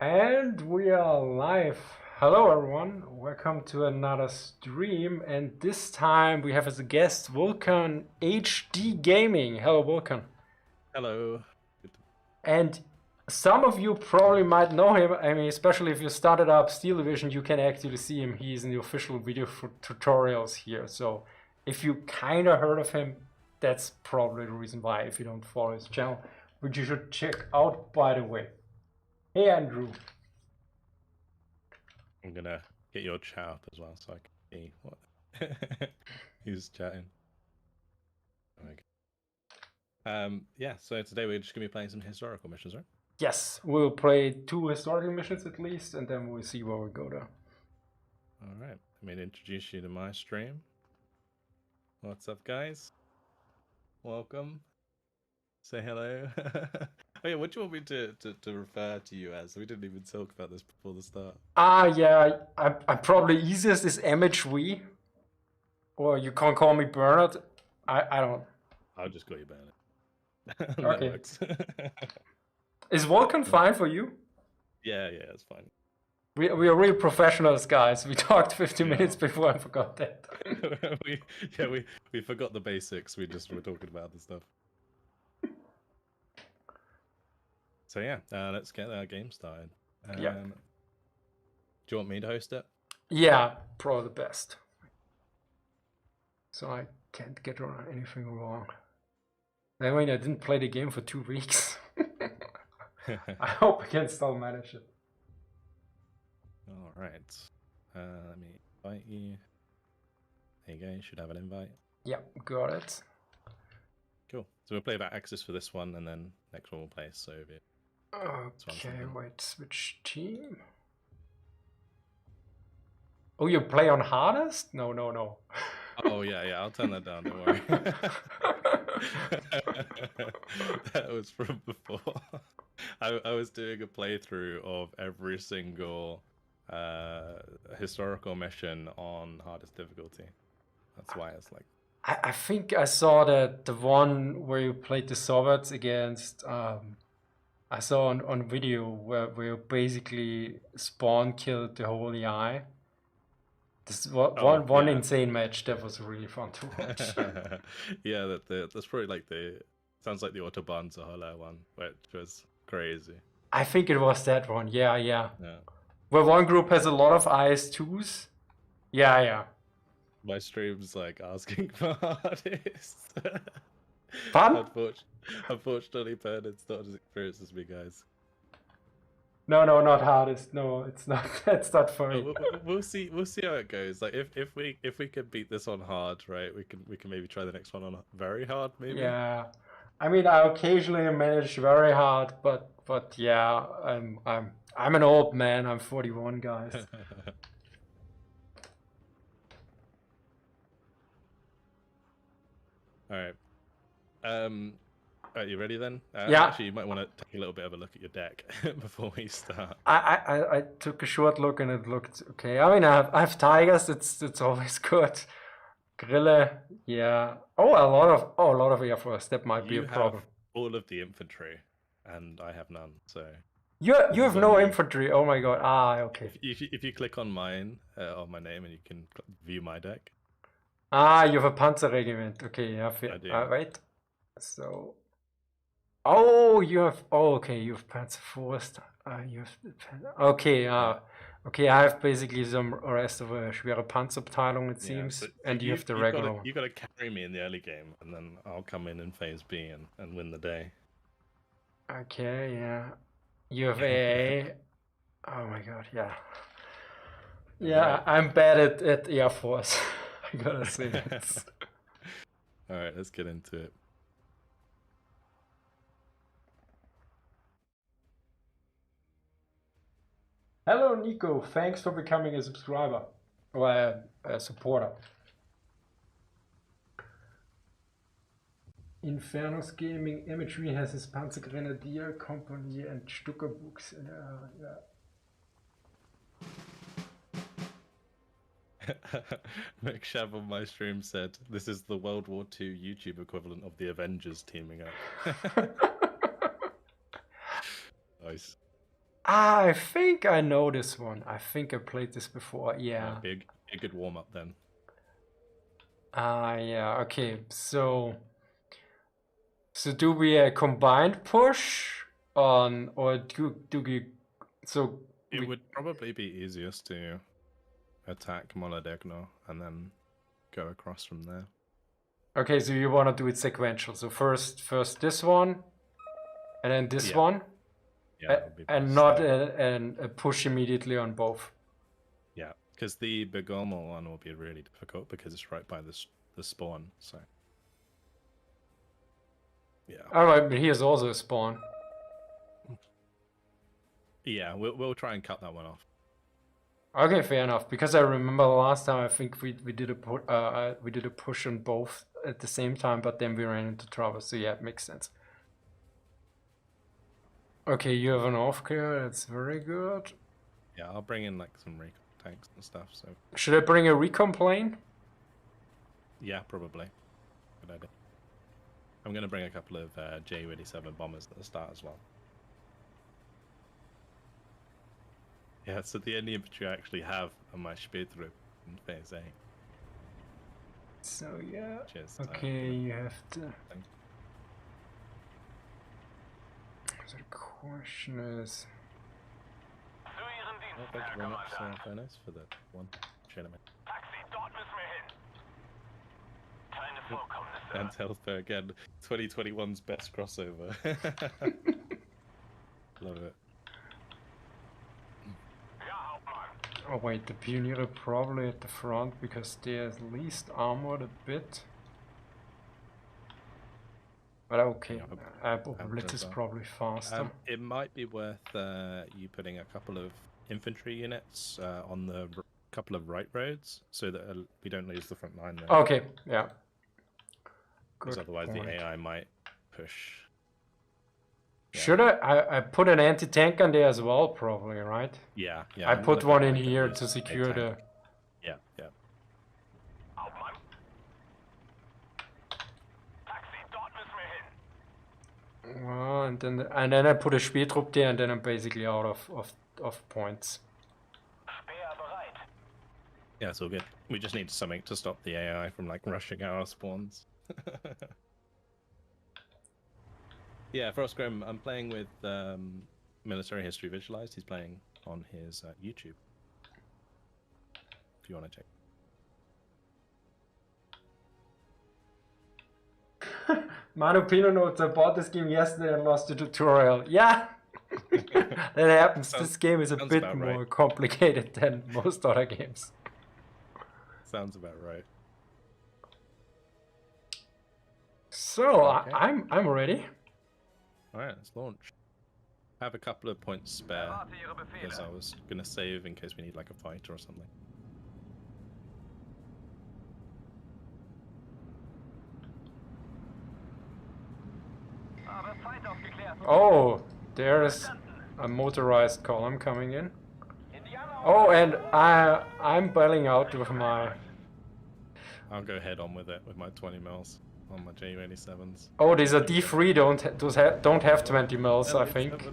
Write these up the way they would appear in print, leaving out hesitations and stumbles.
And we are live. Hello, everyone. Welcome to another stream. And this time we have as a guest Vulcan HD Gaming. Hello, Vulcan. Hello. And some of you probably might know him. I mean, especially if you started up Steel Division, you can actually see him. He's in the official video tutorials here. So if you kind of heard of him, that's probably the reason why, if you don't follow his channel, which you should check out, by the way. Hey, Andrew. I'm gonna get your chat up as well so I can see what he's chatting. Yeah, so today we're just gonna be playing some historical missions, right? Yes, we'll play 2 historical missions at least, and then we'll see where we go there. Alright, let me introduce you to my stream. What's up, guys? Welcome. Say hello. Oh yeah, what do you want me to refer to you as? We didn't even talk about this before the start. Yeah, I'm probably easiest is MHV. Or you can call me Bernard. I don't. I'll just call you Bernard. Okay. That works. Is Vulcan fine for you? Yeah, it's fine. We are real professionals, guys. We talked 50 minutes before I forgot that. we forgot the basics. We just were talking about the stuff. So yeah, let's get our game started. Yeah. Do you want me to host it? Yeah, probably the best. So I can't get anything wrong. I mean, I didn't play the game for 2 weeks. I hope I can still manage it. All right. Let me invite you. There you go. You should have an invite. Yeah, got it. Cool. So we'll play about Axis for this one, and then next one we'll play Soviet. Okay, wait, switch team. Oh, you play on hardest? No. Oh yeah, I'll turn that down. Don't worry. That was from before. I was doing a playthrough of every single historical mission on hardest difficulty. That's why it's like. I think I saw the one where you played the Soviets against. I saw on video where you basically spawn killed the Holy Eye. This one insane match that was really fun to watch. Yeah, that's probably like sounds like the Autobahn Zahala one, which was crazy. I think it was that one. Yeah. Where one group has a lot of IS-2s. Yeah. My stream's like asking for hardest. Fun? Unfortunately, Ben, it's not as experienced as me, guys. No, not hardest. No, it's not. That's not funny. We'll see how it goes. Like if we could beat this on hard, right? We can maybe try the next one on very hard, maybe. Yeah, I mean, I occasionally manage very hard, but yeah, I'm an old man. I'm 41, guys. All right. Are you ready then? Yeah. Actually, you might want to take a little bit of a look at your deck before we start. I took a short look and it looked okay. I mean, I have tigers. It's always good. Grille, yeah. Oh, a lot of Air Force. That might be a problem. All of the infantry, and I have none. So you have no infantry. Oh my god. Okay. If you click on mine, on my name, and you can view my deck. You have a Panzer regiment. Okay, yeah. I do. Wait. So. Oh, you have. Oh, okay. You have Panzerfaust. You have. Okay. Okay, I have basically some rest of a schwere Panzerabteilung, it seems, and you have the regular one. You've got to carry me in the early game, and then I'll come in phase B and win the day. Okay, yeah. You have AA. Oh my god, yeah. Yeah, right. I'm bad at Air Force. I gotta say that. Alright, let's get into it. Hello, Nico. Thanks for becoming a subscriber or a supporter. Infernus Gaming Imagery has his Panzergrenadier Company and Stuka books. McShav on my stream said, "This is the World War II YouTube equivalent of the Avengers teaming up." Nice. I think I know this one. I think I played this before. Yeah. Be a good warm up then. Yeah. Okay. So do we a combined push on, or do we? So it would probably be easiest to attack Moladegno and then go across from there. Okay, so you want to do it sequential. So first this one, and then this one. Yeah, and not a push immediately on both. Yeah, because the Bergamo one will be really difficult because it's right by the spawn. So yeah. All right, but here's also a spawn. Yeah, we'll try and cut that one off. Okay, fair enough. Because I remember the last time I think we did a push on both at the same time, but then we ran into trouble. So yeah, it makes sense. Okay, you have an off-care, that's very good. Yeah, I'll bring in like some recon tanks and stuff, so... Should I bring a recon plane? Yeah, probably. Good idea. I'm going to bring a couple of Ju-87 bombers at the start as well. Yeah, so the only infantry I actually have on my Spätrupp in phase A. So yeah, Cheers, okay, you have to... So the question is... Well, thank you very much, Furnace, for the one. Gentlemen. And Hellsper again, 2021's best crossover. Love it. Oh wait, the Pioneer are probably at the front because they're at least armored a bit. But okay, Blitz is probably faster. It might be worth you putting a couple of infantry units on the couple of right roads so that we don't lose the front line there. Okay, yeah. Because otherwise the AI might push. Yeah. Should I put an anti-tank on there as well, probably, right? Yeah, yeah. I put one in here to secure the... Yeah, yeah. Well, and then I put a Spätrupp there, and then I'm basically out of points. Yeah, it's all good. We just need something to stop the AI from like rushing our spawns. Yeah, Frostgrim, I'm playing with Military History Visualized. He's playing on his YouTube. If you want to check. Manu Pino notes, I bought this game yesterday and lost the tutorial. Yeah, that happens. This game is a bit more complicated than most other games. Sounds about right. So okay. I'm ready. All right, let's launch. I have a couple of points spare because I was gonna save in case we need like a fight or something. Oh, there's a motorized column coming in. Oh, and I'm bailing out with my... I'll go head on with it with my 20 mils on my Ju-87s. Oh, these are D3 don't have 20 mils, I think.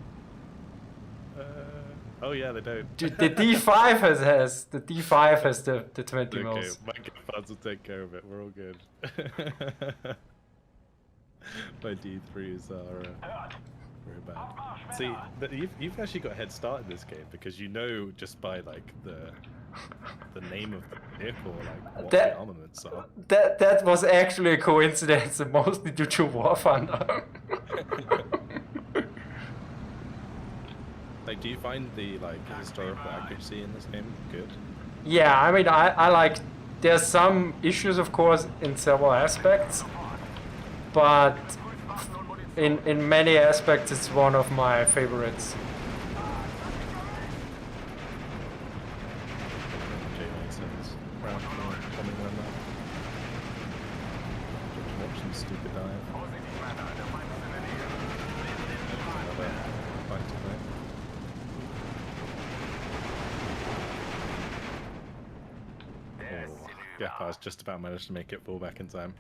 Oh yeah, they don't. The D5 has the 20 mils. Okay, my Gepards will take care of it. We're all good. My D3s are very bad. See, you've actually got a head start in this game because you know just by like the name of the vehicle, like what the armaments are. That was actually a coincidence, mostly due to War Thunder. Like, do you find the like historical accuracy in this game good? Yeah, I mean, I like. There's some issues, of course, in several aspects, but in many aspects, it's one of my favorites. Stupid dive. Gepards just about managed to make it fall back in time.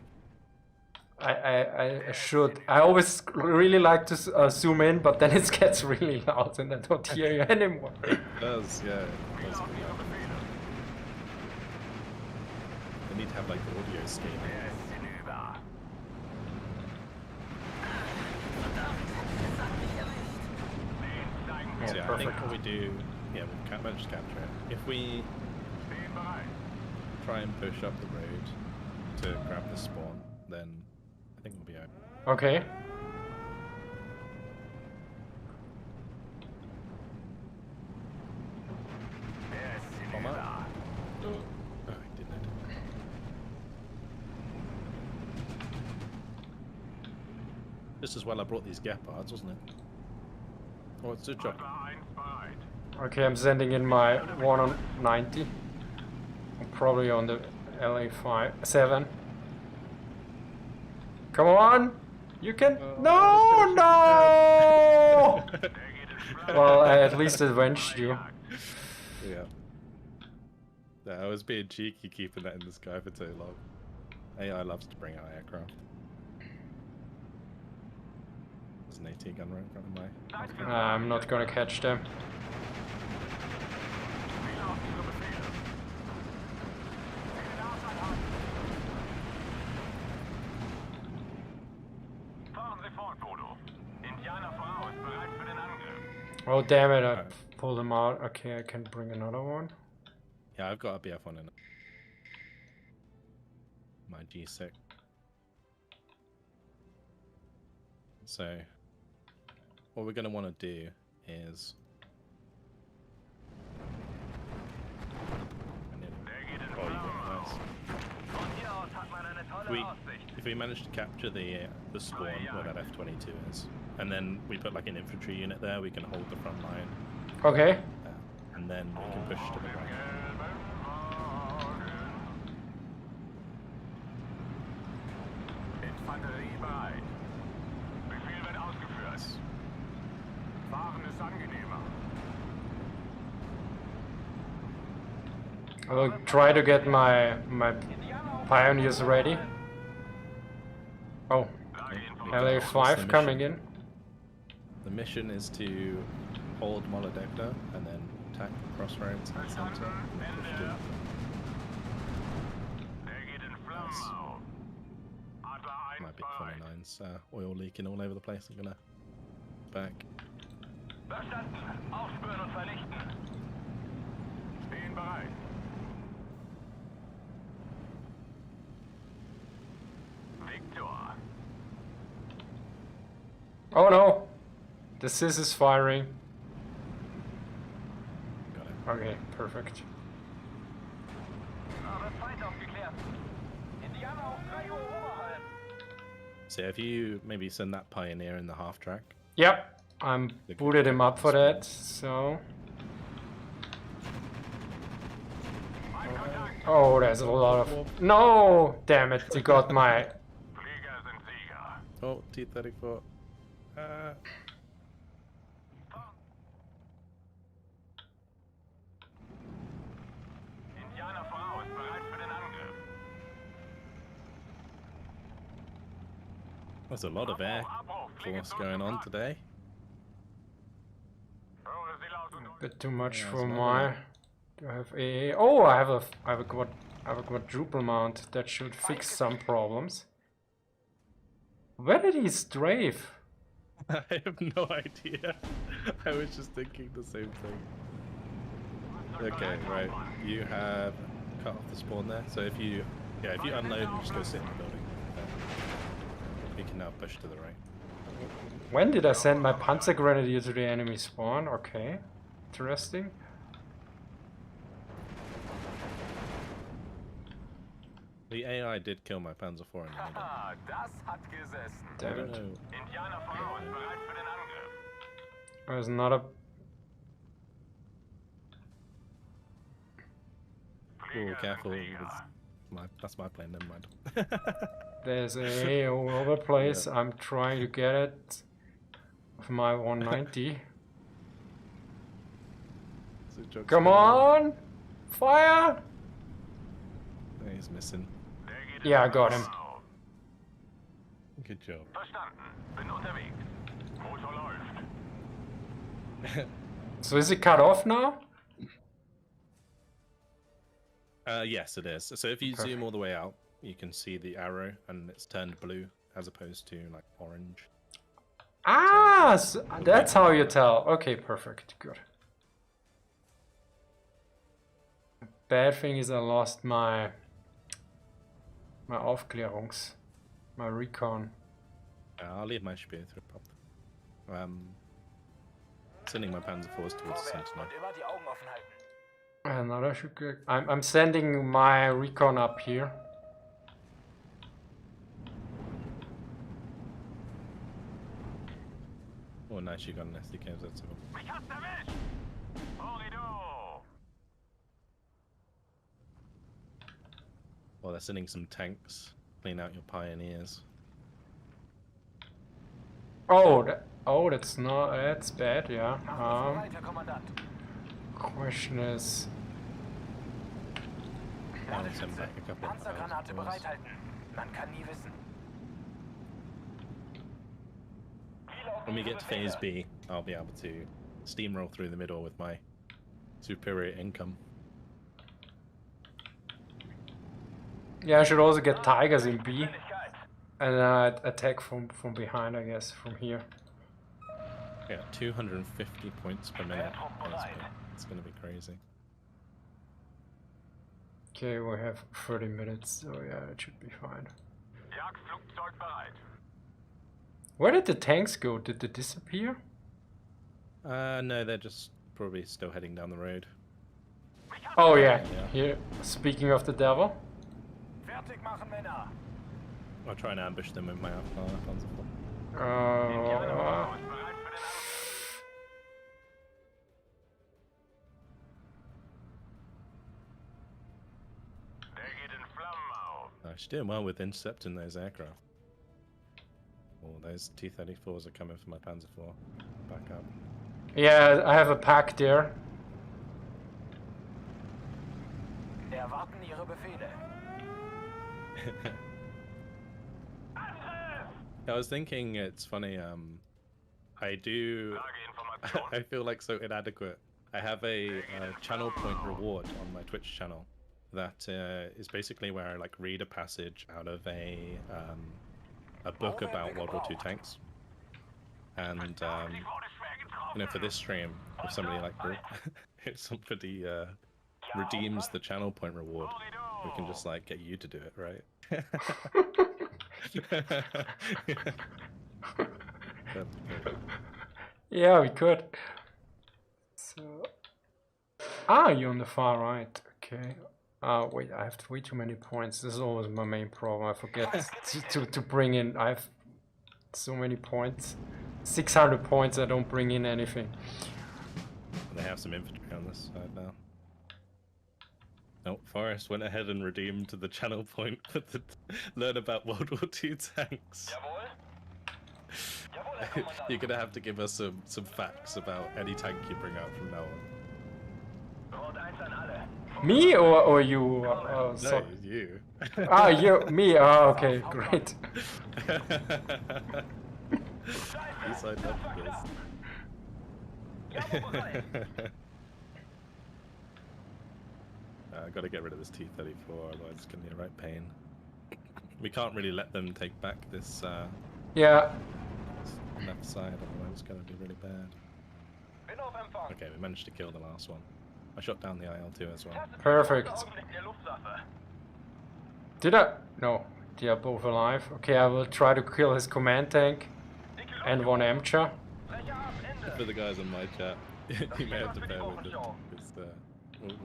I should. I always really like to zoom in, but then it gets really loud and I don't hear you anymore. It does, yeah. It does. I need to have like the audio scheme. So yeah, I think what we do, yeah, we can't manage to capture it. If we try and push up the road to grab the spawn, then I think we'll be okay. Okay. Bomb up. Oh, I didn't. Just as well I brought these Gepards, wasn't it? Oh, it's a job. Okay, I'm sending in my 1 on 90. I'm probably on the LA7. Come on! You can... No! No! Well, I at least avenged you. Yeah. Yeah, I was being cheeky keeping that in the sky for too long. AI loves to bring out aircraft. There's an AT gun right in front of my... I'm not gonna catch them. Oh damn it, I pulled him out. Okay, I can bring another one. Yeah, I've got a BF1 in it. My G6. So, what we're going to want to do is... If we manage to capture the spawn where that F-22 is, and then we put like an infantry unit there, we can hold the front line. Okay. And then we can push to the right. Infanterie bereit. Befehl wird ausgeführt. Fahren ist angenehmer. I will try to get my pioneers ready. Oh, LA5 coming in. The mission is to hold Molodevna and then attack the crossroads in the center and push to... My big 29's oil leaking all over the place. I'm gonna back. Verstanden. Aufspüren und vernichten. Stehen bereit. Victor. Oh no! The SIS is firing. Got it. Okay, perfect. So if you maybe send that pioneer in the half track. Yep, I'm booted him up for that, so... Oh, there's a lot of... No! Damn it, he got my... Oh, T-34. There's a lot of air force going on today. A bit too much for my... Do I have AA? Oh, I have a quadruple mount. That should fix some problems. Where did he strafe? I have no idea. I was just thinking the same thing. Okay, right. You have cut off the spawn there. So if you unload and just go sit in the building. You can now push to the right. When did I send my Panzer Grenadier to the enemy spawn? Okay, interesting. The AI did kill my Panzer IV in the middle. Das hat gesessen. Damn it. Indianer voraus, bereit für den Angriff. There's not a... Oh, careful. That's my plane, never mind. There's a all over the place. Yeah. I'm trying to get it with my 190. Come on! Fire! He's missing. Yeah, I got him. Good job. Verstanden. Bin unterwegs. Motor läuft. So is it cut off now? Yes, it is. So if you Perfect. zoom all the way out, you can see the arrow, and it's turned blue as opposed to like orange. Ah, so that's how you tell. Okay, perfect. Good. Bad thing is I lost my Aufklärungs, my recon. I'll leave my Speer through pop. Sending my Panzer force towards the Vorwärts center now. und immer die Augen offen halten. Another should go. I'm sending my recon up here. Oh, nice, you got an SDK. That's all. Mich hat's erwischt! Horrido! Well, they're sending some tanks. Clean out your pioneers. Oh, that's not. That's bad. Yeah. Mach mich bereit, Herr Kommandant. Question is. I'll send back a couple of Panzergranate force. bereithalten. Man kann nie wissen. When we get to phase B, I'll be able to steamroll through the middle with my superior income. Yeah, I should also get Tigers in B, and attack from behind. I guess from here. Yeah, 250 points per minute. It's gonna be crazy. Okay, we have 30 minutes, so yeah, it should be fine. Jagdflugzeug bereit. Where did the tanks go? Did they disappear? No, they're just probably still heading down the road. Oh yeah, Yeah. here. Speaking of the devil. Fertig machen, Männer. I'll try and ambush them with my Panzer force. Indianerfrau ist bereit für den Angriff. Der geht in Flammen auf. She's doing well with intercepting those aircraft. Oh, those T-34s are coming for my Panzer IV. Back up. Yeah, I have a pack there. Erwarten Ihre Befehle. Angriff! I was thinking it's funny, I do... Lageinformation. I feel like so inadequate. I have a channel point reward on my Twitch channel that is basically where I like read a passage out of a book about World War II tanks. And Ich wurde schwer getroffen. for this stream, if somebody like if somebody redeems the channel point reward, we can just like get you to do it, right? That'd be great. Yeah, we could. So. Ah, you're on the far right. Okay. Wait, I have way too many points. This is always my main problem. I forget to bring in. I have so many points. 600 points. I don't bring in anything. They have some infantry on this side now. No, Forrest went ahead and redeemed the channel point for the learn about World War II tanks. Jawohl. Jawohl, Herr Kommandant. You're gonna have to give us some facts about any tank you bring out from now on. Rot 1 an alle. Me or you? No, So, you. you, me. Oh, okay, great. You signed up for this. Jawohl, bereit. I gotta get rid of this T-34, otherwise it's gonna be a right pain. We can't really let them take back this Yeah. left side, otherwise it's gonna be really bad. Bin auf Empfang. Okay, we managed to kill the last one. I shot down the IL-2 as well. Perfect. Augenblick der Luftwaffe. Did I? No. They are both alive. Okay, I will try to kill his command tank and one Amcha. Brecher ab, Ende. For the guys on my chat, you may have to bear with it, because we'll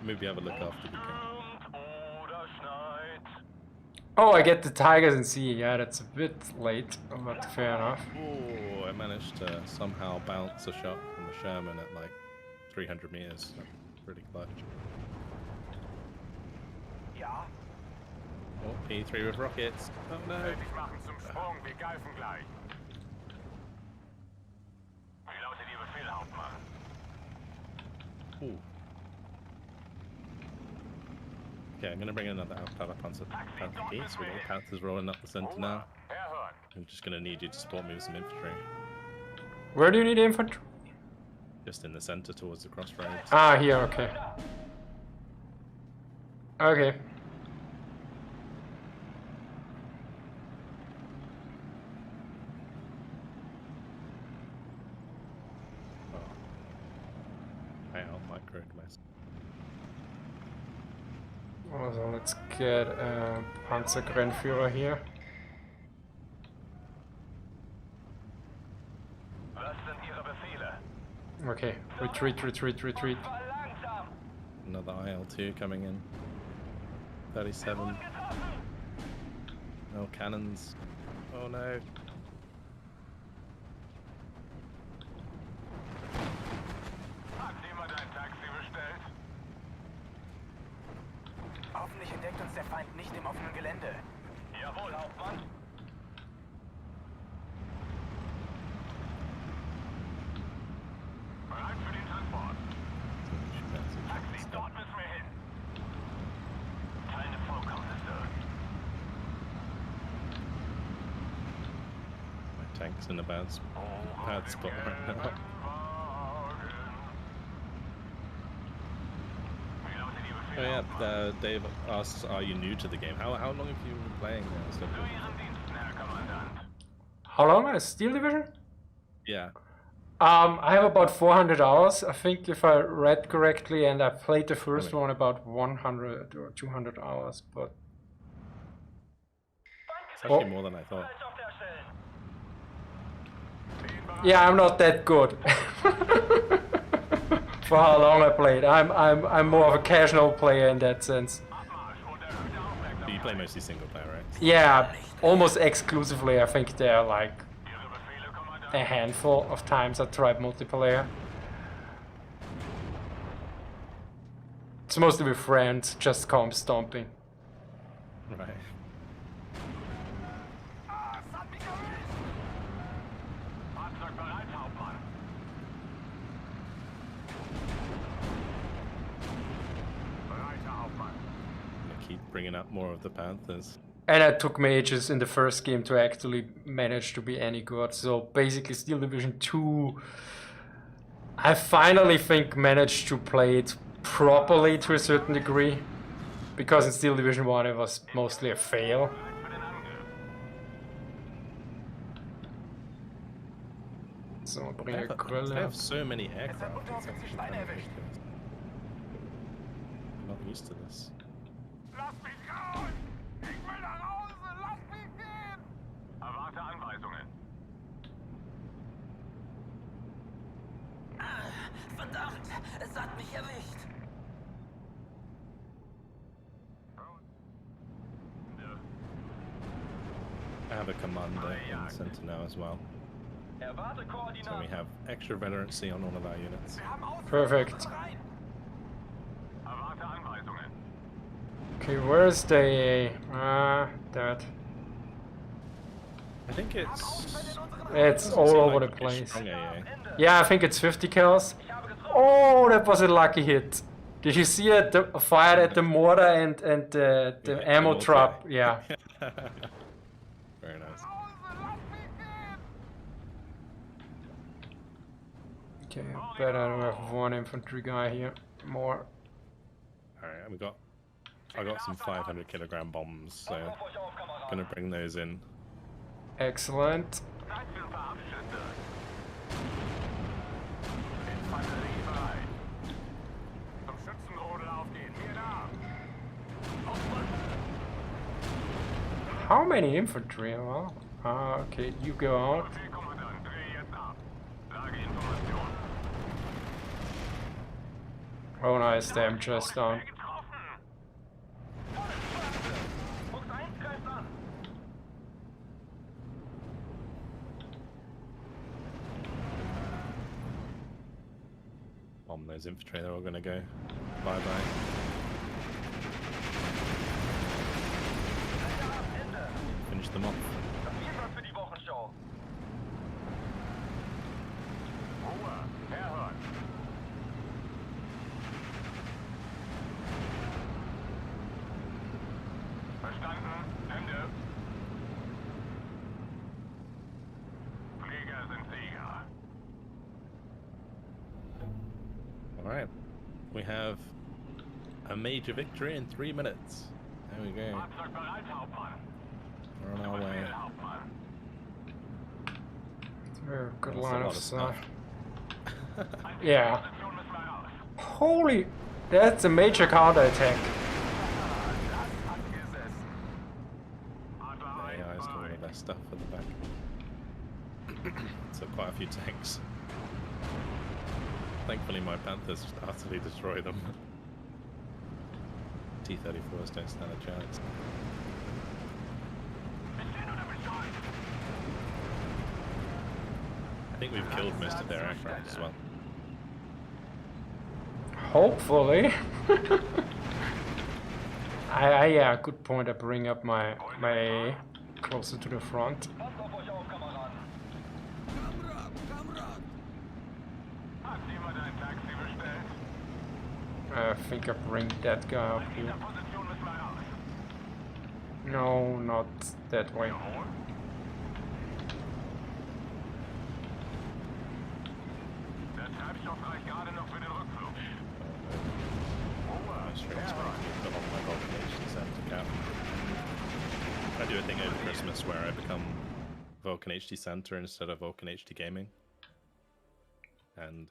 maybe have a look after the game. Stürmt oder schneit. Oh, I get the Tigers in C. Yeah, that's a bit late, but fair enough. Oh, I managed to somehow bounce a shot from the Sherman at like 300 meters. Pretty clutch. Ja. Oh, P3 with rockets. Oh no. Fertig machen zum Sprung. Wir greifen gleich. Wie lautet Ihr Befehl, Hauptmann? Ooh. Okay, I'm gonna bring in another Panther P, so we got Panthers rolling up the center now. Erhören. I'm just gonna need you to support me with some infantry. Where do you need infantry? Just in the center towards the crossroads. Ah, here, okay. Okay. I out microed myself. Also, let's get Panzergrennführer here. Was sind Ihre Befehle? Okay, retreat, retreat, retreat. Another IL-2 coming in. 37. No cannons. Oh no. Hat jemand ein Taxi bestellt? Hoffentlich entdeckt uns der Feind nicht im offenen Gelände. Jawohl, Hauptmann. Bereit für den Transport. Taxi, dort müssen wir hin. Keine Vorkommnisse. My tank's in a bad spot right now. Oh yeah, Dave asks, are you new to the game? How long have you been playing Zu Ihren Diensten, Herr Kommandant. How long is Steel Division? Yeah. I have about 400 hours, I think, if I read correctly, and I played the first Okay. one about 100 or 200 hours, but It's actually more than I thought. yeah, I'm not that good. For how long I played, I'm more of a casual player in that sense. But you play mostly single player, right? Yeah, almost exclusively. I think there are like Ihre Befehle, Kommandant. a handful of times I tried multiplayer. It's mostly with friends, just comp stomping. Right. Fahrzeug bereit, Hauptmann. Bereit, Herr Hauptmann. I'm gonna keep bringing up more of the Panthers. And it took me ages in the first game to actually manage to be any good. So basically Steel Division 2, I finally think managed to play it properly to a certain degree. Because in Steel Division 1 it was mostly a fail. Für den Angriff. So, bring a They Grille. have so many aircraft. unter uns It's actually Schweine kind of erwischt. ridiculous. I'm not used to this. Lass mich raus! Ich will nach Hause! Lass mich gehen! Erwarte Anweisungen. Verdammt, es hat mich erwischt. I have a commander in the center now as well. Erwarte So we Koordinaten. have extra veterancy on all of our units. Perfect. Erwarte Anweisungen. Okay, where's the that? I think it's It's all seem over like the a place. strong AA. Yeah, I think it's 50 kills. Oh, that was a lucky hit. Did you see it? Fired at the mortar and the Yeah, ammo the trap. mortar. Yeah. Very nice. Okay, but I don't have one infantry guy here. More. Alright, I got some 500 kilogram bombs, so gonna bring those in. Excellent. Zeit für ein paar Abschüsse. Infanterie bereit. Zum Schützenrodel aufgehen. Mir nach. How many infantry? Well, okay, you go out. Befehl, Kommandant. Dreh jetzt ab. Lageinformation. Oh, nice, damn just down. Getroffen. Vollspanse. Fuchs 1 greift an. Bomb those infantry, they're all gonna go bye-bye. Finish them off. Papierschlag für die Wochenschau. Ruhe. Herhört. Verstanden. Ende. We have a major victory in 3 minutes. There we go. Fahrzeug bereit, Hauptmann. We're on our way. Befehl, Hauptmann. Good That's a line lot of of sight. stuff. Yeah. Position müssen wir raus. Holy, that's a major counterattack. The AI's got all of their stuff at the back. So quite a few tanks. Thankfully my Panthers just utterly destroy them. T-34s don't stand a chance. I think we've killed most of their aircraft as well. Hopefully. Yeah, good point. I bring up my A closer to the front. Passt auf euch auf, Kameraden. Hat jemand ein Taxi bestellt? I think I bring that guy up In here. dieser Position müssen wir raus. No, not that way. Der Treibstoff reicht gerade noch für den Rückflug. My stream's got on my Vulcanation Center cap. I do a thing over Christmas where I become Vulcan HD Center instead of Vulcan HD Gaming. And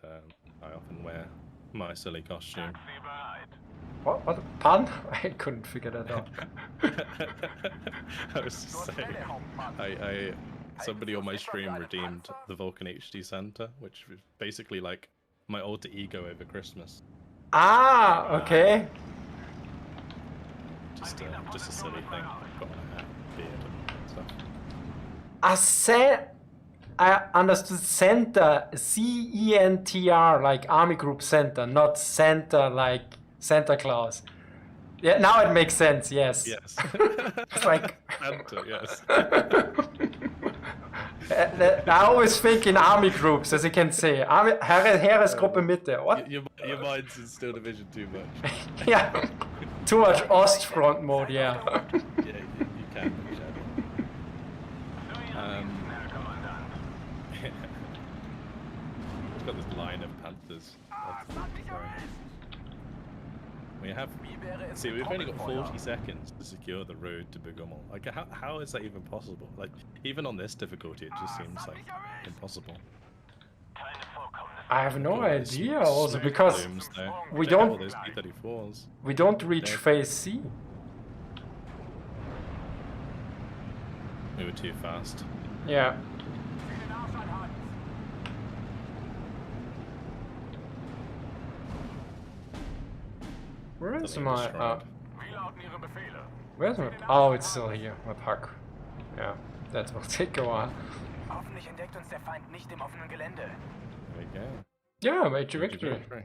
I often wear my silly costume. Taxi bereit. What? Pun? I couldn't figure that out. I was just saying, somebody on my stream redeemed the Vulcan HD Center, which was basically like my alter ego over Christmas. Ah, okay. Just a silly thing. Got a hat, beard, and stuff. I understood center, CENTR, like Army Group Center, not Santa like Santa Claus. Yeah, now it makes sense, yes. Yes. It's like... Santa, yes. I always think in army groups, as you can say. Heeresgruppe Mitte. What? Your mind's in Steel Division too much. Yeah. Too much Ostfront mode, yeah. Yeah, you can. It's got this line of Panthers. We have. See, we've only got 40 seconds to secure the road to Bugomel. Like, how is that even possible? Like, even on this difficulty, it just seems like impossible. I have no Got all these idea also smoke because plumes there. we Check out all don't- those T-34s. we don't reach Yeah. phase C. We were too fast. Yeah. Where is Something my destroyed. Wie lauten Ihre Befehle? where's my oh, it's still here, my puck. Yeah, that will take a while. Hoffentlich entdeckt uns der Feind nicht im offenen Gelände. There we go. Yeah, major Major victory.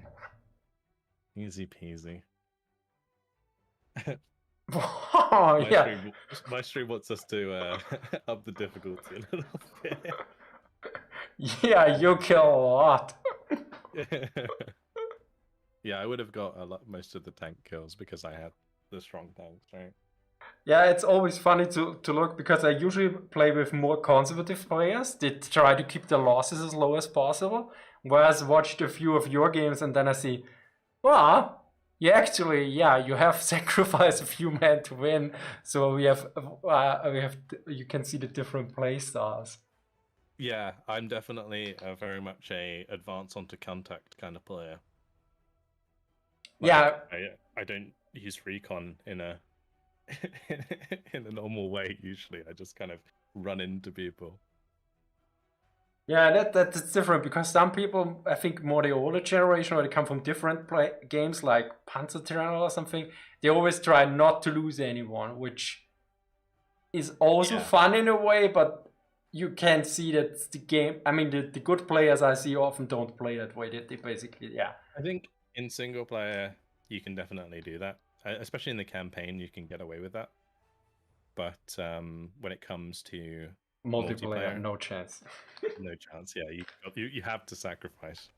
Easy peasy. Oh, yeah. My stream wants us to up the difficulty a little bit. Yeah, you kill a lot. Yeah, I would have got most of the tank kills because I had the strong tanks, right? Yeah, it's always funny to look because I usually play with more conservative players. They try to keep the losses as low as possible. Whereas I watched a few of your games and then I see, well, you actually, yeah, you have sacrificed a few men to win. So we have you can see the different play styles. Yeah, I'm definitely very much a advance onto contact kind of player. Yeah. I don't use recon in a in a normal way usually. I just kind of run into people. Yeah, that's different because some people, I think more the older generation, or they come from different games like Panzerterror or something, they always try not to lose anyone, which is also fun in a way, but you can see that the game, I mean, the good players I see often don't play that way. They basically, yeah. I think in single player, you can definitely do that. Especially in the campaign, you can get away with that. But when it comes to Multiplayer, no chance. no chance. Yeah, you have to sacrifice.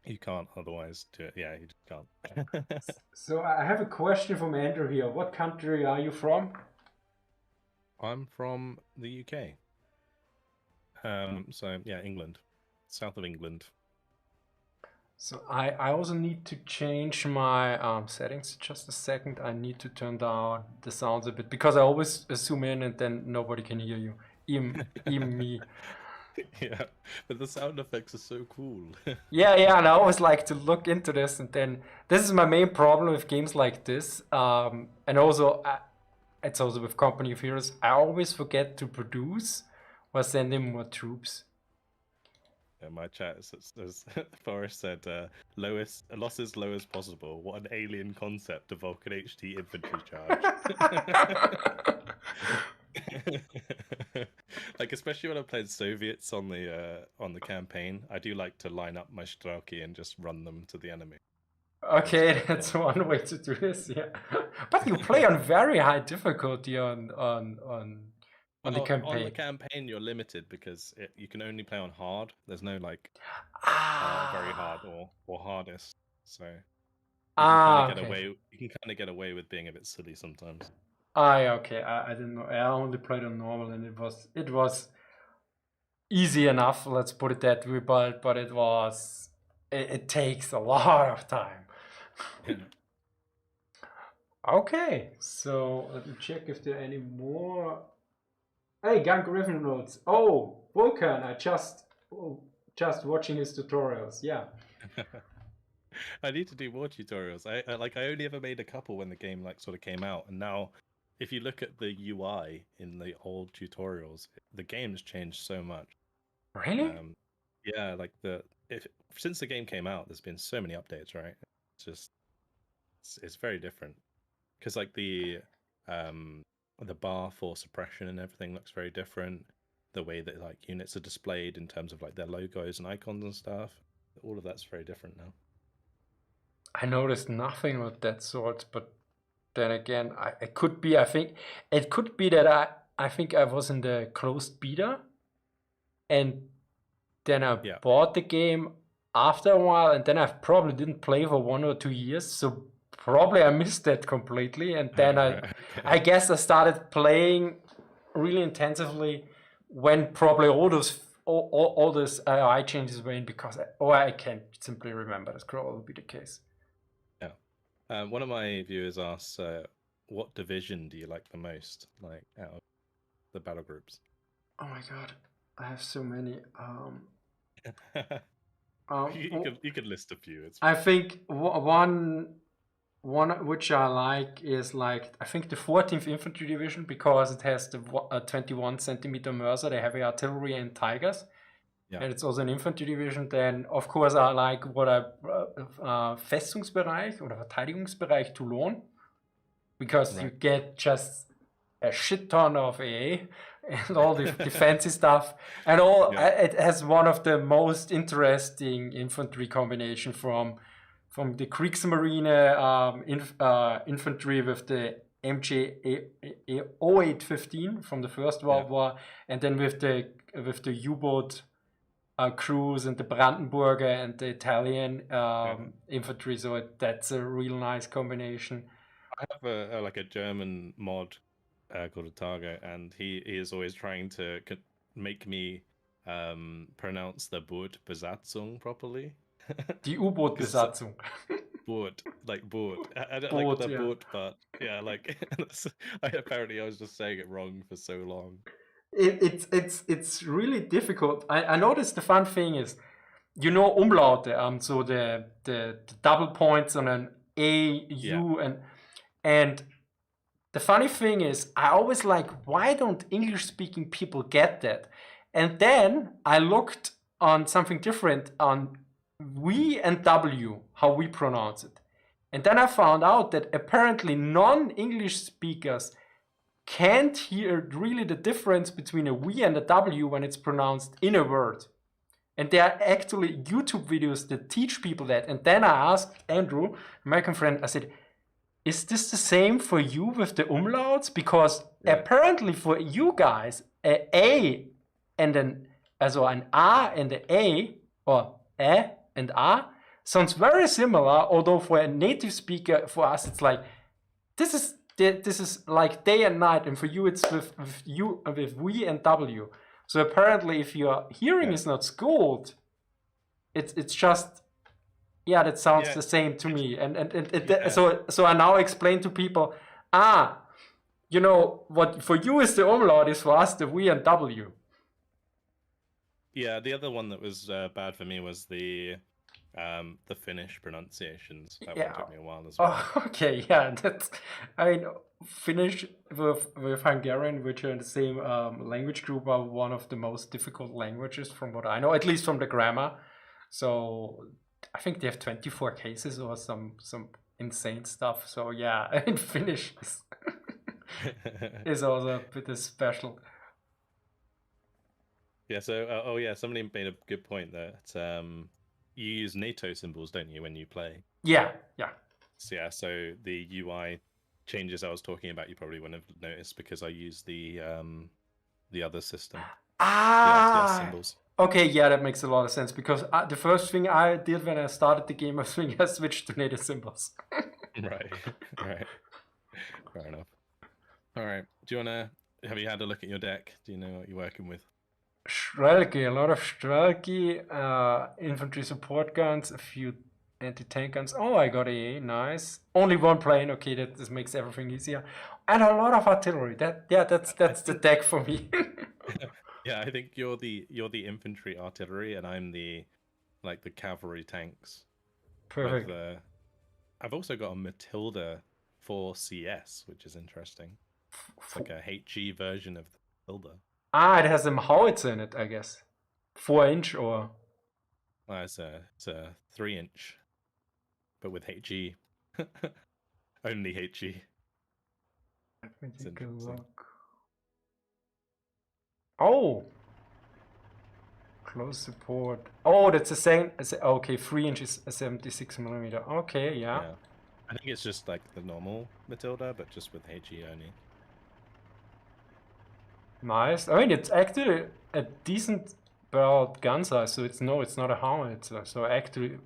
You can't otherwise do it. Yeah, you just can't. So I have a question from Andrew here. What country are you from? I'm from the UK. So yeah, England, south of England. So I also need to change my settings. Just a second. I need to turn down the sounds a bit because I always zoom in and then nobody can hear you. Even me. Yeah, but the sound effects are so cool. Yeah, and I always like to look into this, and then this is my main problem with games like this. And also, it's also with Company of Heroes. I always forget to produce or send in more troops. Yeah, my chat as Forrest said, losses low as possible. What an alien concept, a Vulcan HT infantry charge. Like, especially when I played Soviets on the campaign, I do like to line up my Strelki and just run them to the enemy. Okay, that's one way to do this. Yeah, but you play on very high difficulty on the campaign. On the campaign, you're limited because you can only play on hard. There's no like very hard or hardest. So you can kind of get away with being a bit silly sometimes. Okay. I didn't know. I only played on normal, and it was easy enough. Let's put it that way. But it takes a lot of time. Okay, so let me check if there are any more. Hey, Gun Griffin notes. Oh, Vulcan! I just watching his tutorials. Yeah. I need to do more tutorials. I only ever made a couple when the game sort of came out, and now if you look at the UI in the old tutorials, the game's changed so much. Really? Yeah, since the game came out, there's been so many updates, right? It's very different because the bar for suppression and everything looks very different. The way that units are displayed in terms of their logos and icons and stuff, all of that's very different now. I noticed nothing of that sort, but then again, it could be. I think it could be that I think I was in the closed beta, and then I bought the game after a while, and then I probably didn't play for 1 or 2 years, so probably I missed that completely. And then I guess I started playing really intensively when probably all those AI changes were in, because I can't simply remember. That could all be the case. Yeah. One of my viewers asks, what division do you like the most, out of the battle groups? Oh my god, I have so many. You could list a few. I think one which I like is I think the 14th Infantry Division, because it has the 21 centimeter Mörser, the heavy artillery and Tigers. Yeah. And it's also an infantry division. Then, of course, I like Festungsbereich oder Verteidigungsbereich Toulon, because you get just a shit ton of AA and all the defensive stuff, and it has one of the most interesting infantry combination from the Kriegsmarine infantry with the MG 0815 from the First World War, and then with the U-boat crews and the Brandenburger and the Italian infantry. So that's a real nice combination. I have a German mod called Otago, and he is always trying to make me pronounce the Bootbesatzung properly. Die U-Boot-Besatzung. Boot, boot. I don't like the boot, but yeah, apparently I was just saying it wrong for so long. It's really difficult. I noticed the fun thing is, Umlaute, so the double points on an A, U, and the funny thing is, I always why don't English-speaking people get that? And then I looked on something different on V and W, how we pronounce it. And then I found out that apparently non-English speakers can't hear really the difference between a V and a W when it's pronounced in a word. And there are actually YouTube videos that teach people that. And then I asked Andrew, American friend, I said, is this the same for you with the umlauts? Because apparently for you guys, an A and an A and an A, or A and A, sounds very similar, although for a native speaker, for us, it's this is like day and night, and for you, it's with V and W. So apparently, if your hearing is not schooled, it's just Yeah, that sounds Yeah. the same to me. And Yeah. so I now explain to people, you know, what for you is the umlaut is for us the V and W. Yeah, the other one that was bad for me was the Finnish pronunciations. That Yeah. one took me a while as well. Oh, okay, yeah, that's. I mean, Finnish with Hungarian, which are in the same language group, are one of the most difficult languages from what I know, at least from the grammar. So I think they have 24 cases or some insane stuff. So yeah, I mean, Finnish is also a bit special. Yeah, so somebody made a good point that you use NATO symbols, don't you, when you play? Yeah. So yeah, so the UI changes I was talking about, you probably wouldn't have noticed because I use the other system, the RTS symbols. Okay, yeah, that makes a lot of sense because the first thing I did when I started the game, I think I switched to native symbols. Right. Fair enough. All right. Have you had a look at your deck? Do you know what you're working with? Strelki, a lot of Strelki, infantry support guns, a few anti-tank guns. Oh, I got a nice. Only one plane. Okay, this makes everything easier, and a lot of artillery. That's the deck for me. Yeah, I think you're the infantry artillery, and I'm the cavalry tanks. Perfect. I've also got a Matilda 4 CS, which is interesting. It's like a HE version of the Matilda. It has some howitzer in it, I guess. 4-inch or. It's a 3-inch, but with HE. Only HE. Let me It's take a interesting. look. Oh! Close support. Oh, that's the same. Okay, 3-inch is a 76mm. Okay, yeah. I think it's just like the normal Matilda, but just with HE only. Nice. I mean, it's actually a decent barreled gun size, so it's not a howitzer. So actually,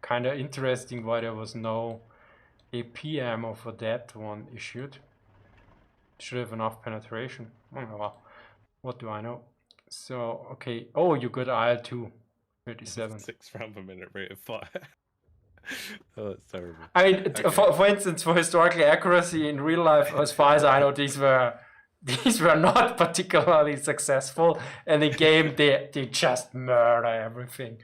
kind of interesting why there was no AP ammo for that one issued. Should have enough penetration. Oh, well, what do I know? So, okay. Oh, you got IL-2, 37. 6 round per minute rate of fire. Oh, it's terrible. I mean, Okay. for instance, for historical accuracy in real life, as far as I know, these were not particularly successful. And in game, they just murder everything.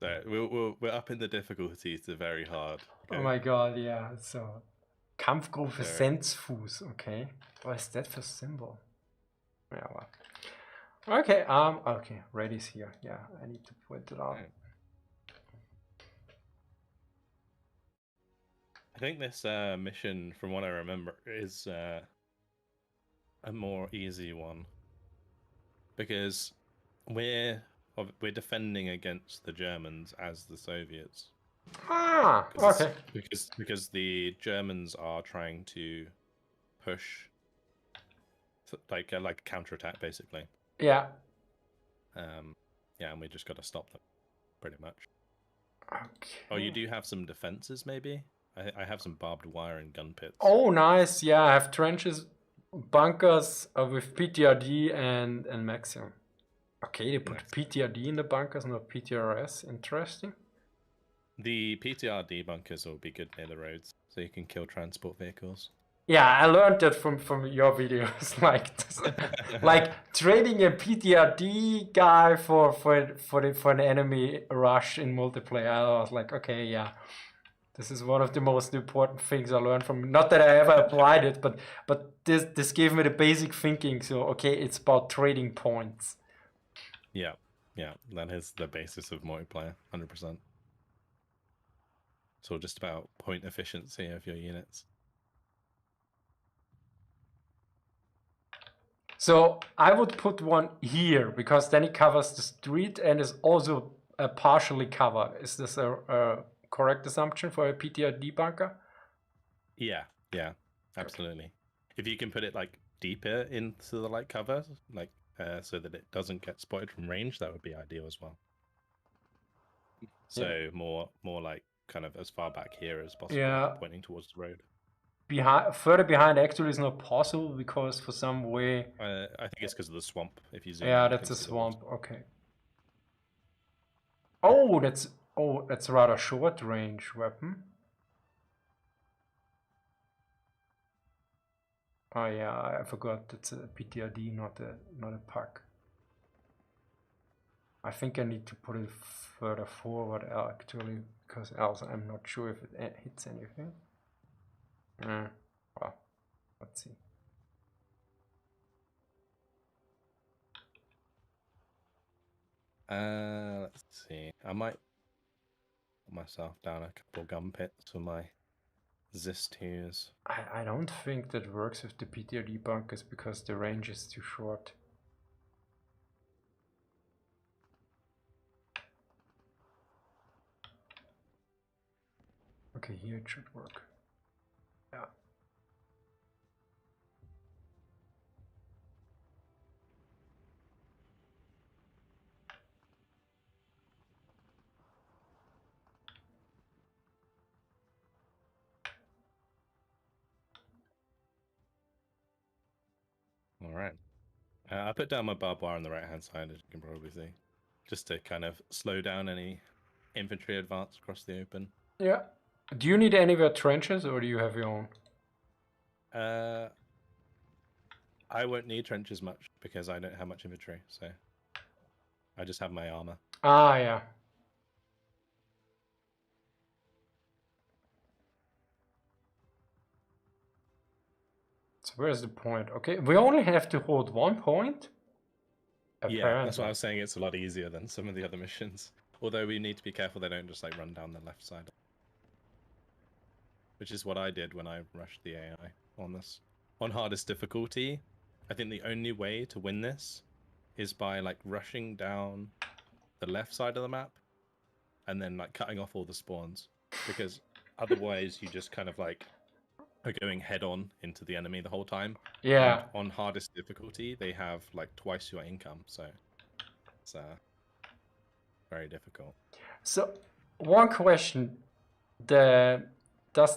So we're up in the difficulties to very hard. Oh my god, yeah. So, Kampfgruppe Sorry. Sensfuß, okay. What is that for symbol? Yeah, well. Okay, okay, Ready's here. Yeah, I need to point it out. Right. I think this mission, from what I remember, is a more easy one because we're defending against the Germans as the Soviets. Okay. Because the Germans are trying to push like a counterattack basically. Yeah. Yeah, and we just got to stop them, pretty much. Okay. Oh, you do have some defenses, maybe? I have some barbed wire and gun pits. Oh, nice. Yeah, I have trenches, bunkers with PTRD and Maximum. Okay, they put Nice. PTRD in the bunkers, not PTRS. Interesting. The PTRD bunkers will be good near the roads, so you can kill transport vehicles. Yeah, I learned that from your videos. like trading a PTRD guy for an enemy rush in multiplayer. I was like, okay, yeah, this is one of the most important things I learned from. Not that I ever applied it, but this gave me the basic thinking. So okay, it's about trading points. Yeah, that is the basis of multiplayer, 100%. It's all just about point efficiency of your units. So I would put one here because then it covers the street and is also partially covered. Is this a correct assumption for a PTRD bunker? Yeah, absolutely. If you can put it like deeper into the light cover, like so that it doesn't get spotted from range, that would be ideal as well. So more like kind of as far back here as possible, pointing towards the road. Further behind actually is not possible because for some way. I think it's because of the swamp. If you zoom, yeah, that's a swamp. Okay. Oh, Oh, it's a rather short range weapon. Oh yeah, I forgot it's a PTRD, not a PAC. I think I need to put it further forward actually, because else I'm not sure if it hits anything. Well, let's see. Let's see. I might put myself down a couple gun pits for my ZIS-2s. I don't think that works with the PTRD bunkers because the range is too short. Okay, here it should work. Yeah. All right. I put down my barbed wire on the right-hand side, as you can probably see, just to kind of slow down any infantry advance across the open. Yeah. Do you need anywhere trenches or do you have your own? I won't need trenches much because I don't have much infantry, so I just have my armor. Ah, yeah. So where's the point? Okay, we only have to hold 1 point? Yeah, that's why I was saying it's a lot easier than some of the other missions. Although we need to be careful they don't just like run down the left side. Which is what I did when I rushed the AI on this. On hardest difficulty, I think the only way to win this is by like rushing down the left side of the map and then like cutting off all the spawns. Because otherwise you just kind of like are going head on into the enemy the whole time. Yeah. And on hardest difficulty, they have like twice your income, so it's very difficult. So one question: does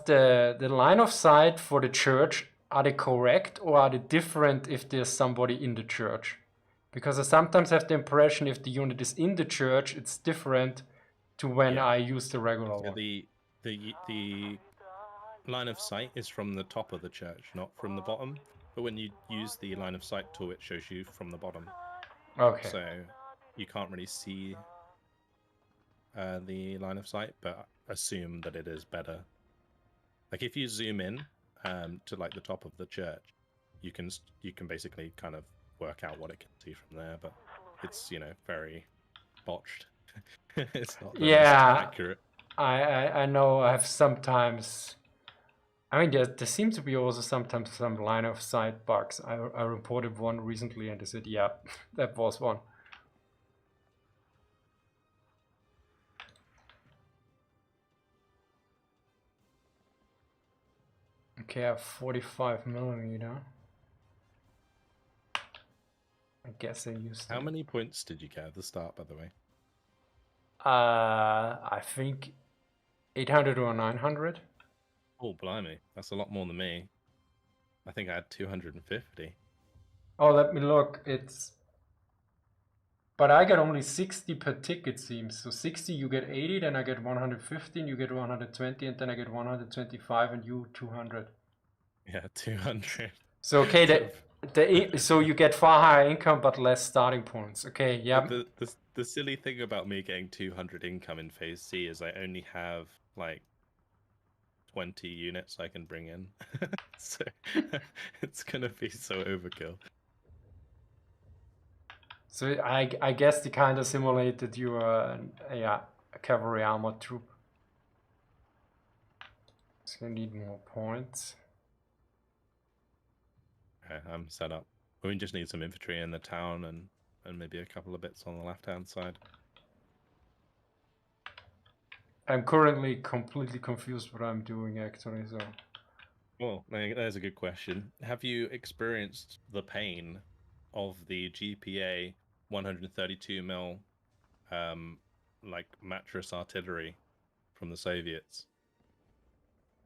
the line of sight for the church, are they correct or are they different if there's somebody in the church? Because I sometimes have the impression if the unit is in the church, it's different to when I use the regular one. The line of sight is from the top of the church, not from the bottom. But when you use the line of sight tool, it shows you from the bottom. Okay. So you can't really see the line of sight, but assume that it is better. Like if you zoom in to like the top of the church, you can basically kind of work out what it can see from there. But it's very botched. It's not very accurate. I know. I have sometimes. I mean, there seems to be also sometimes some line of sight bugs. I reported one recently and they said, yeah, that was one. Okay, I have 45mm. I guess I used How many points did you get at the start, by the way? I think 800 or 900. Oh, blimey. That's a lot more than me. I think I had 250. Oh, let me look. But I get only 60 per tick, it seems. So 60, you get 80, then I get 115, you get 120, and then I get 125, and you 200. Yeah, 200. So, okay, so you get far higher income, but less starting points. Okay, yeah. The silly thing about me getting 200 income in Phase C is I only have, like, 20 units I can bring in. So it's gonna be so overkill. So I guess they kind of simulated you a cavalry armored troop. So you need more points. Okay, I'm set up. We just need some infantry in the town and maybe a couple of bits on the left-hand side. I'm currently completely confused what I'm doing actually, so... Well, there's a good question. Have you experienced the pain of the GPA 132mm like mattress artillery from the Soviets?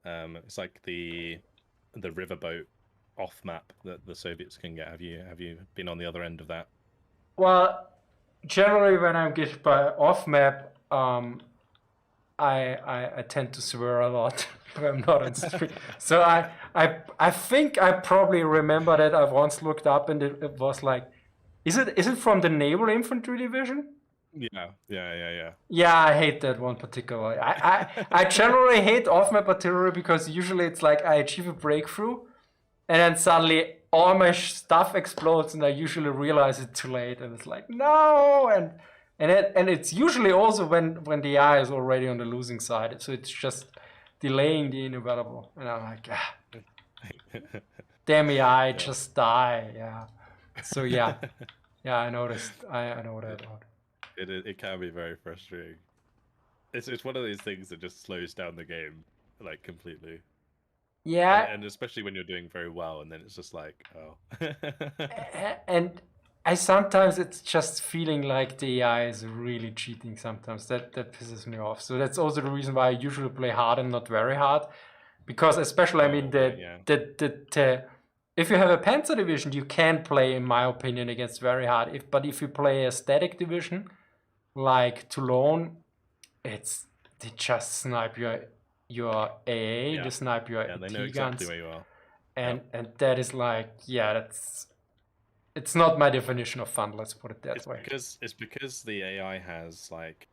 It's like the riverboat off map that the Soviets can get. Have you been on the other end of that? Well, generally when I get by off map, I tend to swear a lot when I'm not on stream. So I think I probably remember that I once looked up and it was like, is it from the Naval Infantry Division? Yeah. Yeah, I hate that one particularly. I generally hate off-map artillery because usually it's like I achieve a breakthrough, and then suddenly all my stuff explodes, and I usually realize it too late, and it's like no, and it's usually also when the AI is already on the losing side, so it's just delaying the inevitable, and I'm like, damn AI, just die, yeah. So yeah, I noticed, I know that. It can be very frustrating. It's one of those things that just slows down the game like completely. Yeah, and especially when you're doing very well, and then it's just like, oh. and I sometimes it's just feeling like the AI is really cheating. Sometimes that pisses me off. So that's also the reason why I usually play hard and not very hard, because especially I mean the if you have a Panzer division, you can play, in my opinion, against very hard. But if you play a static division like Toulon, they just snipe your AA, they snipe your they know AT exactly guns, where you are. and that is like, it's not my definition of fun. Let's put it that way. It's because the AI has like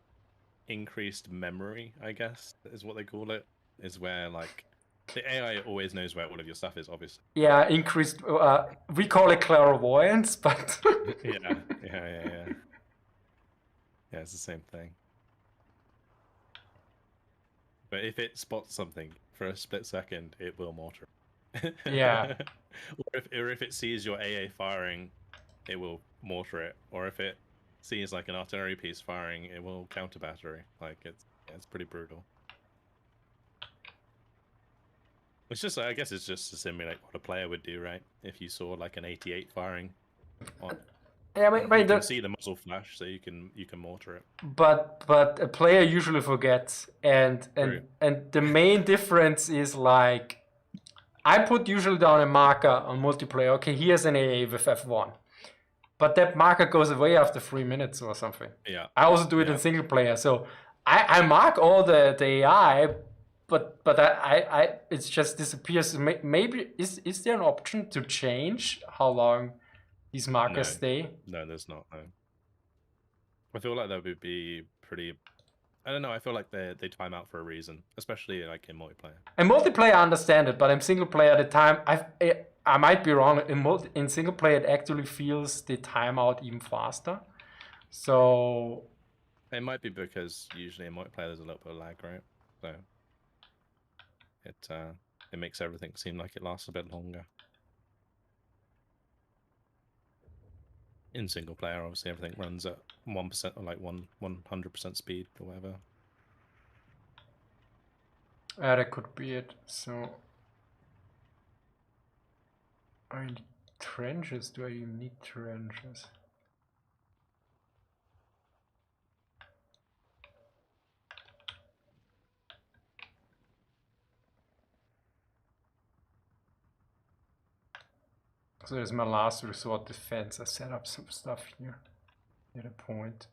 increased memory, I guess is what they call it. Is where like the AI always knows where all of your stuff is, obviously. Yeah, increased. We call it clairvoyance, but yeah. Yeah, it's the same thing. But if it spots something for a split second, it will mortar. Yeah. or if it sees your AA firing, it will mortar it. Or if it sees like an artillery piece firing, it will counter battery. Like it's pretty brutal. It's just, I guess it's just to simulate what a player would do, right? If you saw like an 88 firing on. Yeah, but you can see the muzzle flash, so you can mortar it. But a player usually forgets, and the main difference is like, I put usually down a marker on multiplayer. Okay, here's an AA with F1, but that marker goes away after 3 minutes or something. Yeah. I also do it in single player, so I mark all the AI, but I it just disappears. Maybe is there an option to change how long these markers stay? No, there's not. No. I feel like that would be pretty. I don't know. I feel like they time out for a reason, especially like in multiplayer. In multiplayer, I understand it, but in single player, the time I might be wrong. In single player, it actually feels the timeout even faster. So it might be because usually in multiplayer there's a little bit of lag, right? So it makes everything seem like it lasts a bit longer. In single player, obviously everything runs at 1% or like 100% speed or whatever. That could be it. So I need trenches. Do I even need trenches? So there's my last resort defense. I set up some stuff here at a point.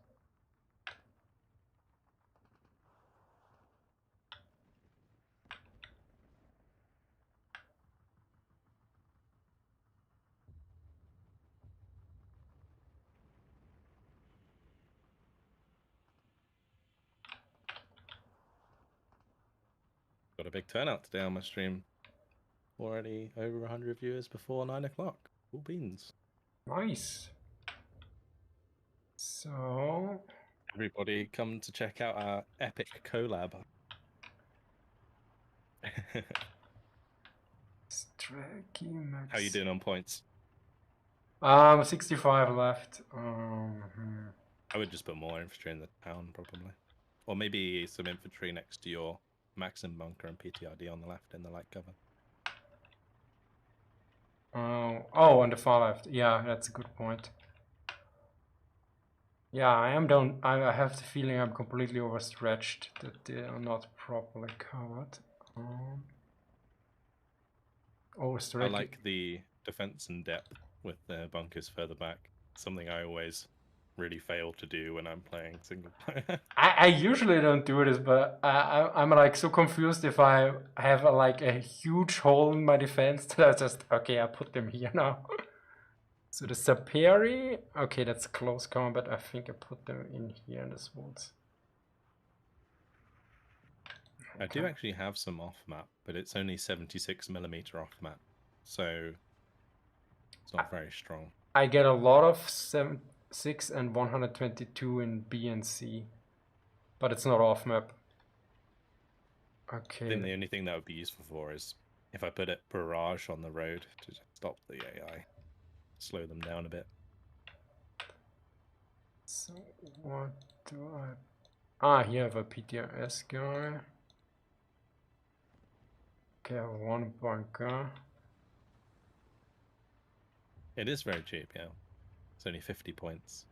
Got a big turnout today on my stream. Already over 100 viewers before 9 o'clock. Cool beans. Nice. So everybody come to check out our epic collab. How you doing on points? 65 left. I would just put more infantry in the town, probably. Or maybe some infantry next to your Maxim bunker and PTRD on the left in the light cover. Oh, on the far left. Yeah, that's a good point. Yeah, I have the feeling I'm completely overstretched, that they are not properly covered. I like the defense in depth with the bunkers further back. Something I always really fail to do when I'm playing single player. I usually don't do this, but I'm like so confused if I have like a huge hole in my defense that I just, okay, I put them here now. So the Saperi, okay, that's close combat. I think I put them in here in the woods. I do actually have some off map, but it's only 76mm off map, so it's not very strong. I get a lot of 6 and 122 in B and C, but it's not off map. Okay. I think the only thing that would be useful for is if I put a barrage on the road to stop the AI, slow them down a bit. So what do I... Ah, here I have a PTRS guy. Okay, I have one bunker. It is very cheap, yeah. It's only 50 points.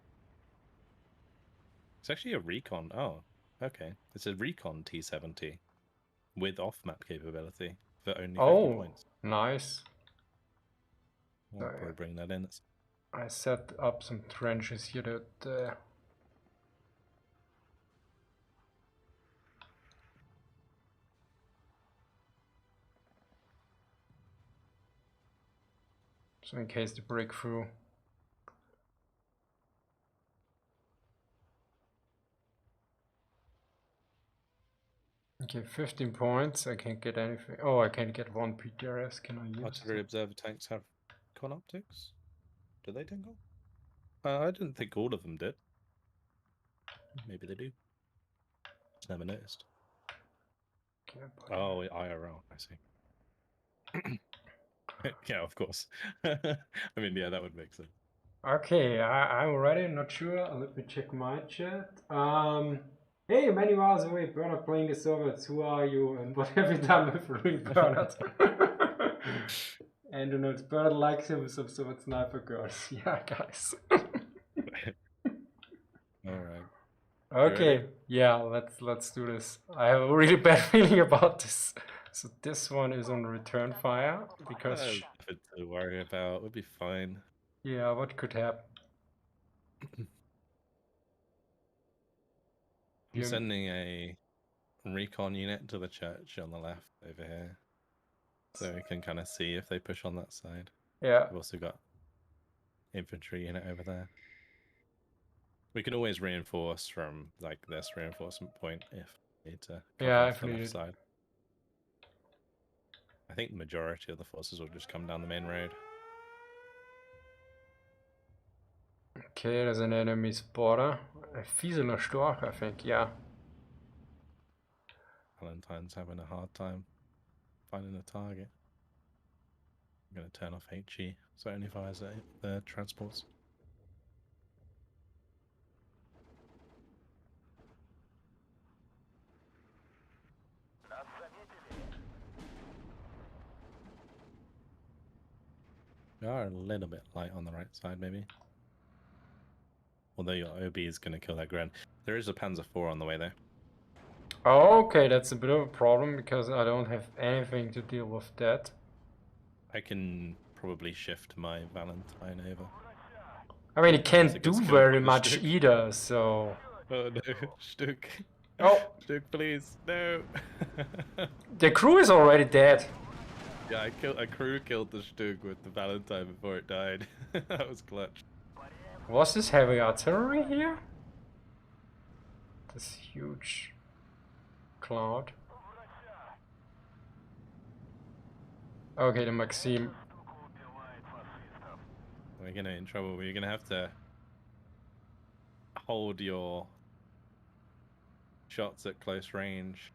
It's actually a recon. Oh, okay. It's a recon T70 with off-map capability for only 50 points. Nice. I'll probably bring that in. I set up some trenches here that... So in case they break through. Okay, 15 points. I can't get anything. Oh, I can get one PTRS. Can I use Artillery observer tanks have con optics? Do they tingle? I didn't think all of them did. Maybe they do. Just never noticed. Oh, IRL, I see. Yeah, of course. I mean, yeah, that would make sense. Okay, I'm ready. Not sure. Let me check my chat. Hey, many miles away, Bernard playing the servers. Who are you and what have you done with real Bernard? And you know, Bernard likes him with some sniper girls. Yeah, guys. Alright. Okay, yeah, let's do this. I have a really bad feeling about this. So this one is on return fire because nothing to worry about. We'll be fine. Yeah, what could happen? I'm sending a recon unit to the church on the left over here, so we can kind of see if they push on that side. Yeah. We've also got infantry unit over there. We can always reinforce from like this reinforcement point if we need to come off the left side. I think the majority of the forces will just come down the main road. Okay, there's an enemy spotter. A Fieseler Storch, I think, yeah. Valentine's having a hard time finding a target. I'm going to turn off HE, so it only fires the transports. We are a little bit light on the right side, maybe. Although your OB is going to kill that Gren. There is a Panzer IV on the way there. Okay, that's a bit of a problem because I don't have anything to deal with that. I can probably shift my Valentine over. I mean, it can't do very much either, so... Oh no, Stuk. Oh! Stuk, please, no! The crew is already dead. Yeah, a crew killed the Stuk with the Valentine before it died. That was clutch. Was this heavy artillery here? This huge cloud. Okay, the Maxim. We're gonna in trouble. We're gonna have to hold your shots at close range.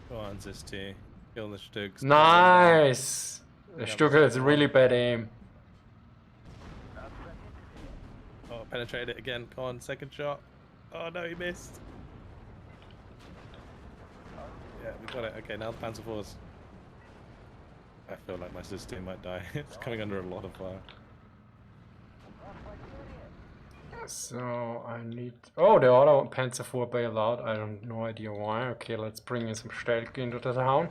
Go on, Zisti. Kill the Stugs. Nice! The Stuka has really bad aim. Oh, penetrate it again. Go on, second shot. Oh no, he missed. Yeah, we got it. Okay, now the Panzer IVs. I feel like my system might die. It's coming under a lot of fire. So I need. Oh, the other Panzer IV bailed out. I don't no idea why. Okay, let's bring in some Stelke into the town.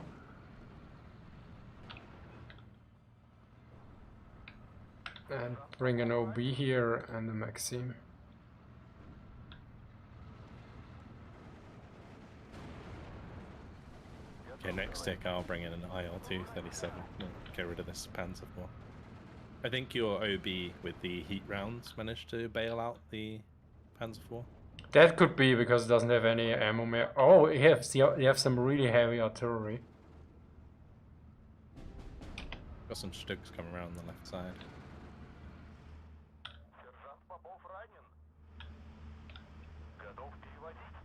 And bring an OB here and a Maxim. Okay, next tick I'll bring in an IL-237. We'll get rid of this Panzer IV. I think your OB with the heat rounds managed to bail out the Panzer IV. That could be because it doesn't have any ammo more. Oh, you have some really heavy artillery. Got some Stugs coming around the left side. Сержант Попов ранен. Готов переводить.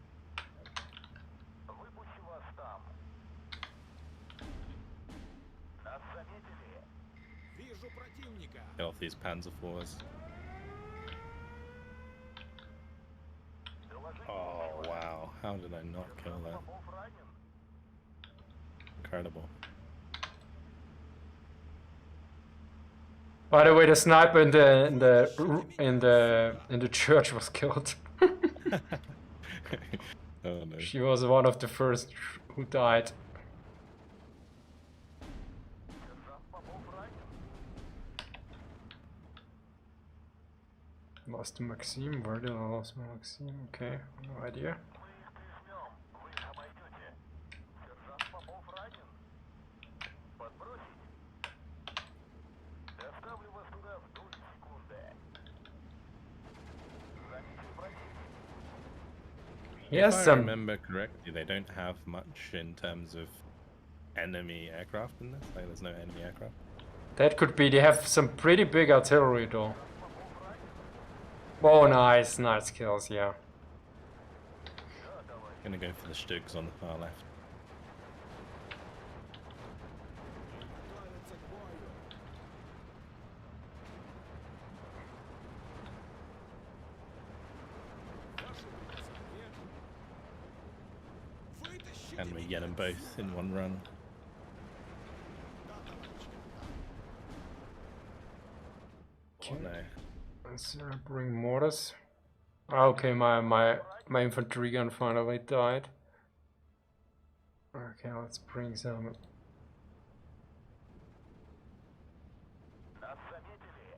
Выпущу вас там. Нас заметили. Вижу противника. Get off these Panzer IVs. Oh wow, how did I not kill that? Попов ранен. Incredible. By the way, the sniper in the church was killed. Oh no. She was one of the first who died. Сержант Попов ранен. Lost the Maxim. Where did I lost my Maxim? Okay, no idea. Мы их прижмем. Вы их обойдете. Сержант Попов ранен. Подбросить. Доставлю вас туда в доли секунды. Заметил противник. Yes, If I some. remember correctly, they don't have much in terms of enemy aircraft in this. Like, there's no enemy aircraft. That could be. They have some pretty big artillery though. Oh, nice, nice kills. Yeah. Gonna go for the Stugs on the far left. Готовится к бою. Ваши указания. Вытащите And we меня get them both in one run. Да, товарищ капитан. Oh no. Let's bring mortars. Ah, okay, my infantry gun finally died. Okay, let's bring some. Нас заметили.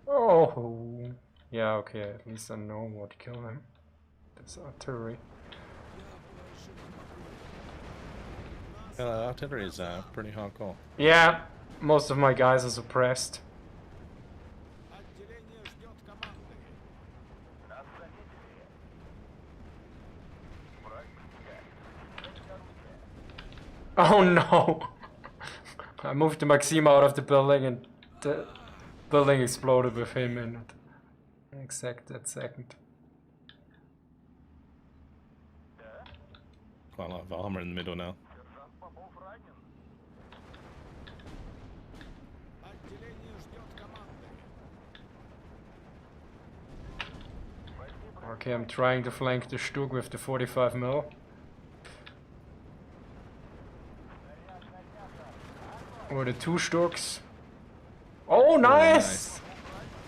Oh, yeah. Okay, at least I know what to kill them. This artillery. Yeah, the artillery is pretty hardcore. Yeah, most of my guys are suppressed. Отделение ждет команды. Нас заметили. Враг близко. Орудие. Oh no! I moved the Maxim out of the building and the building exploded with him in it. Exact that second. Quite a lot of armor in the middle now. Сержант Попов ранен. Отделение ждет команды. Okay, I'm trying to flank the Stug with the 45 mil. Or the two Stugs. Oh, nice!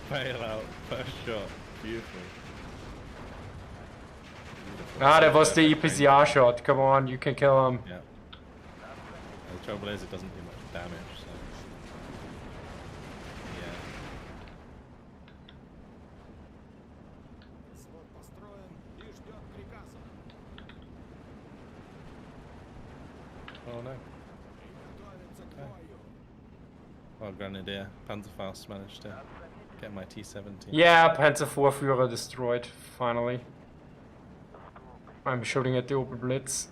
Fail out. First shot. Beautiful. Ah, that was the EPCR shot. Come on, you can kill him. Yeah. The trouble is, it doesn't do much damage, so. Yeah. Взвод построен и ждет приказа. Oh no. И готовится к бою. Well, Grenadier. Panzerfaust managed to get my T-17. Yeah, Panzer IV Führer destroyed, finally. I'm shooting at the Opel Blitz.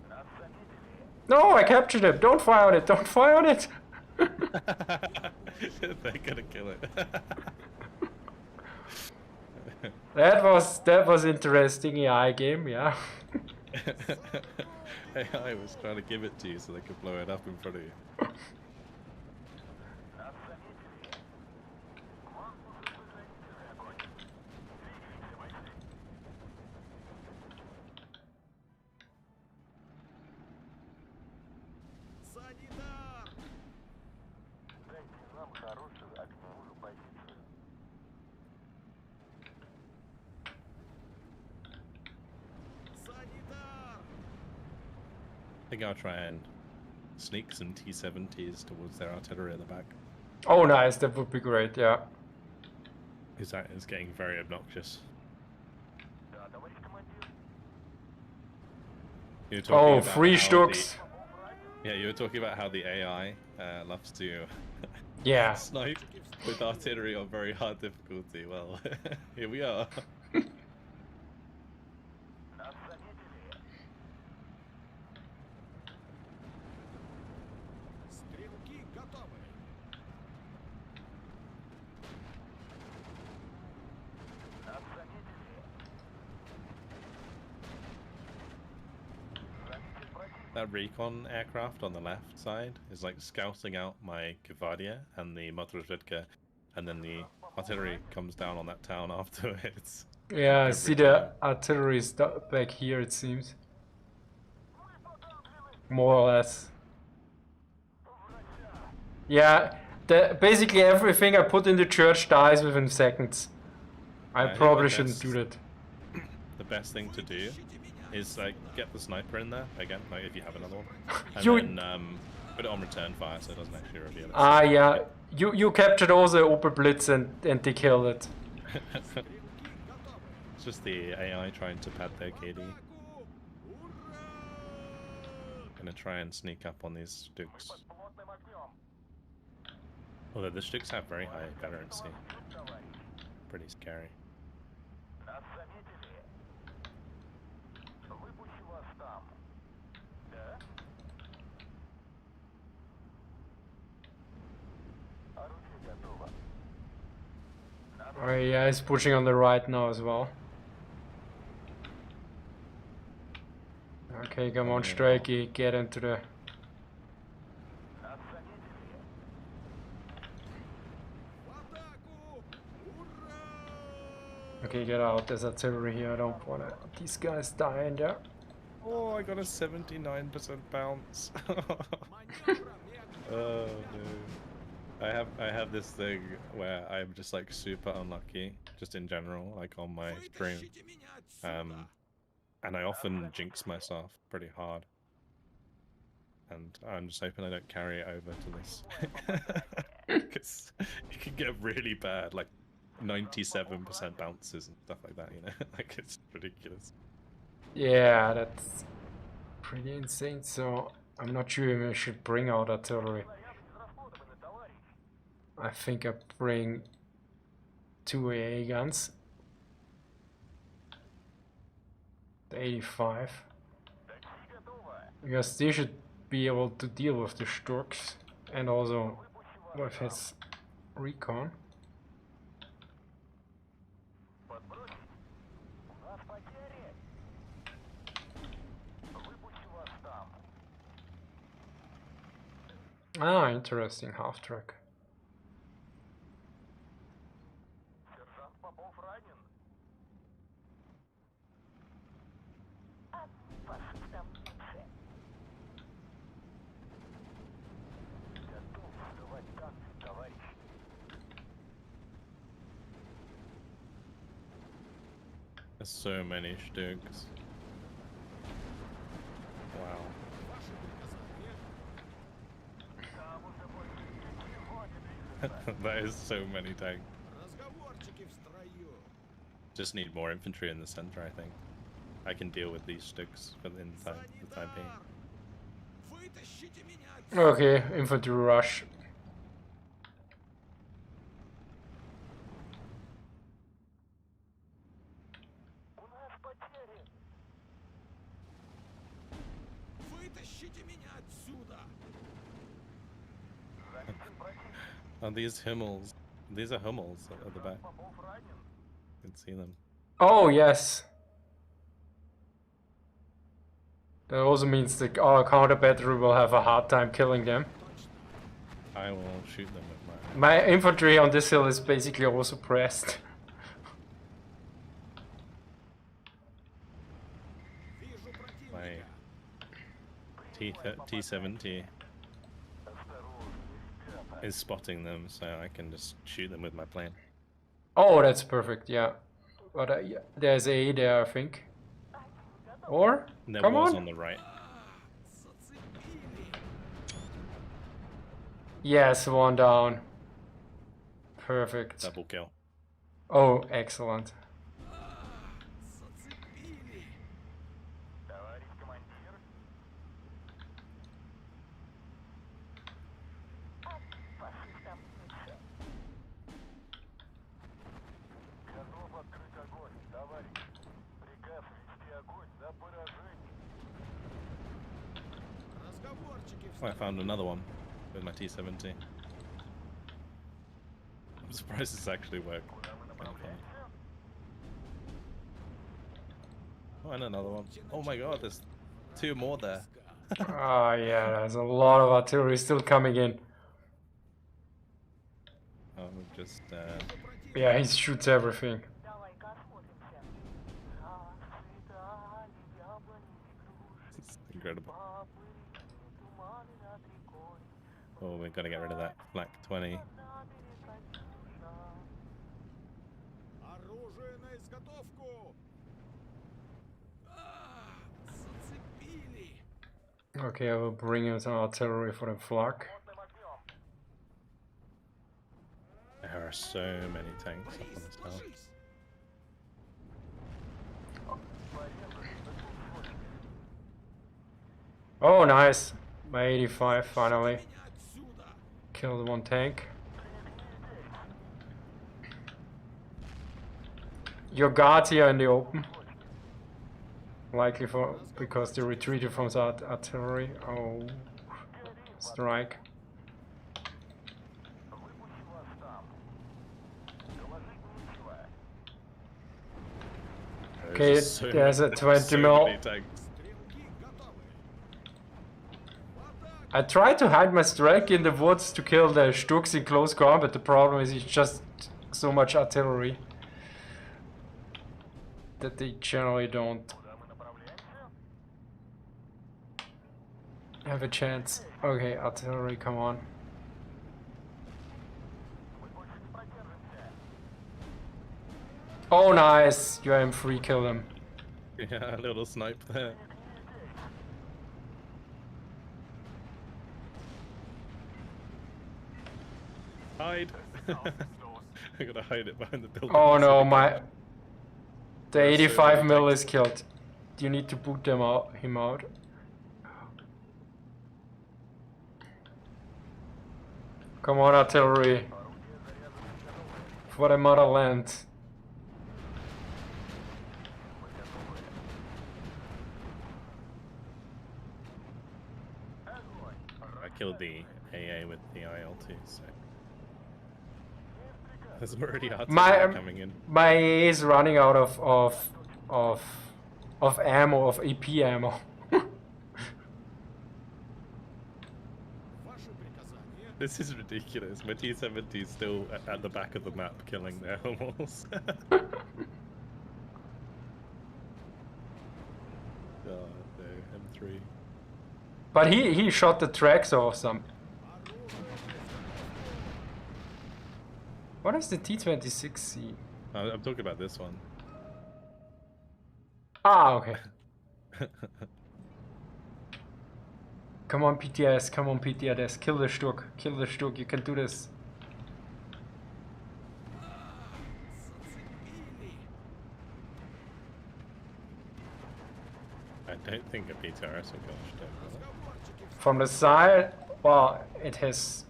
Нас заметили. No, I captured him! Don't fire on it! Don't fire on it! They're gonna kill it. That was interesting AI game, yeah. AI was trying to give it to you so they could blow it up in front of you. Нас заметили. Корпус изготовительный огонь. Двигаемся, бойцы. Санитар! Дайте нам хорошую огневую позицию. think I'll try and sneak some T-70s towards their artillery at the back. Oh, nice. That would be great. Yeah. Because that is getting very obnoxious. Да, товарищ командир. You were talking Oh, about 3 how Stuks. Yeah, you were talking about how the AI loves to Yeah. snipe with artillery on very hard difficulty. Well, here we are. Нас заметили. Стрелки готовы. Нас заметили. Заметил противника. That recon aircraft on the left side is like scouting out my Gvardia and the Motorozvedka, and then the artillery comes down on that town afterwards. Yeah, I Every see the artillery back here, it seems. More or less. Yeah, basically everything I put in the church dies within seconds. I I think probably the shouldn't do best- that. The best thing to do is like get the sniper in there again, like if you have another one, and You- then put it on return fire so it doesn't actually reveal it. Ah, yeah. You captured all the Opel Blitz and they killed it. It's just the AI trying to pad their KD. Ура! Gonna try and sneak up on these Stuks. Под плотным огнем. Although the Stuks have very high veterancy, Товарищ. pretty scary. Нас заметили. Выпущу вас там. Да? Оружие готово. Нас Oh, yeah, he's pushing on the right now as well. Okay, come on, Strikey, get into the... нас заметили. В атаку! Ура! Okay, get out, there's artillery here, I don't wanna... These guys dying there. Oh, I got a 79% bounce. Маневра медленно. Oh no. I have this thing where I'm just like super unlucky, just in general, like on my stream. Вытащите меня отсюда. And I often jinx myself pretty hard. And I'm just hoping I don't carry it over to this. Because it can get really bad, like 97% bounces and stuff like that, you know? Like it's ridiculous. Yeah, that's pretty insane, so I'm not sure if I should bring out artillery. Израсходованы, товарищ. I think I bring 2 AA guns. The 85. Такси готово. Because they should be able to deal with the Stuks and also Выпущу вас with his recon. подбросить. У нас потери. Выпущу вас там. Ah, interesting, half track. Сержант Попов ранен. Готов вызывать танки, товарищ. There's so many Stuks. Wow. Ваши приказания. Само собой, не хватит. That is so many tanks. Разговорчики в строю. Just need more infantry in the center, I think. I can deal with these Stuks for the time being. Санитар! Вытащите меня отсюда. Okay, infantry rush. У нас потери. Вытащите меня отсюда. Заметен противник. Oh, these Hummels. These are Hummels at the back. Попов ранен. You can see them. Oh, yes. That also means that our counter battery will have a hard time killing them. Точно. I will shoot them with my. My infantry on this hill is basically also pressed. Вижу my противника. T70 Осторожно, ребята. is spotting them, so I can just shoot them with my plane. Oh, that's perfect, yeah. But yeah, there's A there, I think. Or? There Come was on. on the right. Yes, one down. Perfect. Double kill. Oh, excellent. Зацепили. Товарищ командир. Готов открыть огонь, товарищ. Приказ вести огонь на поражение. Разговорчики Oh, I found another one with my T-70. I'm surprised this actually worked. Kind of funny. Oh, and another one. Oh my god, there's two more there. Ah, yeah, there's a lot of artillery still coming in. Oh, we've just Yeah, he shoots everything. it's incredible. Oh, we're gonna get rid of that flak 20. Оружие на изготовку. Зацепили. Okay, I will bring in some artillery for the flak. There are so many tanks up on this hill. Ложись. Oh, nice. My 85 finally. Меня отсюда. Killed one tank. Your guards here in the open. Likely for because they retreated from the artillery. Oh, strike. Okay, just so there's a many- 20 so mil. many tanks. Стрелки готовы. В атаку. I tried to hide my strike in the woods to kill the Stuks in close combat. The problem is it's just so much artillery that they generally don't have a chance. Okay, artillery, come on. Oh, nice! Your M3 killed him. Yeah, a little snipe there. Hide! I gotta hide it behind the building. Oh so no, they my... can't- The There's so 85 many mil tanks. is killed. You need to boot him out. Come on, artillery. For the motherland. I killed the AA with the IL-2, so... There's already artillery coming in. My AA is running out of ammo, of AP ammo. Ваши приказания. This is ridiculous. My T-70 is still at the back of the map killing their homals. God, no, M3. But he shot the tracks off some. What is the T-26C? I'm talking about this one. Ah, okay. Come on, PTS, come on, PTS. Kill the Sturk, kill the Sturk, you can do this. Зацепили. I don't think a PTRS will kill Stuck, will it? Разговорчики. From the side, well, it has...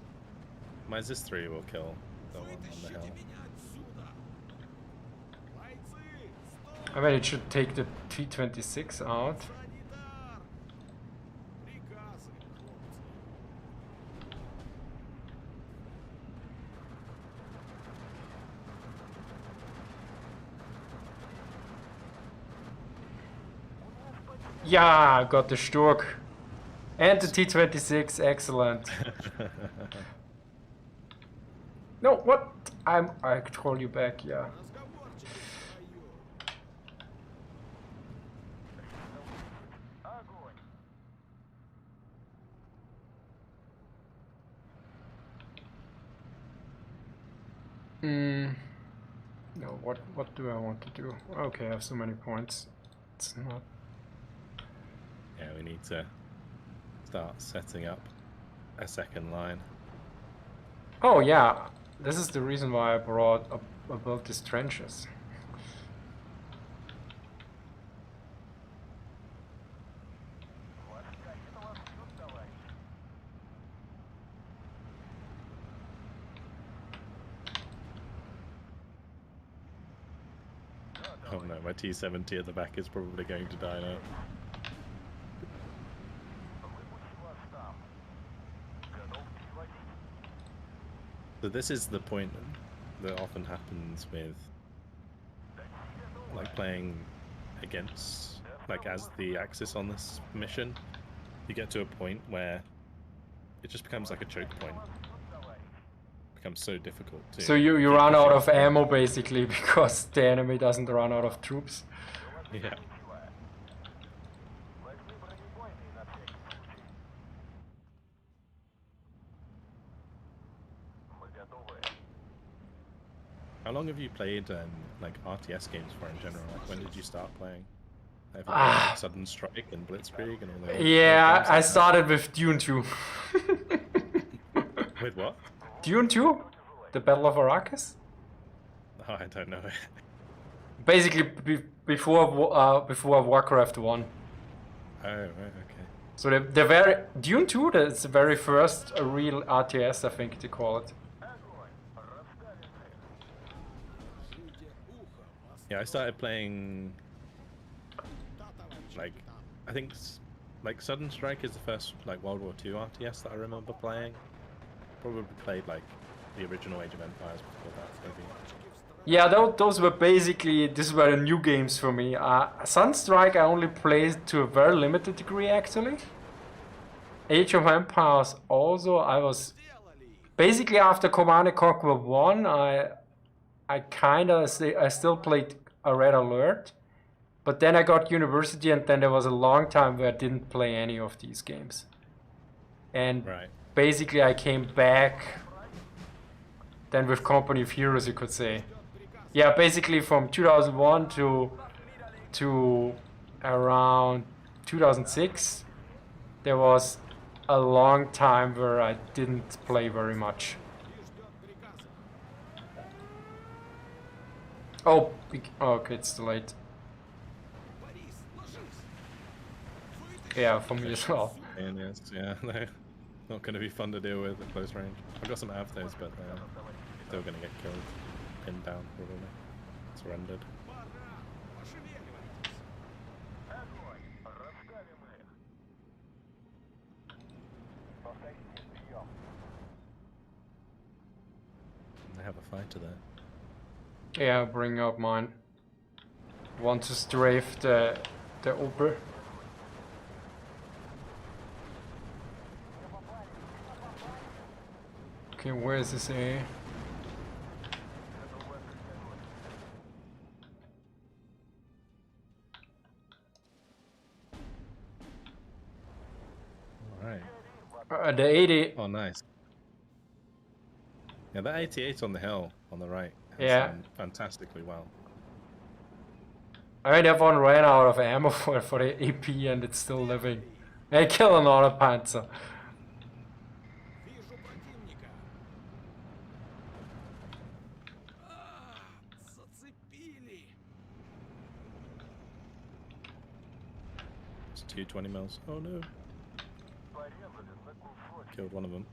My ZIS-3 will kill the one on the Вытащите hill. меня отсюда. Бойцы, стоп. I mean, it should take the T-26 out. Санитар. Приказы, хлопцы. Yeah, got the Sturk. And the T-26, excellent. No, what? I control you back, yeah. Разговорчики передаю. Огонь! No, what do I want to do? Okay, I have so many points. It's not... Yeah, we need to start setting up a second line. Oh yeah, this is the reason why I built these trenches. Oh no, my T-70 at the back is probably going to die now. So this is the point that often happens with like playing against, like as the Axis on this mission. You get to a point where it just becomes like a choke point. It becomes so difficult to So you keep run out pushing of through. ammo basically because the enemy doesn't run out of troops. Yeah. How long have you played like RTS games for in general? Like when did you start playing? Have you played like Sudden Strike and Blitzkrieg and all those? Yeah, games I like that? started with Dune 2. With what? Dune 2? The Battle of Arrakis? Oh, I don't know. Basically before Warcraft 1. Oh, right, okay. So the very Dune 2, that's the very first real RTS, I think they call it. Жуйте ухо, вас Yeah, I started playing да, товарищ like капитан. I think like Sudden Strike is the first like World War II RTS that I remember playing. Probably played like the original Age of Empires before that, maybe. Yeah, those were basically, these were the new games for me. Sunstrike I only played to a very limited degree actually. Age of Empires also, I was Сделали! basically after Command & Conquer 1, I still played a Red Alert. But then I got University and then there was a long time where I didn't play any of these games. And Right. basically I came back then with Company of Heroes, you could say. Yeah, basically from 2001 to around 2006, there was a long time where I didn't play very much. И ждет приказа. Oh, okay, it's too late. Борис, ложись! Yeah, for me as well. And yes, yeah, they're not going to be fun to deal with at close range. I've got some avtos, but they're going to get killed, pinned down, probably surrendered. Пора! Пошевеливайтесь! They have a fighter there. Yeah, bring up mine. Want to strafe the Oper. Okay, where is this A? All right. The 80. Oh, nice. Yeah, that 88 on the hill on the right has Yeah. done fantastically well. I mean, everyone ran out of ammo for the AP and it's still living. They kill another Panzer. Вижу противника! Зацепили! It's 220 mils. Oh no. Killed one of them.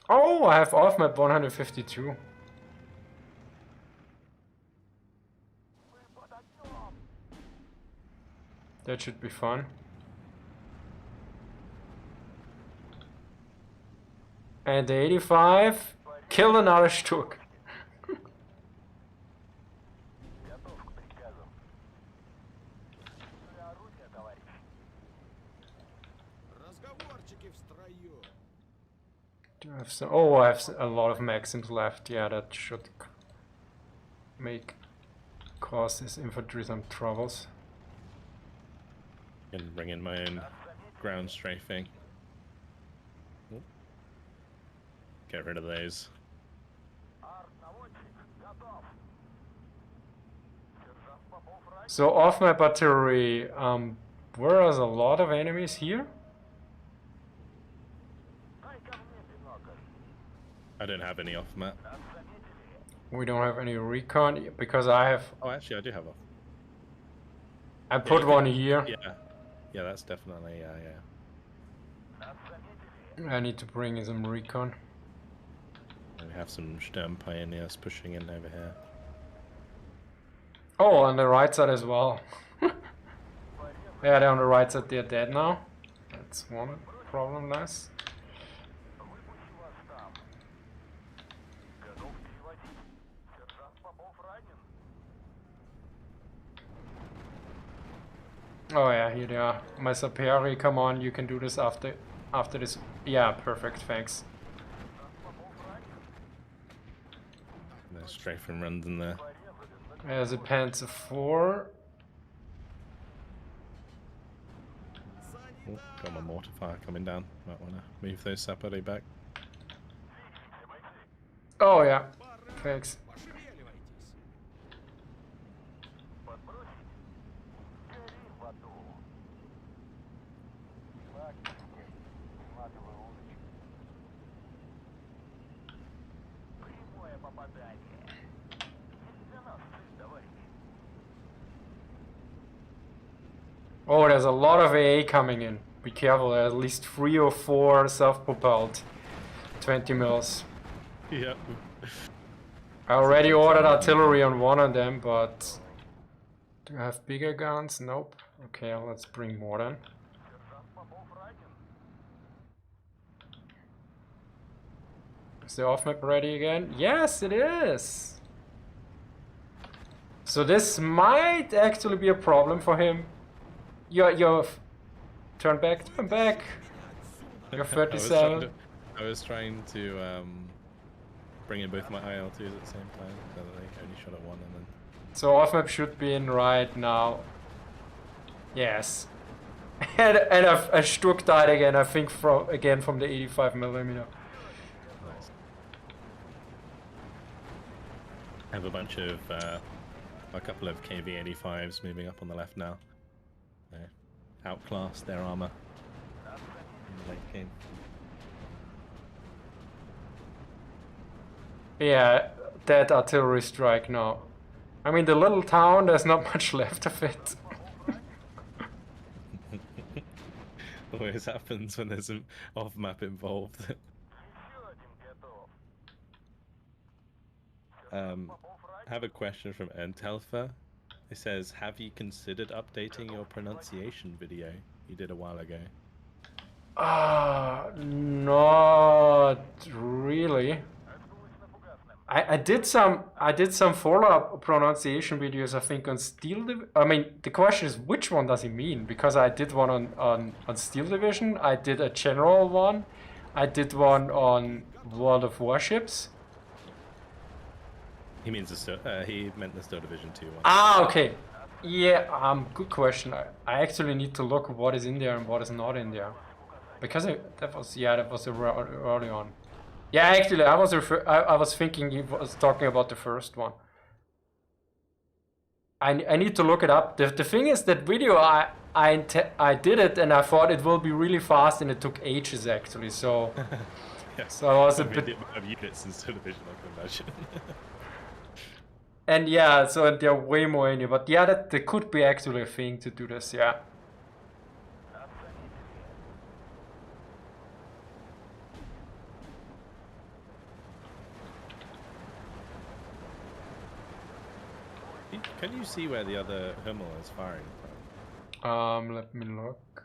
Oh, I have off map 152. That should be fun. And the 85 killed another Stuk. Разговорчики в строю! Do I have some? Oh, I have a lot of Maxims left. Yeah, that should cause this infantry some troubles. Can bring in my own ground strafing. Oh. Get rid of those. So off map artillery, whereas a lot of enemies here? I don't have any off map. We don't have any recon because I have. Oh, actually, I do have off. I put you one could- here. Yeah, that's definitely yeah. I need to bring in some recon. We have some Sturm pioneers pushing in over here. Oh, on the right side as well. Yeah, they're on the right side. They're dead now. That's one problem less. Oh yeah, here they are. My Saperi, come on, you can do this after this. Yeah, perfect, thanks. There's strafing runs in there. There's a Panzer IV. Oh, got my mortar fire coming down. Might want to move those Sapere back. Oh yeah, thanks. Пошевеливайтесь. Oh, there's a lot of AA coming in. Be careful, there's at least 3 or 4 self-propelled 20 mils. Yep. I already ordered artillery on one of them, but do I have bigger guns? Nope. Okay, let's bring more then. Is the off-map ready again? Yes, it is! So this might actually be a problem for him. You're turn back. You're 37. I was trying to bring in both my IL-2s at the same time, so that they only shot at one and then... So off-map should be in right now. Yes. and a Sturk died again, I think from the 85mm. Nice. I have a bunch of, a couple of KV-85s moving up on the left now. Outclassed their armor in the late game. Yeah, that artillery strike now. I mean, the little town, there's not much left of it. Always happens when there's an off-map involved. I have a question from Entelfa. It says, have you considered updating your pronunciation video you did a while ago? Not really. I did some follow-up pronunciation videos, I think, on I mean, the question is, which one does he mean? Because I did one on Steel Division, I did a general one, I did one on World of Warships. He means he meant the Steel Division 2 one. Ah, okay. Yeah, good question. I actually need to look what is in there and what is not in there. Because that was early on. Yeah, actually, I was thinking he was talking about the first one. I need to look it up. The thing is, that video I did it and I thought it will be really fast and it took ages actually. So Yeah. so I was a bit. The amount of units in Steel Division, I can imagine. And yeah, so there are way more in here. But yeah, that could be actually a thing to do this. Yeah. Can you see where the other Hummel is firing from? Let me look.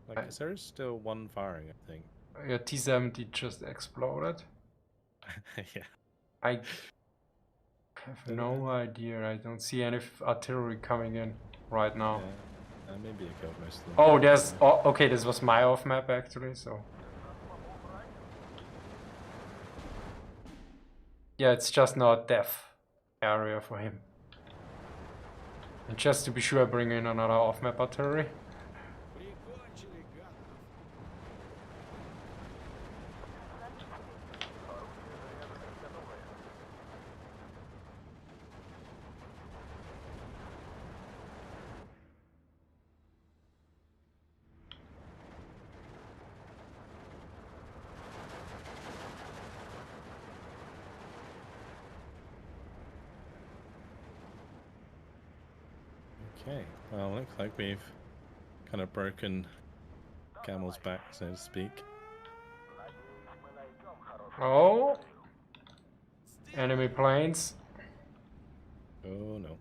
Like, is there still one firing, I think? Yeah, T-70 just exploded. Yeah. I have no idea. I don't see any artillery coming in right now. Yeah. Maybe I killed most of them. Oh, there's... Oh, okay, this was my off-map actually, so... Yeah, it's just not a death area for him. And just to be sure, I bring in another off-map artillery. Прикончили, гадов. Okay, well, looks like we've kind of broken Camel's back, so to speak. Oh, enemy planes. Oh no.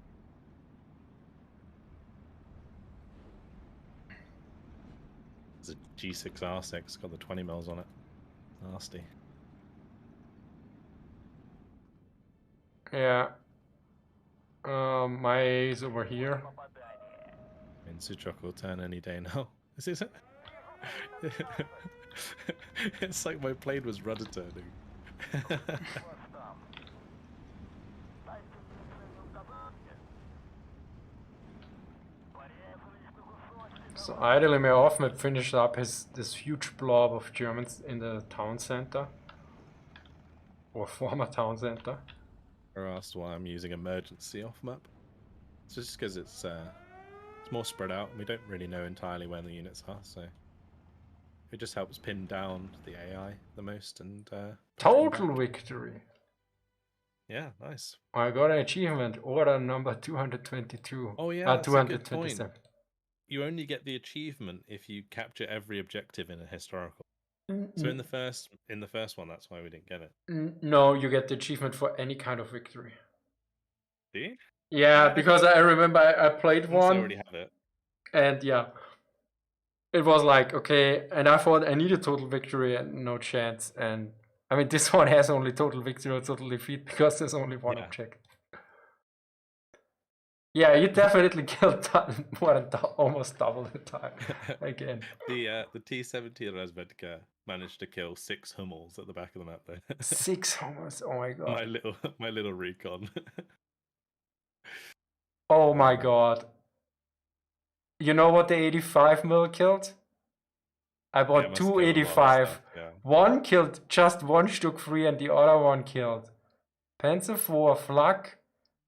There's a G6R6, got the 20 mils on it. Nasty. Yeah. My A is over here. I mean, Suchok will turn any day now. This is it. It's like my plane was rudder turning. So ideally, my off-map finished up this huge blob of Germans in the town center. Or former town center. Or asked why I'm using emergency off map. It's just because it's more spread out and we don't really know entirely where the units are, so it just helps pin down the AI the most and Total victory. Yeah, nice. I got an achievement, order number 222. Oh yeah, that's a good 227. point. You only get the achievement if you capture every objective in a historical. So in the first one, that's why we didn't get it. No, you get the achievement for any kind of victory. Do you? Yeah, because I remember I played I one. already have it. And yeah, it was like, okay, and I thought I needed total victory and no chance. And I mean, this one has only total victory or total defeat because there's only one object. Yeah, you definitely killed more than almost double the time again. The T-70 Razvedka managed to kill 6 Hummels at the back of the map though. 6 Hummels, oh my god. My little recon. Oh my god. You know what the 85 mil killed? I bought 285. One killed just one Stück free and the other one killed Panzer IV, Flak,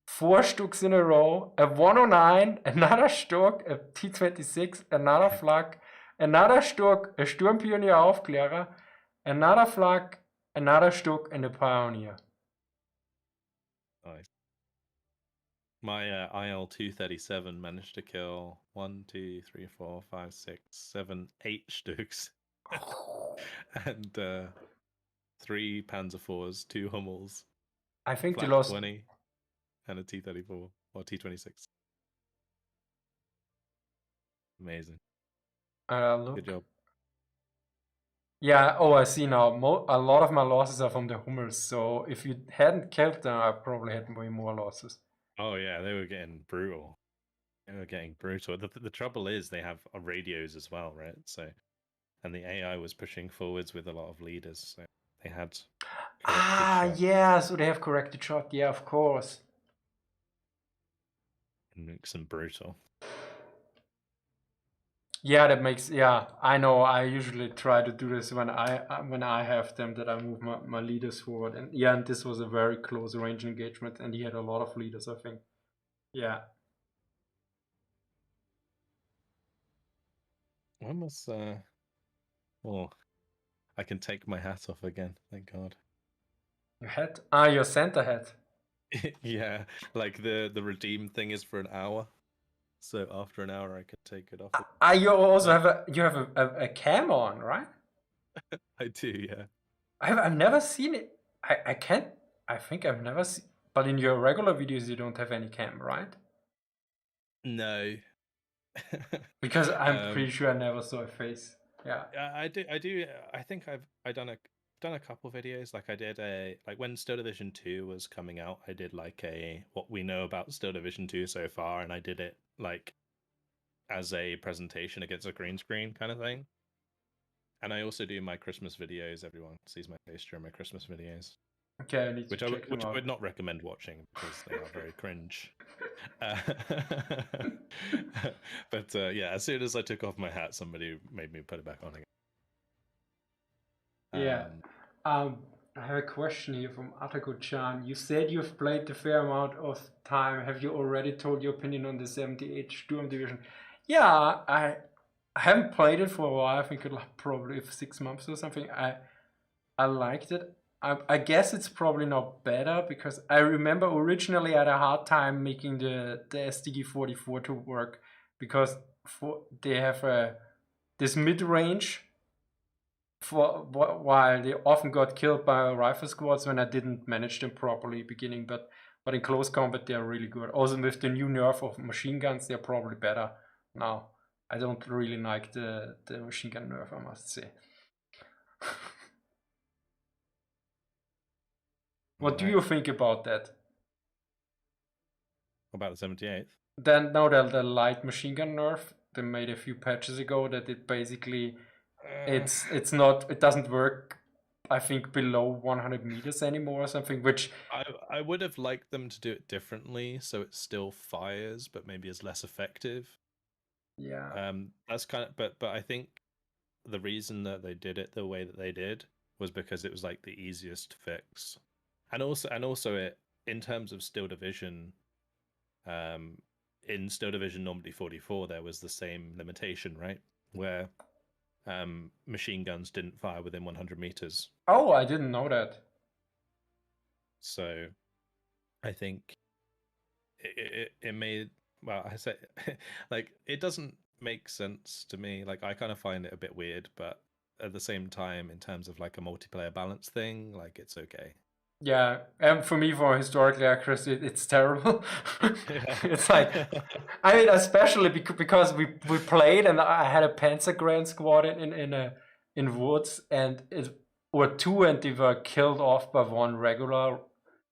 4 Stücks in a row, a 109, another Stück, a T26, another Flak, another Stück, a Sturmpionier Aufklärer, another Flak, another Stück, and a Pioneer. Nice. My IL-237 managed to kill 1, 2, 3, 4, 5, 6, 7, 8 Stücks. And 3 Panzer IVs, 2 Hummels. I think Flak they lost 20 and a T-34 or T-26. Amazing. look. Good job. Yeah, oh, I see now. A lot of my losses are from the Hummels, so if you hadn't killed them, I probably had way more losses. Oh yeah, they were getting brutal. The trouble is they have radios as well, right? So, and the AI was pushing forwards with a lot of leaders, so they had. Yeah, so they have corrected shot. Yeah, of course. Nukes and brutal. Yeah, that makes. Yeah, I know. I usually try to do this when I have them, that I move my leaders forward. And yeah, and this was a very close range engagement, and he had a lot of leaders, I think. Yeah. When was well, I can take my hat off again, thank God. Your hat? Your Santa hat. Yeah, like the redeem thing is for an hour. So after an hour I could take it off. You also have a cam on, right? I do, yeah. I've never seen it. I think I've never seen, but in your regular videos you don't have any cam, right? No. Because I'm pretty sure I never saw a face. Yeah. I do. I think I've done a couple videos. Like I did when Steel Division 2 was coming out, I did like a what we know about Steel Division 2 so far, and I did it like as a presentation against a green screen kind of thing. And I also do my Christmas videos. Everyone sees my face during my Christmas videos. Okay, I need to check them which out. I would not recommend watching because they are very cringe. But yeah, as soon as I took off my hat, somebody made me put it back on again. Yeah. I have a question here from Atako-chan. You said you've played a fair amount of time. Have you already told your opinion on the 78 Sturm Division? Yeah, I haven't played it for a while. I think probably 6 months or something. I liked it. I guess it's probably not better because I remember originally I had a hard time making the STG-44 to work because they have this mid-range while they often got killed by rifle squads when I didn't manage them properly beginning, but in close combat they are really good. Also with the new nerf of machine guns, they're probably better now. I don't really like the machine gun nerf, I must say. What do you think about that? About the 78th? Then now the light machine gun nerf they made a few patches ago that it basically it doesn't work. I think below 100 meters anymore or something. Which I would have liked them to do it differently, so it still fires, but maybe is less effective. Yeah. That's kind of, but I think the reason that they did it the way that they did was because it was like the easiest to fix. And also it in terms of Steel Division, in Steel Division Normandy 44 there was the same limitation, right? Where machine guns didn't fire within 100 meters. Oh, I didn't know that. So I think it made, well, I say like it doesn't make sense to me. Like I kind of find it a bit weird, but at the same time in terms of like a multiplayer balance thing, like it's okay. Yeah, and for me, for historically accuracy, it's terrible. It's like, I mean, especially because we played, and I had a Panzer Grand squad in woods, and it were two, and they were killed off by one regular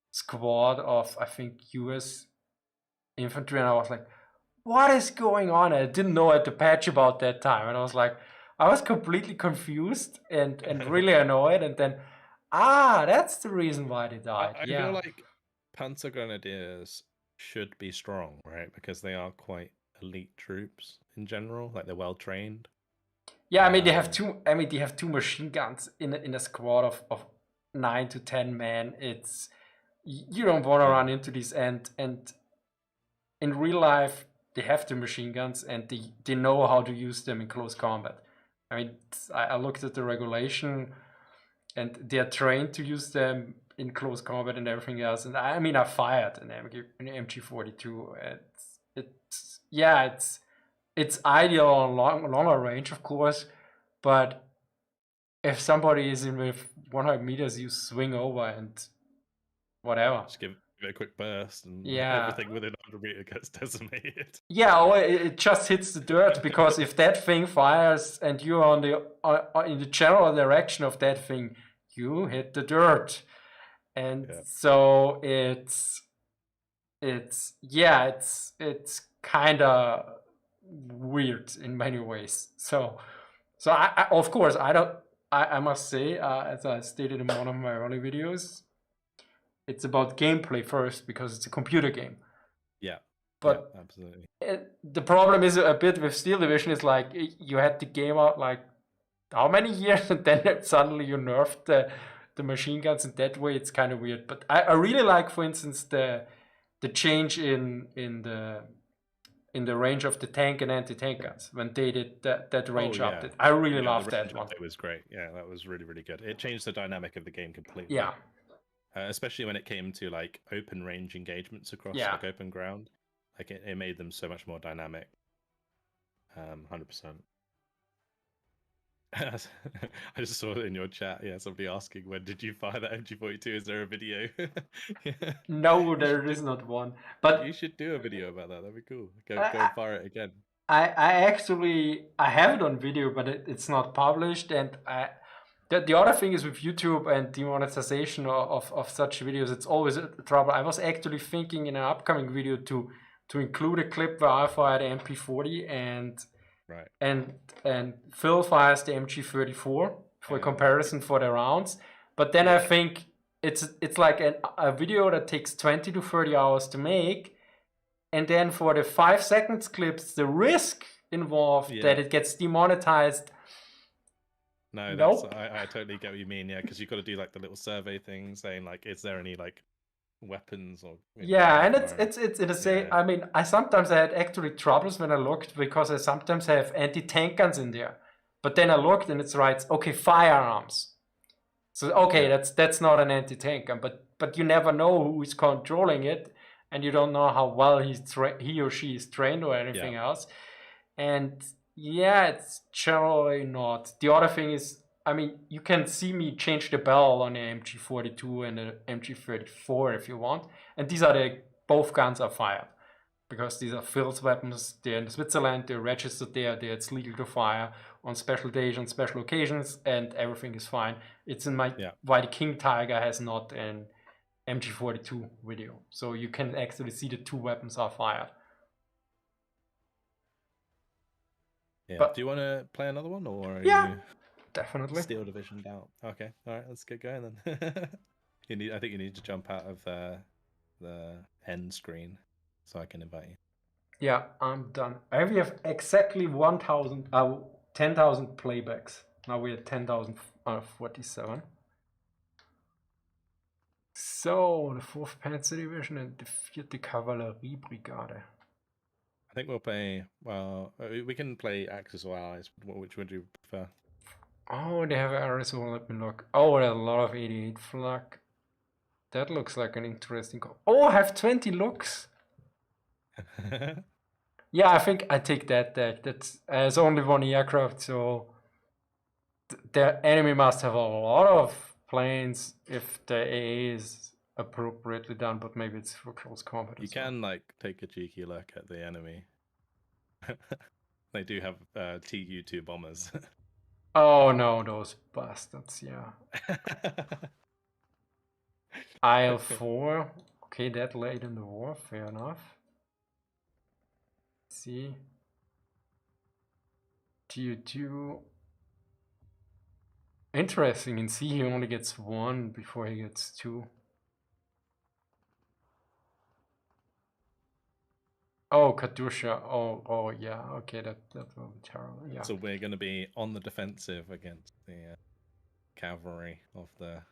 squad of I think U.S. infantry, and I was like, what is going on? I didn't know I had to patch about that time, and I was like, I was completely confused and really annoyed, and then. That's the reason why they died. I feel like Panzer Grenadiers should be strong, right? Because they are quite elite troops in general. Like they're well trained. Yeah, I mean they have two. I mean they have two machine guns in a squad of 9 to 10 men. It's you don't want to run into these and in real life they have the machine guns and they know how to use them in close combat. I mean I looked at the regulation. And they are trained to use them in close combat and everything else. And I mean, I fired an MG42. It's ideal on longer range, of course. But if somebody is in with 100 meters, you swing over and whatever. Just give it a quick burst, and everything within 100 meters gets decimated. Yeah, or it just hits the dirt because if that thing fires and you're on in the general direction of that thing, you hit the dirt, and so it's kind of weird in many ways. So I of course I must say, as I stated in one of my early videos, it's about gameplay first because it's a computer game. Yeah. But yeah, absolutely. The problem is a bit with Steel Division is like you had the game out like how many years and then suddenly you nerfed the machine guns in that way. It's kind of weird. But I really like, for instance, the change in the range of the tank and anti-tank guns when they did that range update. I really loved that one. It was great. Yeah, that was really, really good. It changed the dynamic of the game completely. Yeah. Especially when it came to like open range engagements across like open ground. Like it made them so much more dynamic. 100%. I just saw it in your chat. Yeah, somebody asking, when did you fire that MG42? Is there a video? No, there is not one. But you should do a video about that. That'd be cool. Go and fire it again. I have it on video, but it's not published. And the other thing is with YouTube and demonetization of such videos, it's always a trouble. I was actually thinking in an upcoming video to include a clip where I fired the MP40 and Phil fires the MG34 for a comparison for the rounds. But then I think it's like a video that takes 20 to 30 hours to make. And then for the 5 seconds clips, the risk involved that it gets demonetized. No, that's, I totally get what you mean. Yeah, because you've got to do like the little survey thing saying like, is there any like weapons or and it's in the same. I mean, I sometimes had actually troubles when I looked because I sometimes have anti-tank guns in there, but then I looked and it's right. Okay, firearms. So okay, Yeah. that's not an anti-tank gun, but you never know who is controlling it, and you don't know how well he or she is trained or anything else. And yeah, it's generally not. The other thing is, I mean, you can see me change the bell on the MG42 and the MG34 if you want, and these are both guns are fired because these are Phil's weapons. They're in Switzerland. They're registered there. It's legal to fire on special days, on special occasions, and everything is fine. It's in my why the King Tiger has not an MG42 video, so you can actually see the two weapons are fired. Yeah. But- do you want to play another one, or are Yeah. you Definitely. Steel Division down? Okay. All right. Let's get going then. I think you need to jump out of the end screen so I can invite you. Yeah, I'm done. We have exactly 10,000 playbacks. Now we're at 10,047. So, the 4th Panzer Division and the 4th Kavalleriebrigade. I think we'll play. Well, we can play Axis or Allies. Which would you prefer? Oh, they have Arizona. Let me look. Oh, there's a lot of 88 flak. That looks like an interesting. Oh, I have 20 looks. Yeah, I think I take that deck. There's only one aircraft, so the enemy must have a lot of planes if the AA is appropriately done, but maybe it's for close combat. You can take a cheeky look at the enemy. They do have Tu-2 bombers. Oh no, those bastards! Yeah. IL-4. Okay, that late in the war. Fair enough. Let's see. Tu-2. Interesting. In C, he only gets 1 before he gets 2. Oh, Katusha. Oh, yeah. Okay, that will be terrible. Yeah. So we're going to be on the defensive against the cavalry of the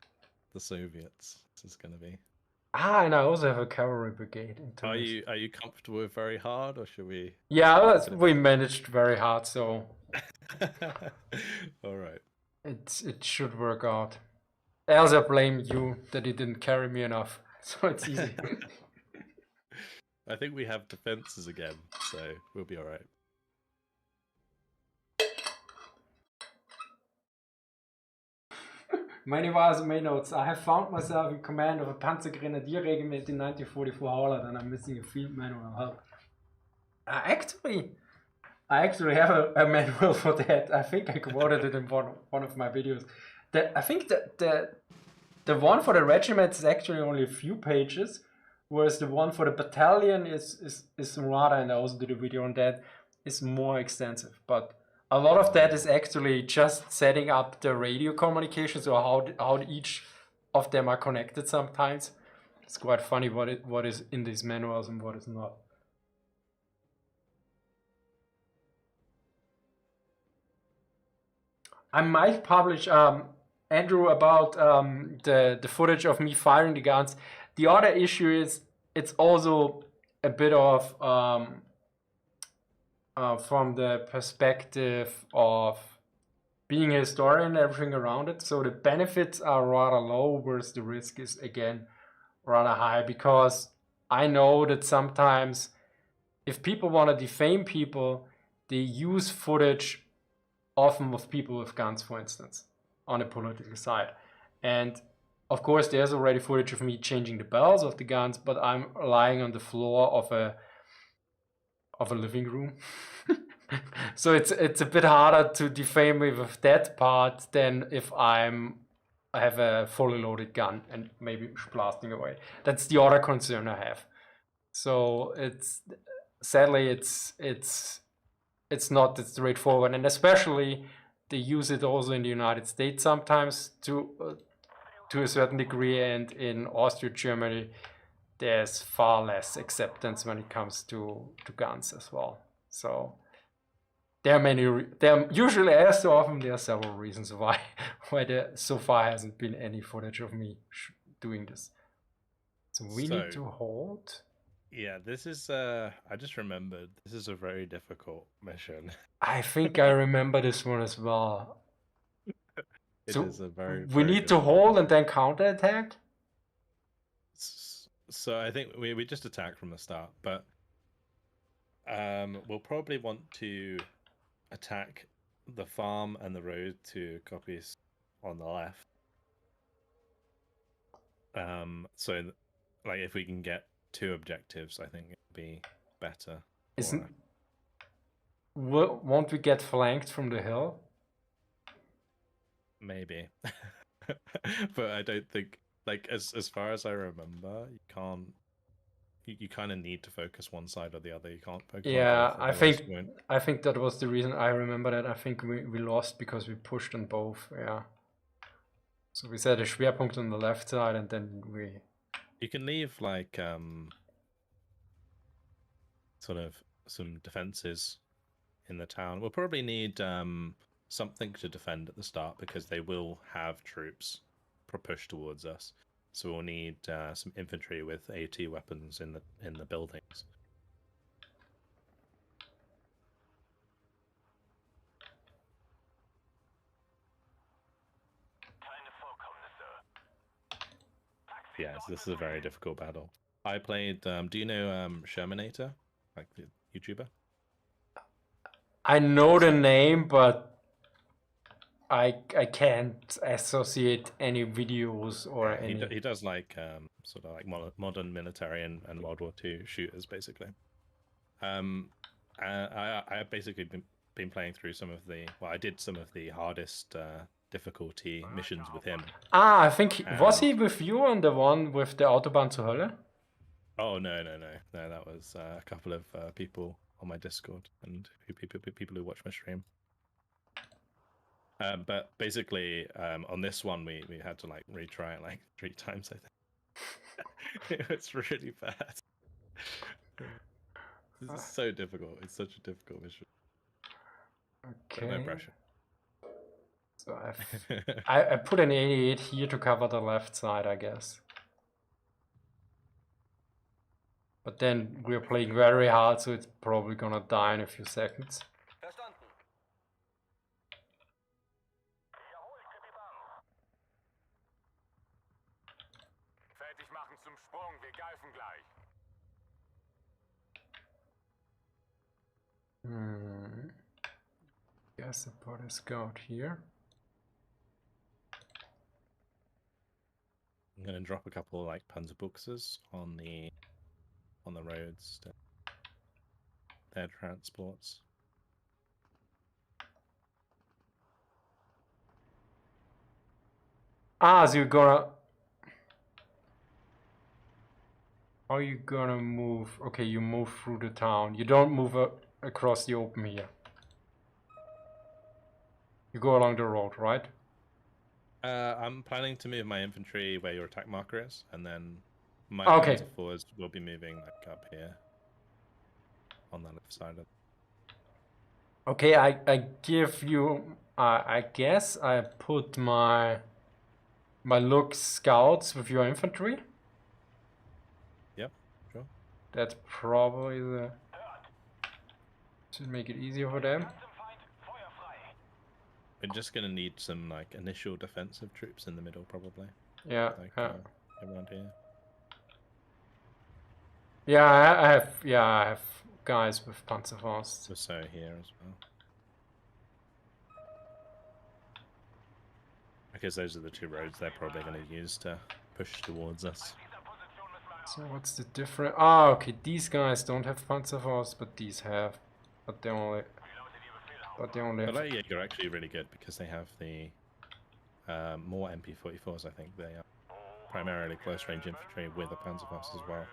Soviets. This is going to be. And I also have a cavalry brigade. Are you comfortable with very hard, or should we? Yeah, we managed very hard, so. All right. It should work out. Else I blame you that you didn't carry me enough, so it's easy. I think we have defenses again, so we'll be all right. Many wires and main notes. I have found myself in command of a Panzer Grenadier Regiment in 1944 Holland, and I'm missing a field manual help. I actually have a manual for that. I think I quoted it in one of my videos. I think that the one for the regiment is actually only a few pages, whereas the one for the battalion is rather, and I also did a video on that, is more extensive. But a lot of that is actually just setting up the radio communications, or how each of them are connected sometimes. It's quite funny what is in these manuals and what is not. I might publish, Andrew, about the footage of me firing the guns. The other issue is it's also a bit of from the perspective of being a historian and everything around it. So the benefits are rather low, whereas the risk is again rather high, because I know that sometimes if people want to defame people, they use footage often with people with guns, for instance, on the political side. And of course, there's already footage of me changing the bells of the guns, but I'm lying on the floor of a living room. So it's a bit harder to defame me with that part than if I have a fully loaded gun and maybe blasting away. That's the other concern I have. So sadly it's not that straightforward, and especially they use it also in the United States sometimes to a certain degree, and in Austria, Germany, there's far less acceptance when it comes to guns as well. So there are usually, as so often, there are several reasons why there so far hasn't been any footage of me doing this. So we need to hold. Yeah, this is, I just remembered, this is a very difficult mission. I think I remember this one as well. It So is a very, we very need to difficult hold and then counterattack? So I think we just attack from the start, but we'll probably want to attack the farm and the road to copies on the left. So like if we can get 2 objectives, I think it'd be better. Isn't us. won't we get flanked from the hill? Maybe. But I don't think, like, as far as I remember, you can't. You kind of need to focus one side or the other. You can't focus Yeah, on both. I Otherwise think you won't. I think that was the reason. I remember that. I think we lost because we pushed on both. Yeah. So we set a Schwerpunkt on the left side, and then we. You can leave like sort of some defenses in the town. We'll probably need something to defend at the start because they will have troops push towards us. So we'll need some infantry with AT weapons in the buildings. Yes, this is a very difficult battle. I played. Do you know Shermanator, like the YouTuber? I know the name, but I can't associate any videos or Yeah, any. he does like sort of like modern military and World War II shooters basically. I basically been playing through some of the. Well, I did some of the hardest difficulty missions with him. Ah, I think was he And- with you on the one with the Autobahn zur Hölle? Oh no! That was a couple of people on my Discord and people who watch my stream. But basically, on this one, we had to like retry it like 3 times. I think it's really bad. This is so difficult. It's such a difficult mission. But no Okay. pressure. So I put an 88 here to cover the left side, I guess. But then we're playing very hard, so it's probably gonna die in a few seconds. Verstanden. Fertig machen zum Sprung, wir greifen gleich. Guess I put a scout here. I'm gonna drop a couple like Panzerbuchses on the roads to their transports. Ah, so you're gonna. How are you gonna move? Okay, you move through the town. You don't move across the open here. You go along the road, right? I'm planning to move my infantry where your attack marker is, and then my Okay. Panzer forwards will be moving like up here on the left side of. Okay, I give you. I guess I put my Lux scouts with your infantry. Yep, sure. That's probably the. Should make it easier for them. We're just gonna need some like initial defensive troops in the middle, probably. Yeah. Like around here. Yeah, I have guys with Panzerfaust. So here as well. Because those are the 2 roads they're probably going to use to push towards us. So what's the difference? Ah, okay, these guys don't have Panzerfaust, but these have. But they only. But have. Jaeger are actually really good because they have the more MP44s. I think they are primarily close range infantry with a Panzerfaust as well.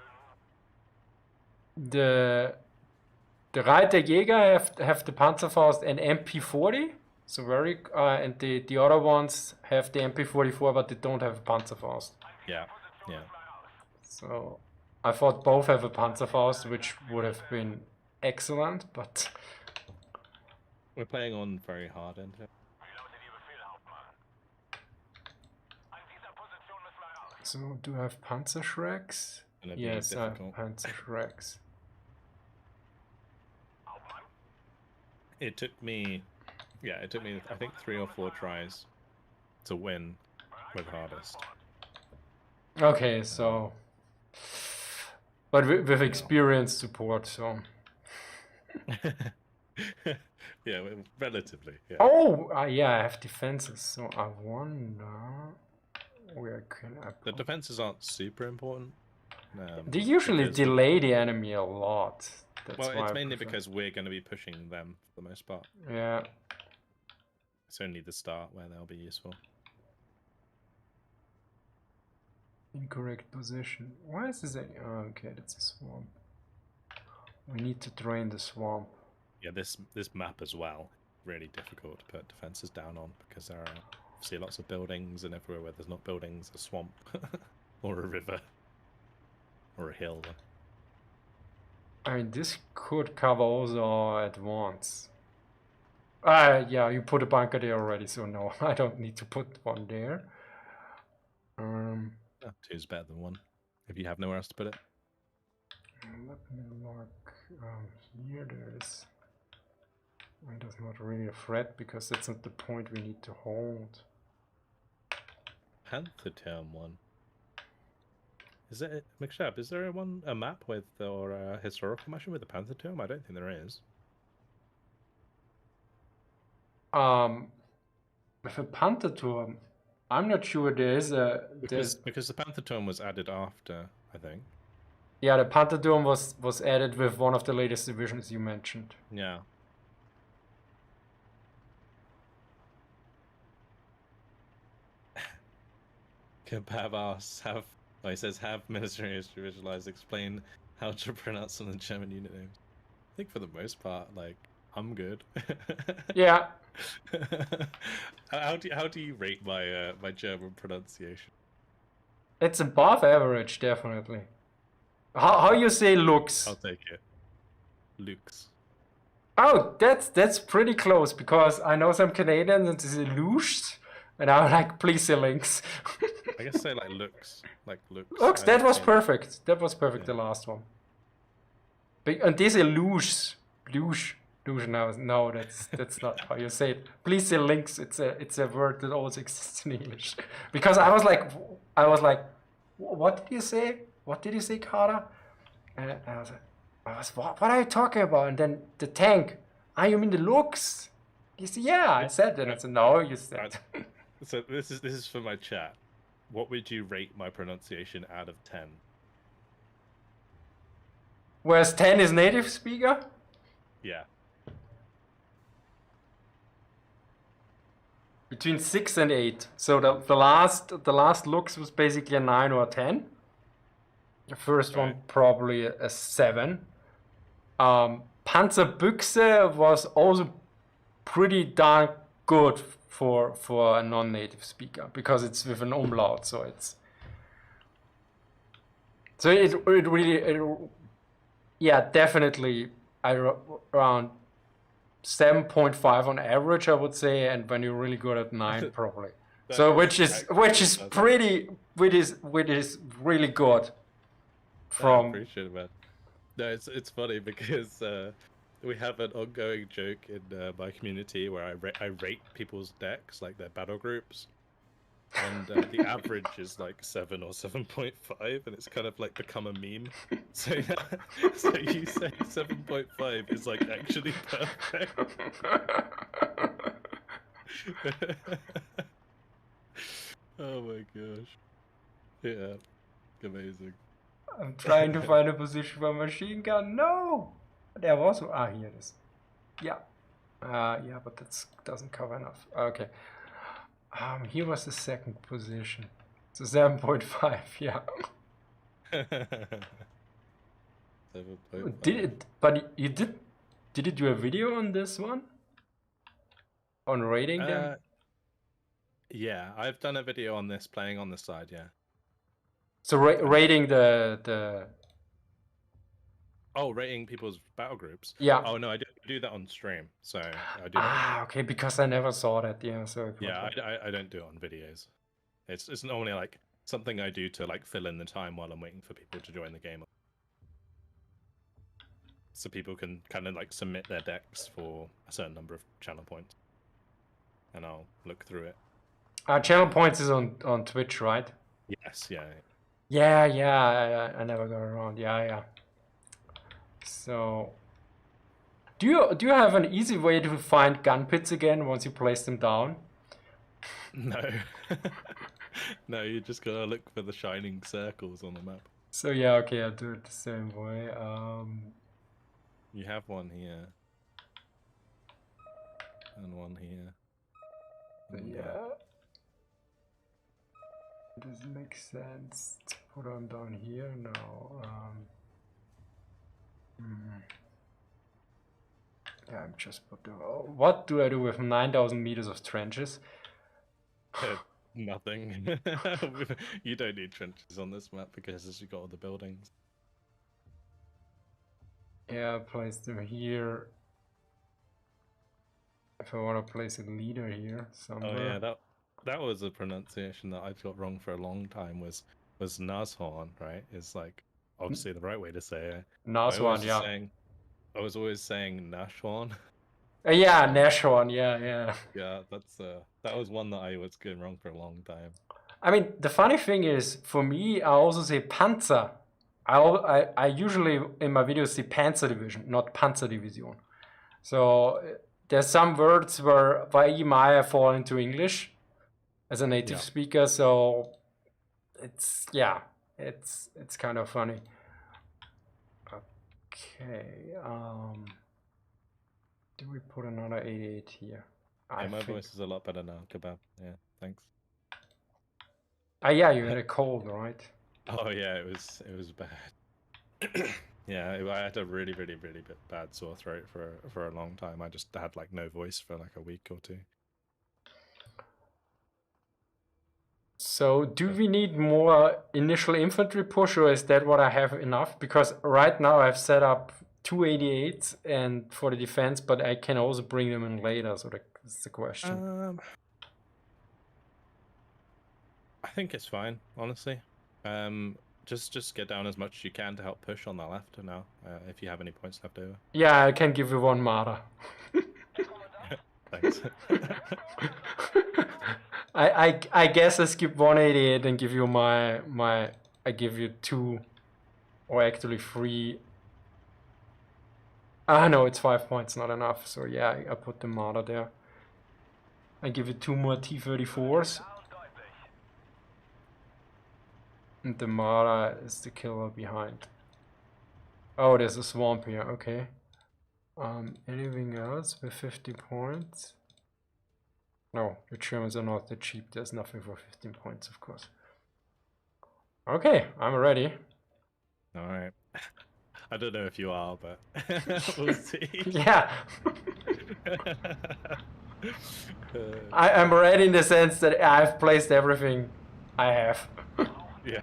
The Reiterjäger have the Panzerfaust and MP40. So very and the other ones have the MP44, but they don't have a Panzerfaust. Yeah. So I thought both have a Panzerfaust, which would have been excellent, but We're playing on very hard end. So do I have Panzerschrecks? Gonna be Yes, I have difficult. Panzerschrecks. It took me, I think 3 or 4 tries to win with hardest. Okay, so. But with experienced support, so. Yeah, relatively. Yeah. Oh, yeah, I have defenses, so I wonder where can I The put... defenses aren't super important. They usually because delay the enemy a lot. That's well, why it's I mainly prefer- because we're going to be pushing them for the most part. Yeah. It's only the start where they'll be useful. Incorrect position. Why is this? Oh, okay, that's a swamp. We need to drain the swamp. Yeah, this map as well, really difficult to put defenses down on because there are obviously lots of buildings, and everywhere where there's not buildings, a swamp or a river or a hill. I mean, this could cover also our advance. Yeah, you put a bunker there already, so no, I don't need to put one there. Two's better than one if you have nowhere else to put it. Let me look. Here there's... It does not really a threat because that's not the point we need to hold. Panther Town one. Is it McShab? Is there a map with or a historical mission with the Panther Tomb? I don't think there is. With a Panther Tomb, I'm not sure there is a... Because the Panther Tomb was added after, I think. Yeah, the Panther Tomb was added with one of the latest divisions you mentioned. Yeah. Kebab asks, he says, have military history visualized, explain how to pronounce some of the German unit names. I think for the most part, like, I'm good. Yeah. How do you rate my German pronunciation? It's above average, definitely. How you say looks? I'll take it. Lux. Oh, that's pretty close because I know some Canadians and they say loosh, and I'm like, please say links. I guess say like looks, Looks, I that don't was think- perfect. That was perfect, Yeah. the last one. And they say loosh. No, that's not how you say it. Please say links. It's a word that also exists in English. Because I was like, what did you say? What did you say, Carter? And I was like, what are you talking about? And then the tank. You mean the looks? He said, yeah, I said that. I said, no, you said. So this is for my chat. What would you rate my pronunciation out of 10? Whereas 10 is native speaker? Yeah. Between 6 and 8. So the last looks was basically a 9 or a 10. The first one Right. probably a 7. Panzerbüchse was also pretty darn good for a non-native speaker because it's with an umlaut, so it really yeah, definitely around 7.5 on average, I would say, and when you're really good at 9, probably. So which is really good. I appreciate it, man. No, it's funny because we have an ongoing joke in my community where I rate people's decks, like their battle groups, and the average is like 7 or 7.5, and it's kind of like become a meme. So so you say 7.5 is like actually perfect. Oh my gosh. Yeah. Amazing. I'm trying to find a position for a machine gun. No! There was... here it is. Yeah. Yeah, but that doesn't cover enough. Okay. Here was the second position. So 7.5, yeah. 7.5. Did you do a video on this one? On rating them? Yeah, I've done a video on this, playing on the side, yeah. So rating the Oh, rating people's battle groups? Yeah. Oh, no, I do that on stream, so I do that. okay, because I never saw that, yeah, so... it was Yeah, like- I don't do it on videos. It's normally like something I do to like fill in the time while I'm waiting for people to join the game. So people can kind of like submit their decks for a certain number of channel points. And I'll look through it. Channel Points is on Twitch, right? Yes, yeah. Yeah, I never got around. Yeah. So, do you have an easy way to find gun pits again once you place them down? No. No, you just gotta look for the shining circles on the map. So yeah, okay, I'll do it the same way. You have one here. And one here. And Yeah. Does it make sense to put them down here? No. Yeah, I'm just put them. Oh, what do I do with 9,000 meters of trenches? Nothing. You don't need trenches on this map because you got all the buildings. Yeah, place them here. If I want to place a leader here somewhere. Oh yeah, that was a pronunciation that I got wrong for a long time. Was Nashorn, right? It's like obviously the right way to say it. Nashorn, yeah. I was always saying Nashorn. Yeah, Nashorn, yeah. Yeah, that was one that I was getting wrong for a long time. I mean, the funny thing is, for me, I also say Panzer. I usually in my videos say Panzer Division, not Panzerdivision. So there's some words where I fall into English as a native speaker, so it's kind of funny. Okay, do we put another 88 here? Yeah, my voice is a lot better now, Kebab. Yeah, thanks. Yeah, you had a cold, right? Oh yeah, it was bad. Yeah, I had a really bad sore throat for a long time. I just had like no voice for like a week or two. So do we need more initial infantry push, or is that what I have enough? Because right now I've set up 288s and for the defense, but I can also bring them in later, so that's the question. I think it's fine, honestly. Just get down as much as you can to help push on the left now, if you have any points left over. Yeah, I can give you one Marder. Thanks. I guess I skip 188 and give you I give you 2, or actually 3. No, it's 5 points, not enough. So yeah, I put the Marder there. I give you 2 more T-34s. And the Marder is the killer behind. Oh, there's a swamp here, okay. Anything else with 50 points? No, the Germans are not that cheap. There's nothing for 15 points, of course. Okay, I'm ready. Alright. I don't know if you are, but we'll see. Yeah. I'm ready in the sense that I've placed everything I have. Yeah.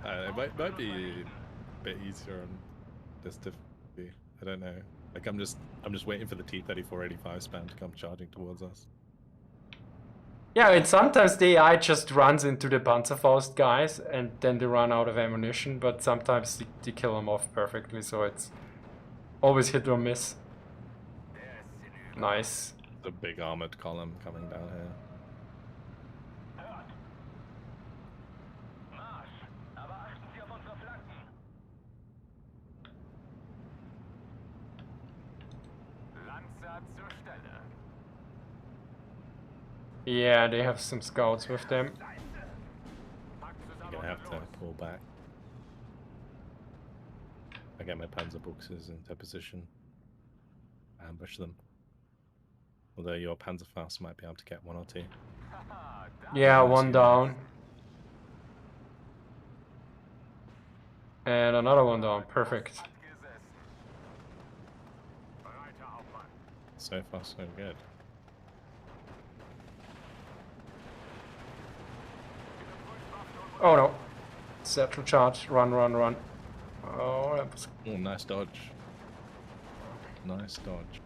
It might be a bit easier on this difficulty. I don't know. Like I'm just waiting for the T-34-85 spam to come charging towards us. Yeah, and sometimes the AI just runs into the Panzerfaust guys and then they run out of ammunition, but sometimes they kill them off perfectly, so it's always hit or miss. Nice. The big armored column coming down here. Yeah, they have some scouts with them. You're gonna have to pull back. I get my Panzer boxes into position. Ambush them. Although your Panzerfaust might be able to get 1 or 2. Yeah, 1 down. And another 1 down, perfect. So far, so good. Oh no. Satchel charge, run. Oh, that was... Oh, nice dodge. Nice dodge.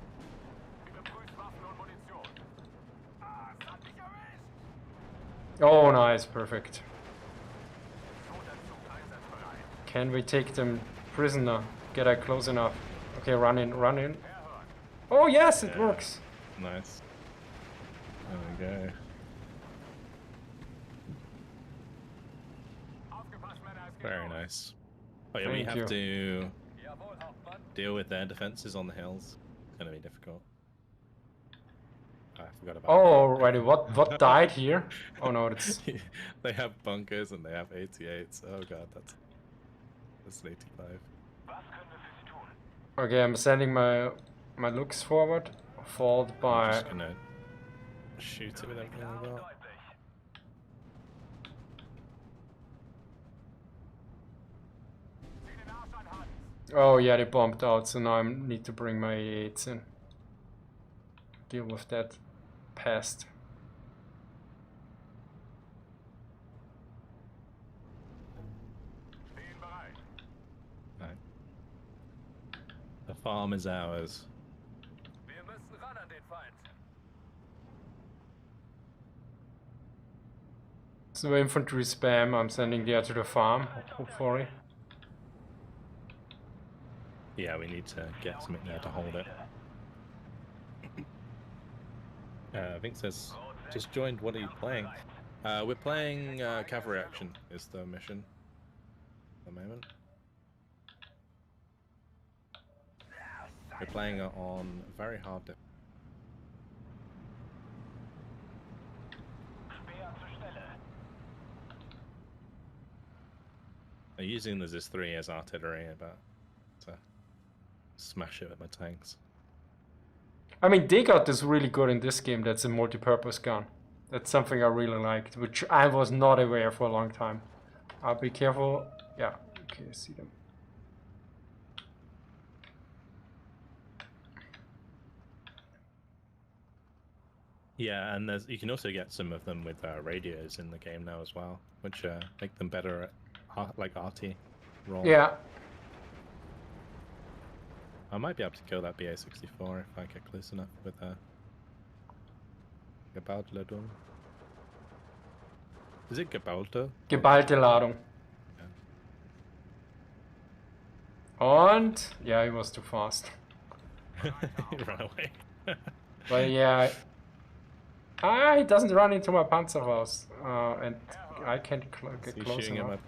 Oh, nice, perfect. Can we take them prisoner? Get her close enough. Okay, run in. Oh yes, it works. Nice. we go. Very nice. Oh yeah, we Thank have you. to deal with their defenses on the hills. It's gonna be difficult. I forgot about Oh, already. What died here? Oh no, it's that. They have bunkers and they have 88s. Oh god, that's an 85. Was können wir für Sie tun? okay. I'm sending my looks forward, followed I'm by. just gonna shoot it with everything I got. Deutlich. Sieh den Arsch an, Hans. Oh yeah, they bombed out, so now I need to bring my A8s in. Deal with that pest. Stehen bereit. Right. The farm is ours. Wir müssen ran an den Feind. So infantry spam, I'm sending there to the farm, hopefully. Yeah, we need to get something there to hold it. Vink says, just joined, what are you playing? We're playing Cavalry Action is the mission at the moment. We're playing it on very hard Speer zur Stelle. I'm using the ZIS-3 as artillery, but to smash it with my tanks. I mean, they got this really good in this game. That's a multi-purpose gun. That's something I really liked, which I was not aware for a long time. I'll be careful. Yeah, okay, see them. Yeah, and you can also get some of them with radios in the game now as well, which make them better at like RT roll. Yeah, I might be able to kill that BA-64 if I get close enough with Geballte. Is it Geballte? geballte Ladung. And yeah, he was too fast. Run away. But yeah, he doesn't run into my Panzerhaus, and I can't get He's close shooting at enough.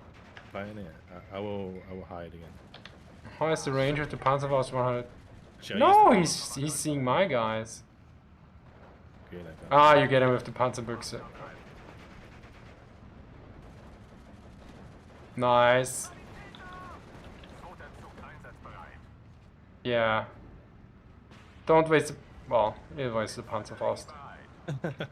my pioneer. I will hide again. How is the range of the Panzerhaus 100? Should I No, use he's seeing my guys. the- Good, I got Ah, you get him with the Panzerbüchse. Nice. Zweiter Zug einsatzbereit. Yeah. Don't waste the... Well, you waste the Panzerfaust. Bereit.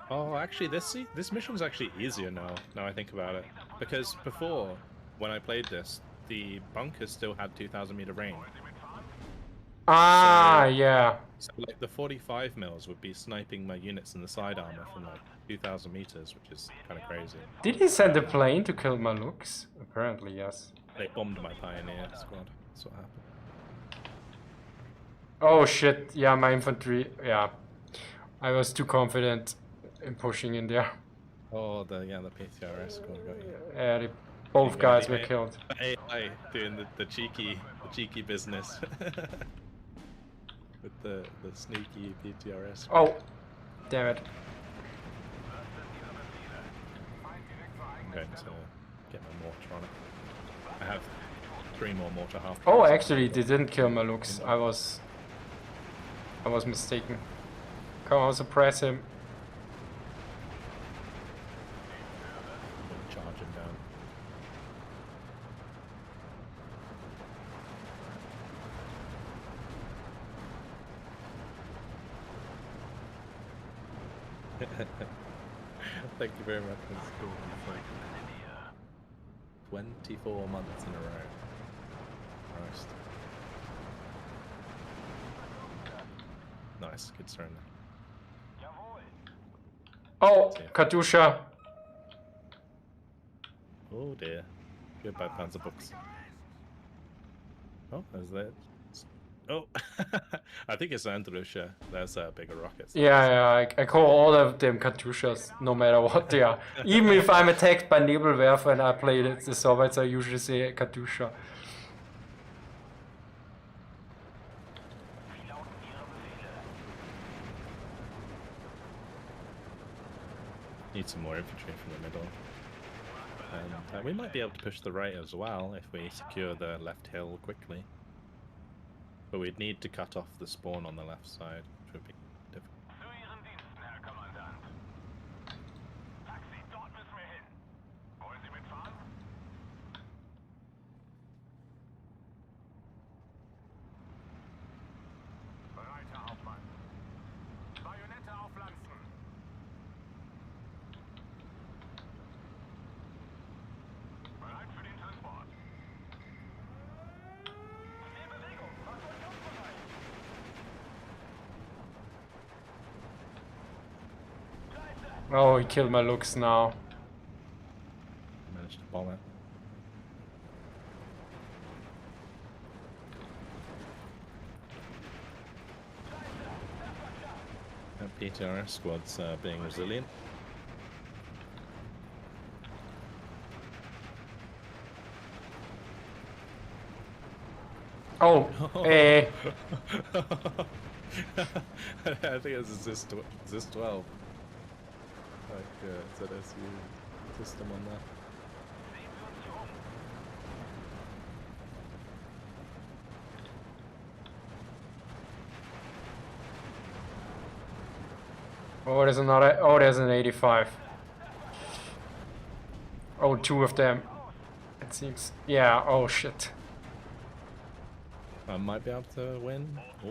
Oh, actually, this mission's actually easier now. Now I think about it, because before, when I played this, the bunkers still had 2,000 meter range. Ah, So- yeah. So like the 45 mils would be sniping my units in the side armor from like 2,000 meters, which is kind of crazy. Did he send a plane to kill Maluks? Apparently, yes. They bombed my pioneer squad. That's what happened. Oh shit, yeah, my infantry, yeah. I was too confident in pushing in there. Oh, the PTRS squad got you. Both Yeah, guys the were A- killed. The AI doing the cheeky business. With the sneaky PTRS. Oh, damn it. I'm going to get my mortar on it. I have 3 more mortar half. Oh, actually, they didn't kill Maluks. I was mistaken. Come on, suppress him. Charge him down. Thank you very much. That's cool. It's like 24 months in a row. Christ. Nice, good surrender. Jawohl. Oh, Katusha. Oh dear. Goodbye, Panzerbooks. Oh, there's that. Oh, I think it's Andrusha. There's bigger rockets. Yeah, I call all of them Katyushas, no matter what they are. Even if I'm attacked by Nebelwerfer and I play the Soviets, I usually say Katyusha. need some more infantry from the middle. And we might be able to push the right as well if we secure the left hill quickly. But we'd need to cut off the spawn on the left side, which would be difficult. Zu Ihren Diensten, Herr Kommandant. Taxi, dort müssen wir hin. Wollen Sie mitfahren? Bereit, Herr Hauptmann. Bajonette aufpflanzen. Bereit für den Transport. In Bewegung, Fahrzeug bereit. Oh, he killed my looks now. Managed to bomb it. PTRS squad's being resilient. Oh, eh. I think it's Zis 12. Like ZSU system on that. Oh, there's another. Oh, there's an 85. Oh, two of them. It seems. Yeah. Oh shit. I might be able to win. Oh,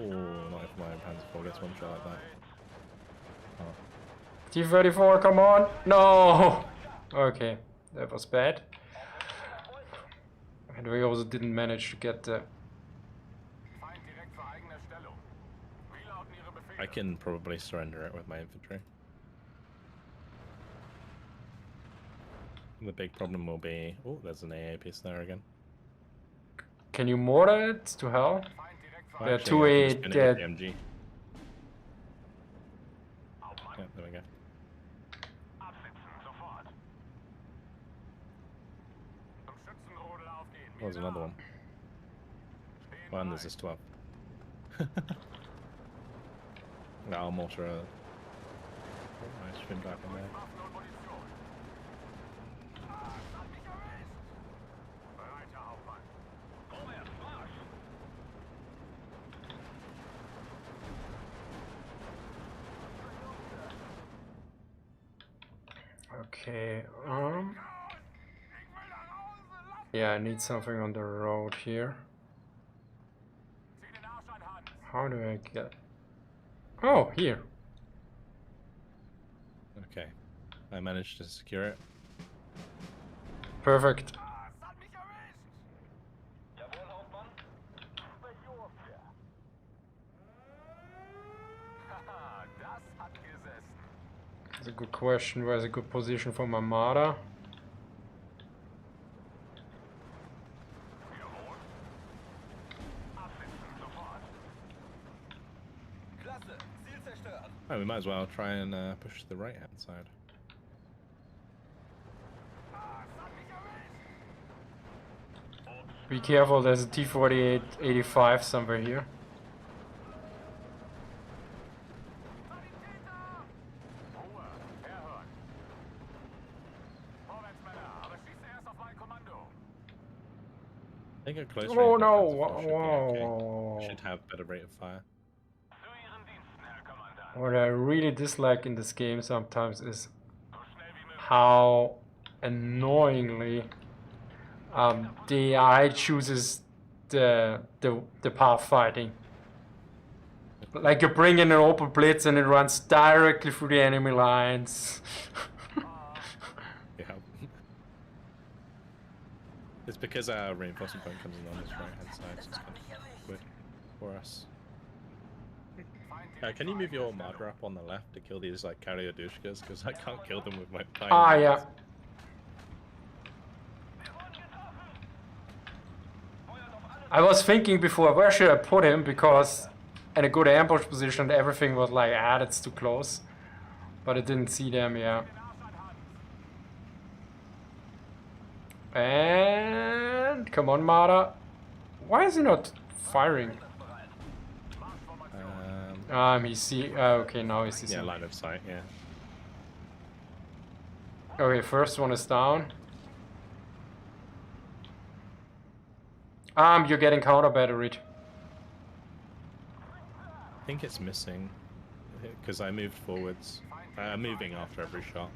not if my Panzer IV gets one shot like that. Oh. T-34, come on! No. Okay, that was bad. And we also didn't manage to get the. Feind direkt vor eigener Stellung. Wie lauten Ihre Befehle? I can probably surrender it with my infantry. The big problem will be... Oh, there's an AA piece there again. Can you mortar it to hell? Feind direkt vor Yeah, Actually, two I can A spin it with dead. the MG. Hauptmann. Yeah, there we go. Absitzen, sofort. Zum Schützenrodel aufgehen. There's another one. Stehen Well, and there's bereit. this 12. No, I'll mortar a... Oh, I spin back on there. Waffen und Munition. Hat mich erwischt. Bereit, Herr Hauptmann. Vorwärts, Marsch. Okay. Yeah, I need something on the road here. Zieh den Arsch an, Hans. How do I get? Oh, here. Okay. I managed to secure it. Perfect. Es hat mich erwischt. Jawohl, Hauptmann. Haha, das hat gesessen. That's a good question. Where's a good position for my Armada? Jawohl. Absitzen, sofort. Klasse, Ziel zerstört. Oh, we might as well try and push the right hand side. Es hat mich erwischt. Be careful, there's a T-48 85 somewhere here. Sanitäter! Ruhe, herhören. Vorwärts, Männer, aber schießt erst auf mein Kommando. I think a close Oh range no! defensive should be okay. Whoa. Should have better rate of fire. Zu Ihren Diensten, Herr Kommandant. What I really dislike in this game sometimes is So schnell wie möglich. how annoyingly the AI chooses the path fighting. Like you bring in an open blitz and it runs directly through the enemy lines. Yeah. It's because our reinforcement point comes in on this right hand side, so it's kind of good for us. Can you move your Marder up on the left to kill these like Karyodushkas? Because I can't kill them with my tiny Ah, hands. yeah. I was thinking before, where should I put him? Because in a good ambush position, everything was like, ah, that's too close. But I didn't see them, yeah. And come on, Mara. Why is he not firing? Um, He see. Okay, now he sees. yeah, him. line of sight, yeah. Okay, first one is down. You're getting counter batteried. I think it's missing because I moved forwards. I'm moving after every shot,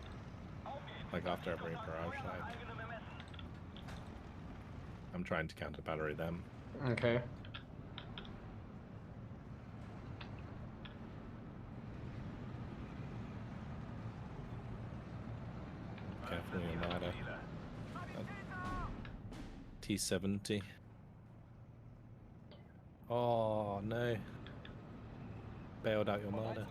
like after every barrage side. I'm trying to counter battery them. Okay. Careful your ladder. T70. Oh no. Bailed out your marder.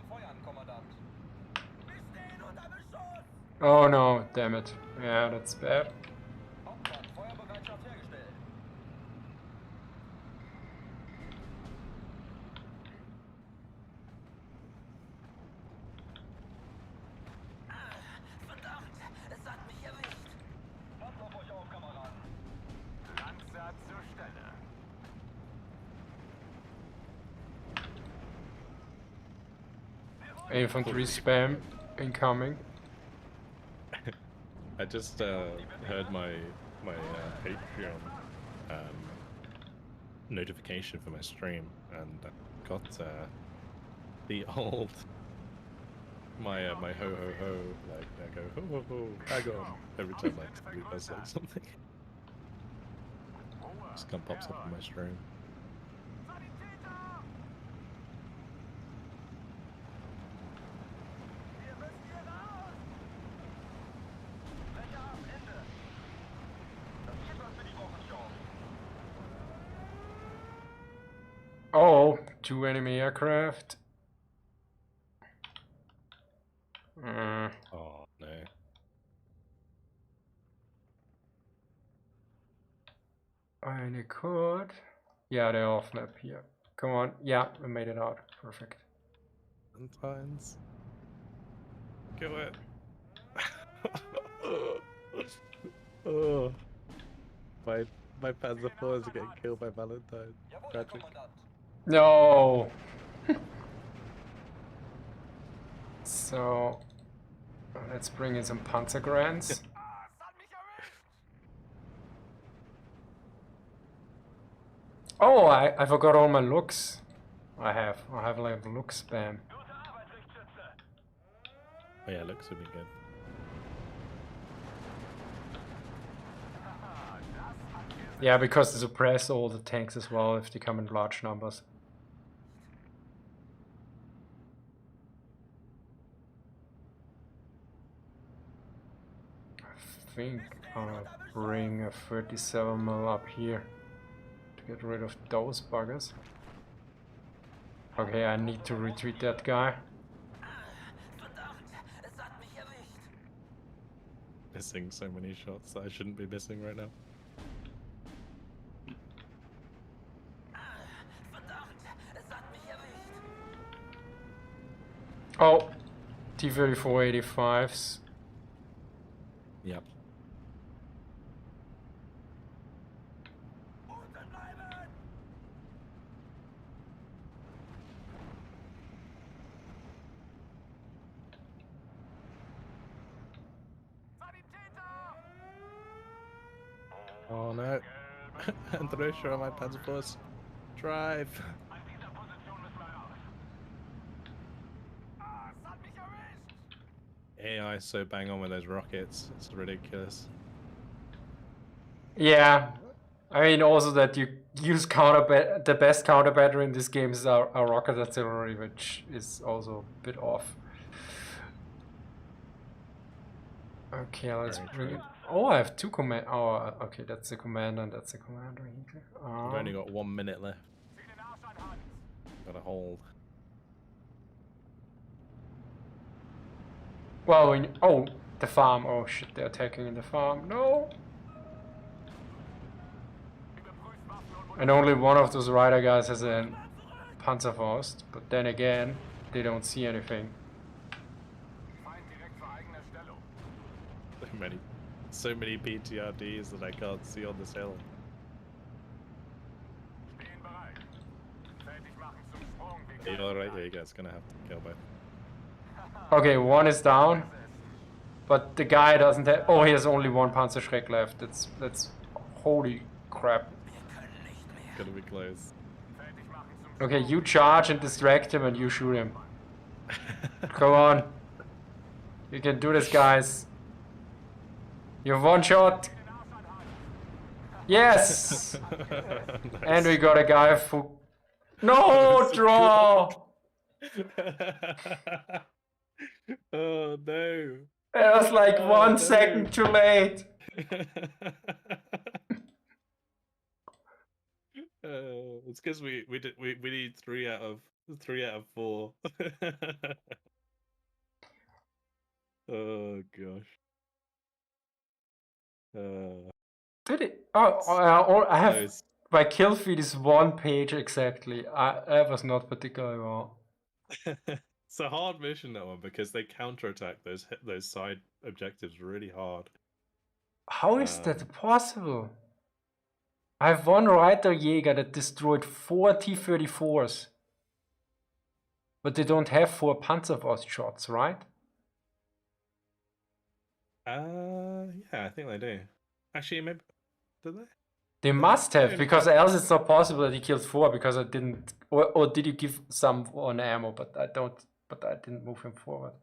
Oh no, damn it. Yeah, that's bad. Lanza zur Stelle. Infantry spam incoming. I just heard my Patreon notification for my stream, and I got the old my ho ho ho, like I go ho ho ho, hang on every time like somebody does like something. Just kind of pops up on my stream. Oh, 2 enemy aircraft. Oh no. Eine could. Yeah, they're off map here. Come on. Yeah, we made it out. Perfect. Sometimes. Kill it. Oh. My Panzer IVs are getting killed by Valentine. Tragic. No. So let's bring in some Panzergrants. Oh, I forgot all my looks. I have like look spam. Oh yeah, looks would be good. Yeah, because they suppress all the tanks as well if they come in large numbers. I think I'll bring a 37mm up here to get rid of those buggers. Okay, I need to retreat that guy. Missing so many shots that I shouldn't be missing right now. Oh, T-34-85s. Yep. Oh no. Andresha on my Panzer IVs. Drive. AI is so bang on with those rockets. It's ridiculous. Yeah, I mean also that you use the best counter battery in this game is our rocket artillery, which is also a bit off. Okay, let's bring it. Oh, I have two command. Oh, okay, that's the commander and that's the commander. I've only got 1 minute left. Gotta hold. Well, oh, the farm. Oh shit, they're attacking in the farm. No. And only one of those rider guys has a Panzerfaust, but then again, they don't see anything. So many PTRDs that I can't see on this hill. You're right, yeah, you guys gonna have to kill both. Okay, one is down. But the guy doesn't have. Oh, he has only one Panzerschreck left. That's holy crap. Gonna be close. Okay, you charge and distract him, and you shoot him. Come on. You can do this, guys. You have one shot. Yes! And we got a guy who... No! Draw! Oh no. It was like Oh, 1 no. second too late. It's because we need 3 out of 4. Oh gosh. Did it? Oh, I have... Those- My kill feed is 1 page exactly. That was not particularly well. It's a hard mission, that one, because they counterattack those side objectives really hard. How is that possible? I have one Reiterjäger that destroyed 4 T-34s. But they don't have 4 Panzerfaust shots, right? Yeah, I think they do. Actually, maybe do they? They must have, Yeah. because else it's not possible that he killed 4 because I didn't... Or did you give some on ammo, but I didn't move him forward.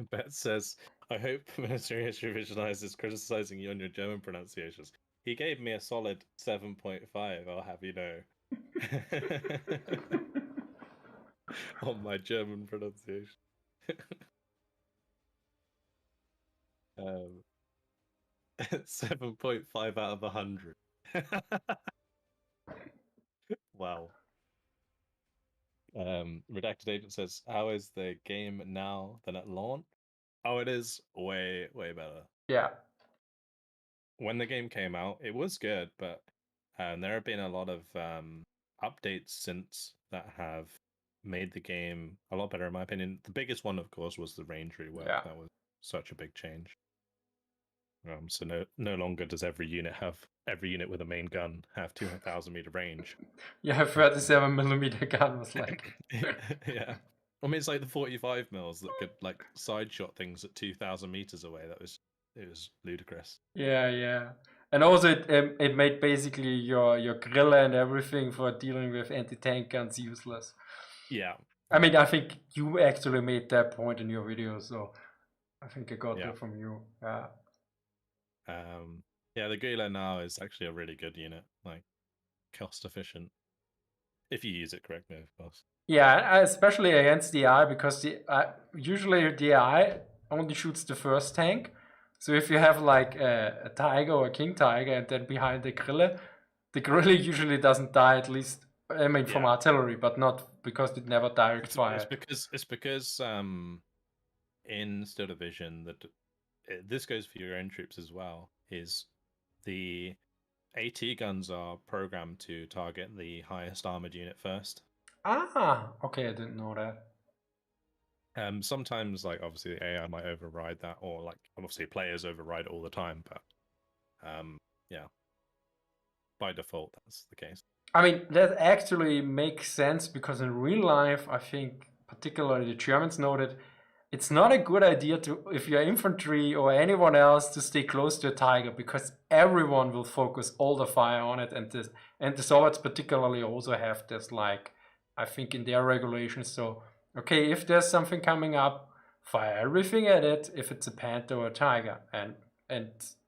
Bet says, I hope Ministry of History Visualizes criticizing you on your German pronunciations. He gave me a solid 7.5, I'll have you know. On my German pronunciation. 7.5 out of 100. Wow. Redacted Agent says, how is the game now than at launch? Oh, it is way better. Yeah. When the game came out, it was good, but there have been a lot of updates since that have made the game a lot better, in my opinion. The biggest one, of course, was the range rework. Yeah. That was such a big change. So no longer does every unit with a main gun have 2,000 meter range. Yeah, 37mm gun was like... Yeah. I mean, it's like the 45 mils that could like side shot things at 2,000 meters away. It was ludicrous. Yeah. And also it made basically your Grille and everything for dealing with anti-tank guns useless. Yeah. I mean, I think you actually made that point in your video, so I think I got Yeah. that from you. Yeah. Yeah, the Guila now is actually a really good unit, like cost efficient. If you use it correctly, of course. Yeah, especially against the AI, because usually the AI only shoots the first tank. So if you have like a Tiger or a King Tiger and then behind the Grille usually doesn't die, at least, I mean, from Yeah. artillery, but not because it never direct It's fire. because in Steel Division that this goes for your own troops as well. Is the AT guns are programmed to target the highest armored unit first. Ah, okay, I didn't know that. Sometimes, like, obviously the AI might override that, or like obviously players override it all the time, but yeah, by default that's the case. I mean, that actually makes sense because in real life, I think particularly the Germans know that it's not a good idea to, if you're infantry or anyone else, to stay close to a Tiger, because everyone will focus all the fire on it, and the Soviets particularly also have this, like, I think in their regulations. So, okay, if there's something coming up, fire everything at it, if it's a Panther or a Tiger, and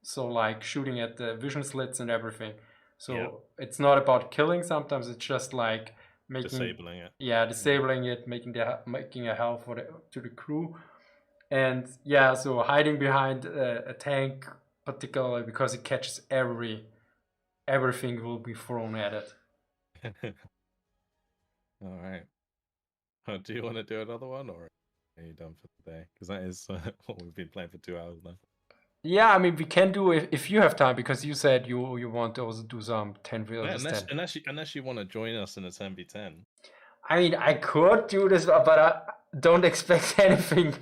so like shooting at the vision slits and everything. So Yeah. it's not about killing. Sometimes it's just like making Disabling it. yeah, disabling it, making a hell to the crew, and yeah, so hiding behind a tank, particularly because it catches everything will be thrown at it. All right. Do you want to do another one, or are you done for today? Because that is what we've been playing for 2 hours now. Yeah, I mean, we can do if you have time, because you said you want to also do some 10v10. Yeah, unless you want to join us in a 10v10. I mean, I could do this, but I don't expect anything.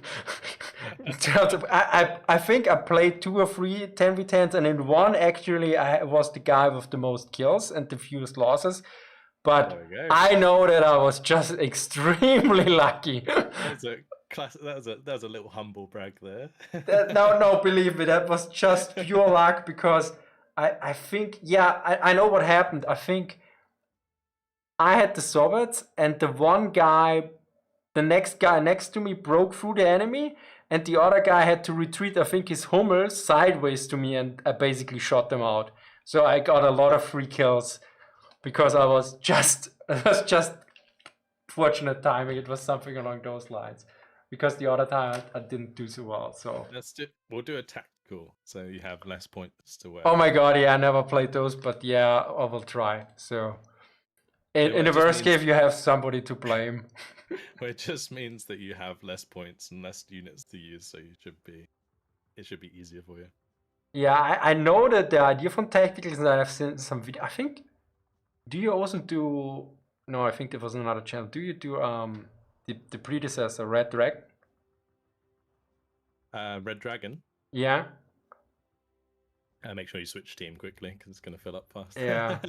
In terms of, I think I played 2 or 3 10v10s, and in one actually I was the guy with the most kills and the fewest losses. But There we go. I know that I was just extremely lucky. That was a little humble brag there. No, believe me, that was just pure luck because I think, yeah, I know what happened. I think I had the Soviets and the next guy next to me broke through the enemy and the other guy had to retreat, I think his Hummel sideways to me and I basically shot them out. So I got a lot of free kills because it was just fortunate timing. It was something along those lines. Because the other time I didn't do so well. So We'll do a tactical, so you have less points to wear. oh my god, yeah, I never played those, but yeah, I will try. So in the worst case, you have somebody to blame. Well, it just means that you have less points and less units to use, so it should be easier for you. Yeah, I know that the idea from tacticals, and I've seen some video. I think, do you also do? No, I think there was another channel. Do you do the predecessor Red Dragon? Red Dragon. Yeah. Make sure you switch team quickly because it's going to fill up fast. Yeah.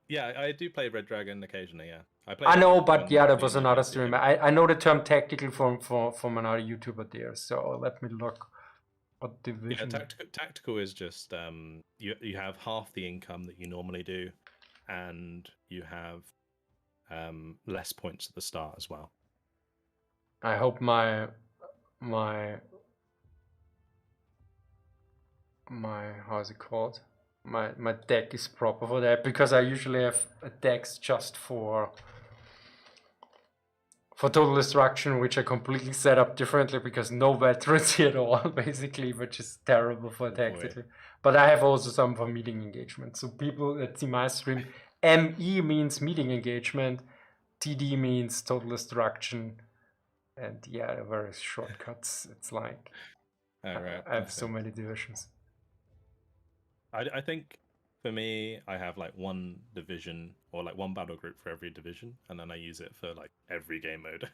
Yeah, I do play Red Dragon occasionally. Yeah, I know, but yeah, there was another streamer. I know the term tactical from another YouTuber there. So let me look. What division? Yeah, tactical is just you have half the income that you normally do, and you have less points at the start as well. I hope my how's it called? My deck is proper for that because I usually have decks just for Total Destruction, which I completely set up differently because no veterans here at all, basically, which is terrible for tactically. But I have also some for meeting engagement. So people that see my stream, ME means meeting engagement, TD means Total Destruction, and yeah, various shortcuts. It's like I have so many divisions. I think for me, I have like one division or like one battle group for every division, and then I use it for like every game mode.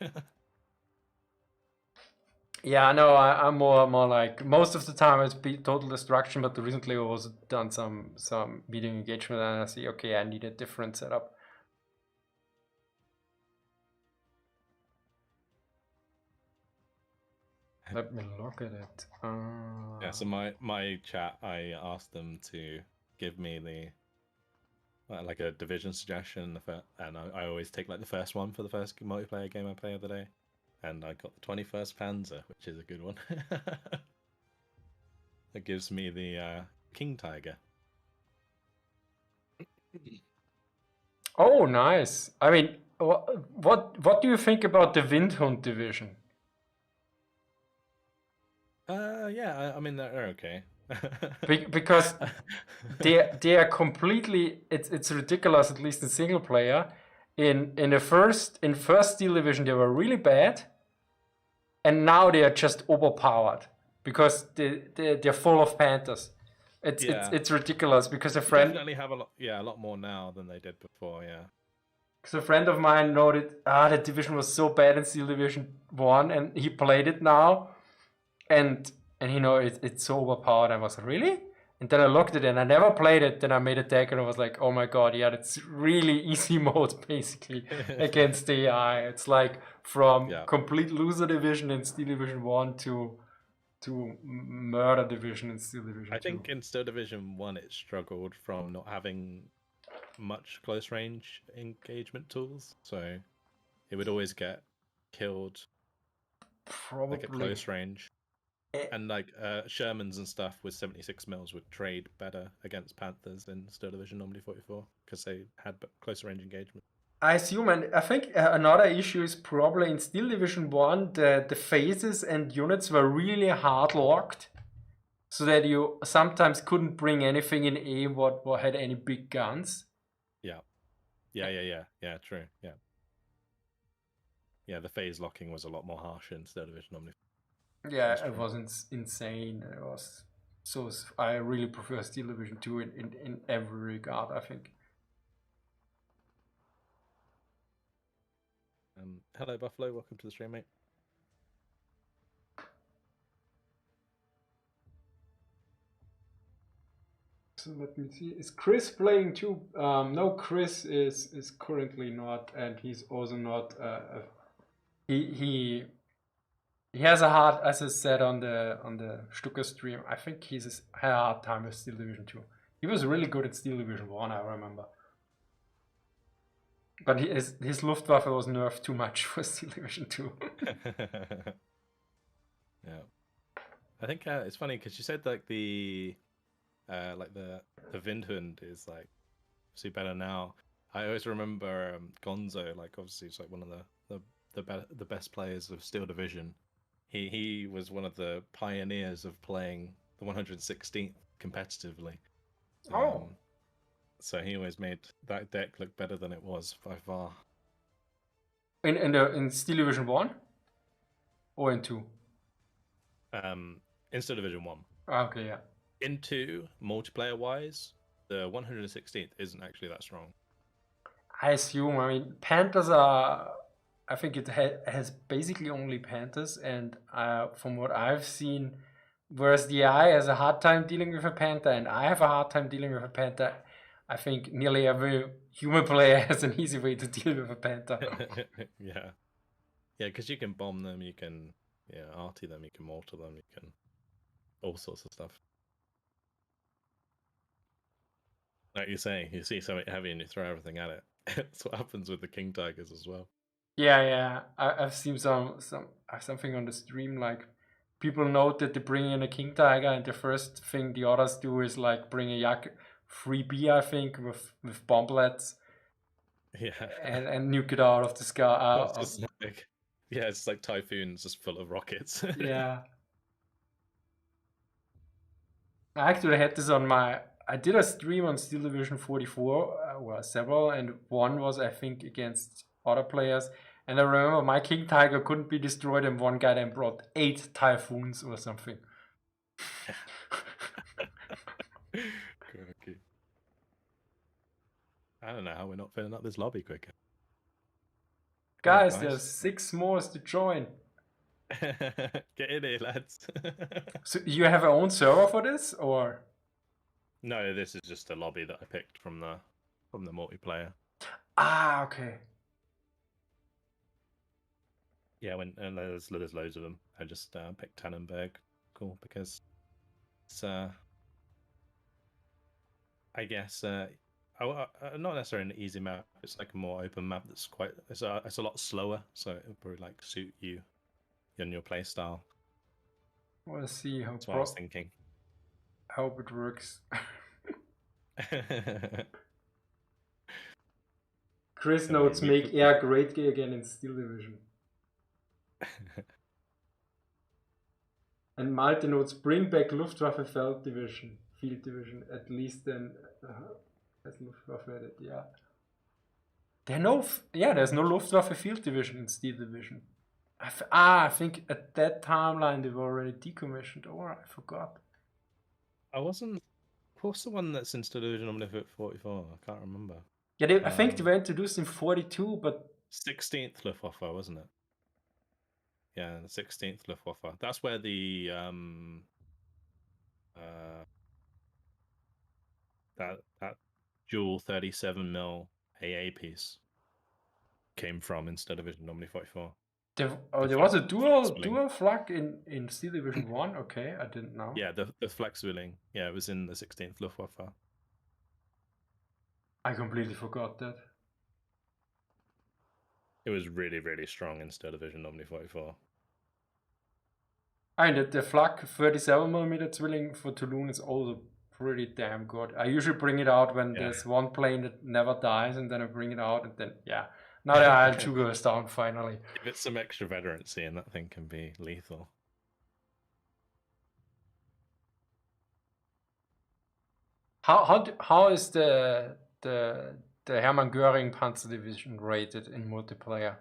Yeah, no, I'm more like most of the time it's Total Destruction, but recently I also done some meeting engagement, and I see okay, I need a different setup. Let me look at it. Yeah, so my chat, I asked them to give me the like a division suggestion, and I always take like the first one for the first multiplayer game I play of the day, and I got the 21st Panzer, which is a good one. It gives me the King Tiger. Oh, nice. I mean, what do you think about the Windhund division? Yeah, I mean they're okay. Because they are completely it's ridiculous, at least in single player. In first Steel Division they were really bad, and now they are just overpowered because they're full of Panthers. It's ridiculous because a friend definitely have a lot more now than they did before. Yeah. Because a friend of mine noted, the division was so bad in Steel Division 1, and he played it now. And it's so overpowered. I was like, really? And then I looked at it and I never played it. Then I made a deck and I was like, oh my god, yeah, that's really easy mode basically against the AI. It's like from complete loser division in Steel Division 1 to murder division in Steel Division 2. I think in Steel Division 1 it struggled from not having much close range engagement tools. So it would always get killed probably like at close range. And like Shermans and stuff with 76 mils would trade better against Panthers in Steel Division normally 44 because they had closer range engagement. I assume, and I think another issue is probably in Steel Division 1 the phases and units were really hard locked, so that you sometimes couldn't bring anything in aim what had any big guns. Yeah, true. Yeah, the phase locking was a lot more harsh in Steel Division normally. Yeah, it was insane. It was so. I really prefer Steel Division 2 in every regard, I think. Hello, Buffalo. Welcome to the stream, mate. So let me see. Is Chris playing too? No, Chris is currently not, and he's also not. He has a hard, as I said on the Stuka stream. I think he's had a hard time with Steel Division 2. He was really good at Steel Division 1, I remember. But his Luftwaffe was nerfed too much for Steel Division 2. Yeah, I think it's funny because you said like the Windhund is like obviously better now. I always remember Gonzo, like obviously he's like one of the best players of Steel Division. He was one of the pioneers of playing the 116th competitively. So he always made that deck look better than it was by far. In Steel Division 1 or in 2? In Steel Division 1. Okay, yeah. In 2, multiplayer wise, the 116th isn't actually that strong. I assume. I mean, Panthers are. I think it has basically only Panthers, and from what I've seen, whereas the AI has a hard time dealing with a Panther, and I have a hard time dealing with a Panther, I think nearly every human player has an easy way to deal with a Panther. Yeah, because you can bomb them, you can arty them, you can mortar them, you can all sorts of stuff. Like you're saying, you see something heavy and you throw everything at it. That's what happens with the King Tigers as well. Yeah. I've seen something on the stream, like people note that they bring in a King Tiger, and the first thing the others do is like bring a Yak 3B, I think, with bomblets. Yeah. And nuke it out of the sky. It's like Typhoons just full of rockets. Yeah. I actually had this on I did a stream on Steel Division 44, well, several, and one was, I think, against other players. And I remember my King Tiger couldn't be destroyed, and one guy then brought 8 Typhoons or something. Okay. I don't know how we're not filling up this lobby quicker. Guys, there's 6 more to join. Get in here, lads. So you have your own server for this, or? No, this is just a lobby that I picked from the multiplayer. Ah, okay. Yeah, and there's loads of them. I just picked Tannenberg, cool, because it's I guess not necessarily an easy map. It's like a more open map that's it's a lot slower, so it would probably like suit you and your play style. We'll see how. That's what I was thinking. Hope it works. Chris notes make air great again in Steel Division. And Malte notes bring back Luftwaffe Field Division, at least then as Luftwaffe had it, yeah. There's no Luftwaffe Field Division in Steel Division. I think at that timeline they were already decommissioned, or I forgot. What's the one that's in Steel Division Omnifit 44? I can't remember. Yeah, I think they were introduced in 42, but 16th Luftwaffe, wasn't it? Yeah, the 16th Luftwaffe. That's where the that dual 37mm AA piece came from in Steel Division Omni 44. There was a dual flag in Steel Division 1? Okay, I didn't know. Yeah, the Flexwilling. Yeah, it was in the 16th Luftwaffe. I completely forgot that. It was really, really strong in Steel Division Omni 44. And the flak 37mm Zwilling for Toulon is also pretty damn good. I usually bring it out when there's one plane that never dies, and then I bring it out, and then, now the IL-2 goes down finally. Give it some extra veterancy, and that thing can be lethal. How is the Hermann Göring Panzer Division rated in multiplayer?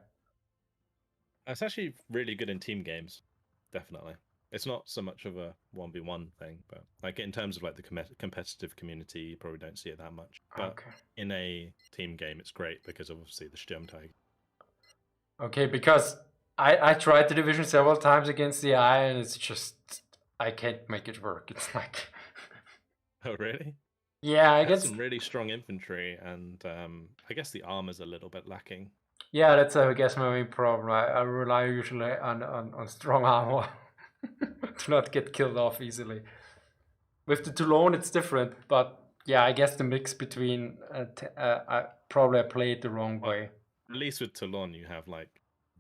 It's actually really good in team games, definitely. It's not so much of a 1v1 thing, but like in terms of like the competitive community, you probably don't see it that much. But in a team game, it's great because obviously the Sturmtiger. Okay, because I tried the division several times against the AI, and it's just I can't make it work. It's like oh really? Yeah, I It has guess. some really strong infantry, and I guess the armor's a little bit lacking. Yeah, that's I guess my main problem. I rely usually on strong armor to not get killed off easily. With the Toulon, it's different, but yeah, I guess the mix between I probably played the wrong Well, way. At least with Toulon, you have like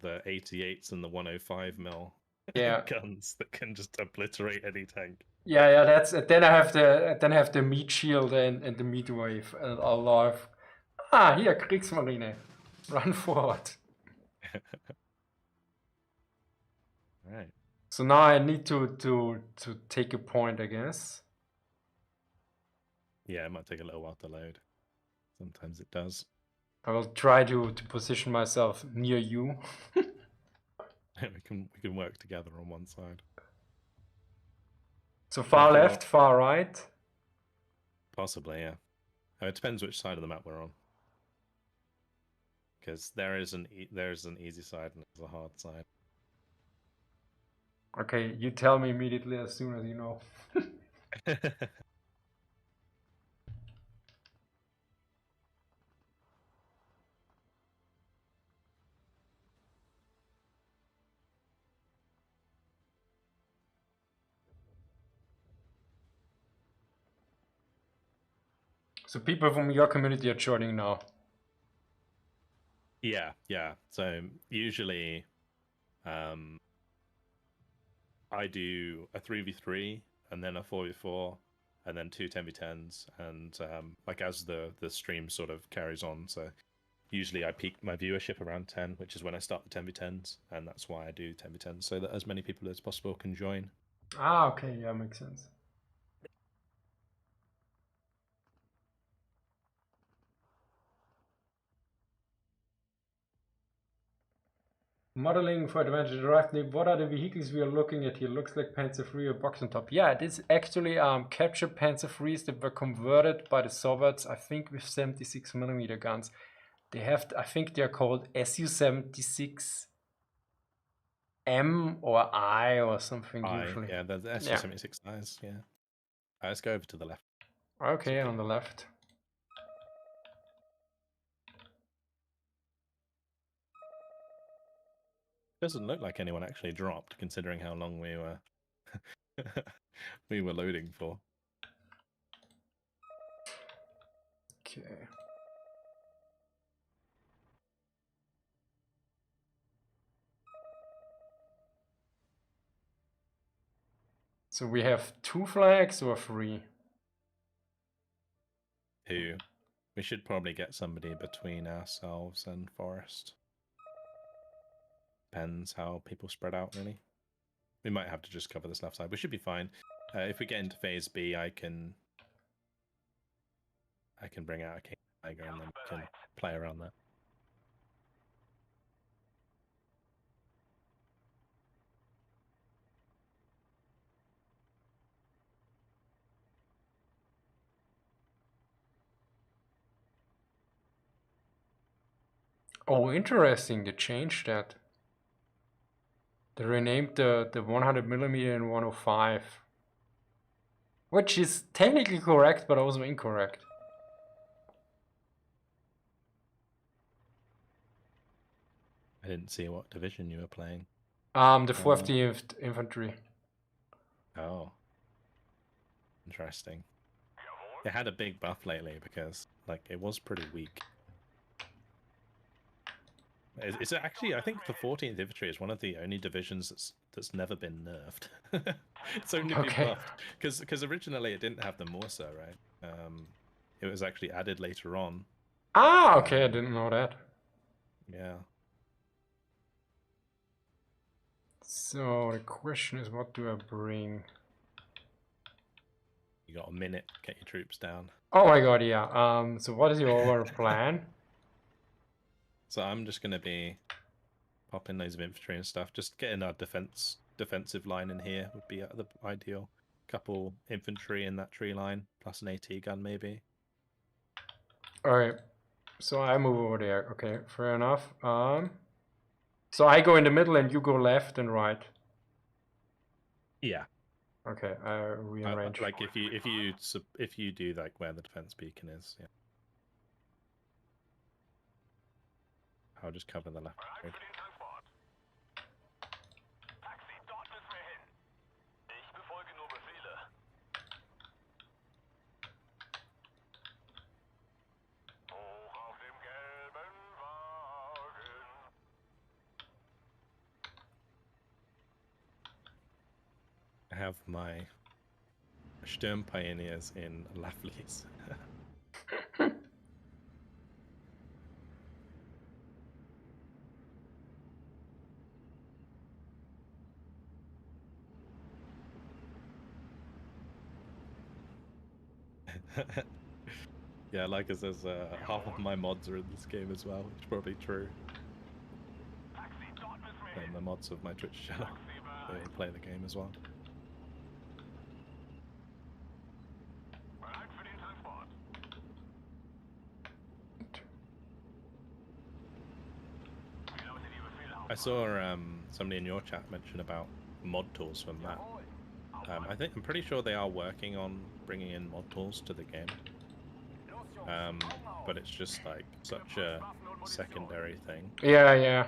the 88s and the 105 mil Yeah, guns that can just obliterate any tank. yeah. That's then I have the meat shield and the meat wave and a lot of here Kriegsmarine, run forward. Right. So now I need to take a point, I guess. Yeah, it might take a little while to load. Sometimes it does. I will try to position myself near you. we can work together on one side. So far if you're- left, far right. Possibly, yeah. It depends which side of the map we're on. Because there is an easy side and there's a hard side. Okay, you tell me immediately as soon as you know. So people from your community are joining now. Yeah. So usually, I do a 3v3 and then a 4v4 and then two 10v10s, and like as the stream sort of carries on. So usually I peak my viewership around 10, which is when I start the 10v10s, and that's why I do 10v10s so that as many people as possible can join. Ah, okay, yeah, makes sense. Modeling for Advantage directly. What are the vehicles we are looking at here? Looks like Panzer III or box on top. Yeah, it is actually captured Panzer IIIs that were converted by the Soviets, I think with 76mm guns. They have, I think they're called Su-76M or I or something usually. Yeah, the SU-76 eyes, yeah. Let's go over to the left. Okay, on the left. Doesn't look like anyone actually dropped, considering how long we were we were loading for. Okay. So we have 2 flags or 3? Who we should probably get somebody between ourselves and Forest. Depends how people spread out, really. We might have to just cover this left side. We should be fine. If we get into phase B, I can bring out a King Tiger and then we can play around that. Oh, interesting. They changed that. They renamed the 100mm and 105. Which is technically correct, but also incorrect. I didn't see what division you were playing. The 4th Infantry. Oh. Interesting. It had a big buff lately because like it was pretty weak. It's actually, I think the 14th Infantry is one of the only divisions that's never been nerfed. It's only been buffed because originally it didn't have the Morsa, right? It was actually added later on. Ah, okay, I didn't know that. Yeah. So the question is, what do I bring? You got a minute. Get your troops down. Oh my god, yeah. So what is your overall plan? So I'm just gonna be popping loads of infantry and stuff. Just getting our defensive line in here would be the ideal. Couple infantry in that tree line, plus an AT gun maybe. Alright. So I move over there. Okay, fair enough. So I go in the middle and you go left and right. Yeah. Okay, rearrange. Like if you do like where the defense beacon is, yeah. I'll just cover the left road. Für den Transport. Taxi, dort müssen wir hin. Ich befolge nur Befehle. Hoch auf dem gelben Wagen. I have my Sturmpioneers in Lovelies. Yeah, like it says, half of my mods are in this game as well, which is probably true. Taxi, dort müssen wir hin. And the mods of my Twitch channel, they play the game as well. Bereit für den Transport. Wie lautet Ihr Befehl, I saw somebody in your chat mention about mod tools from that. I'm pretty sure they are working on bringing in mod tools to the game. But it's just like such a secondary thing. Yeah.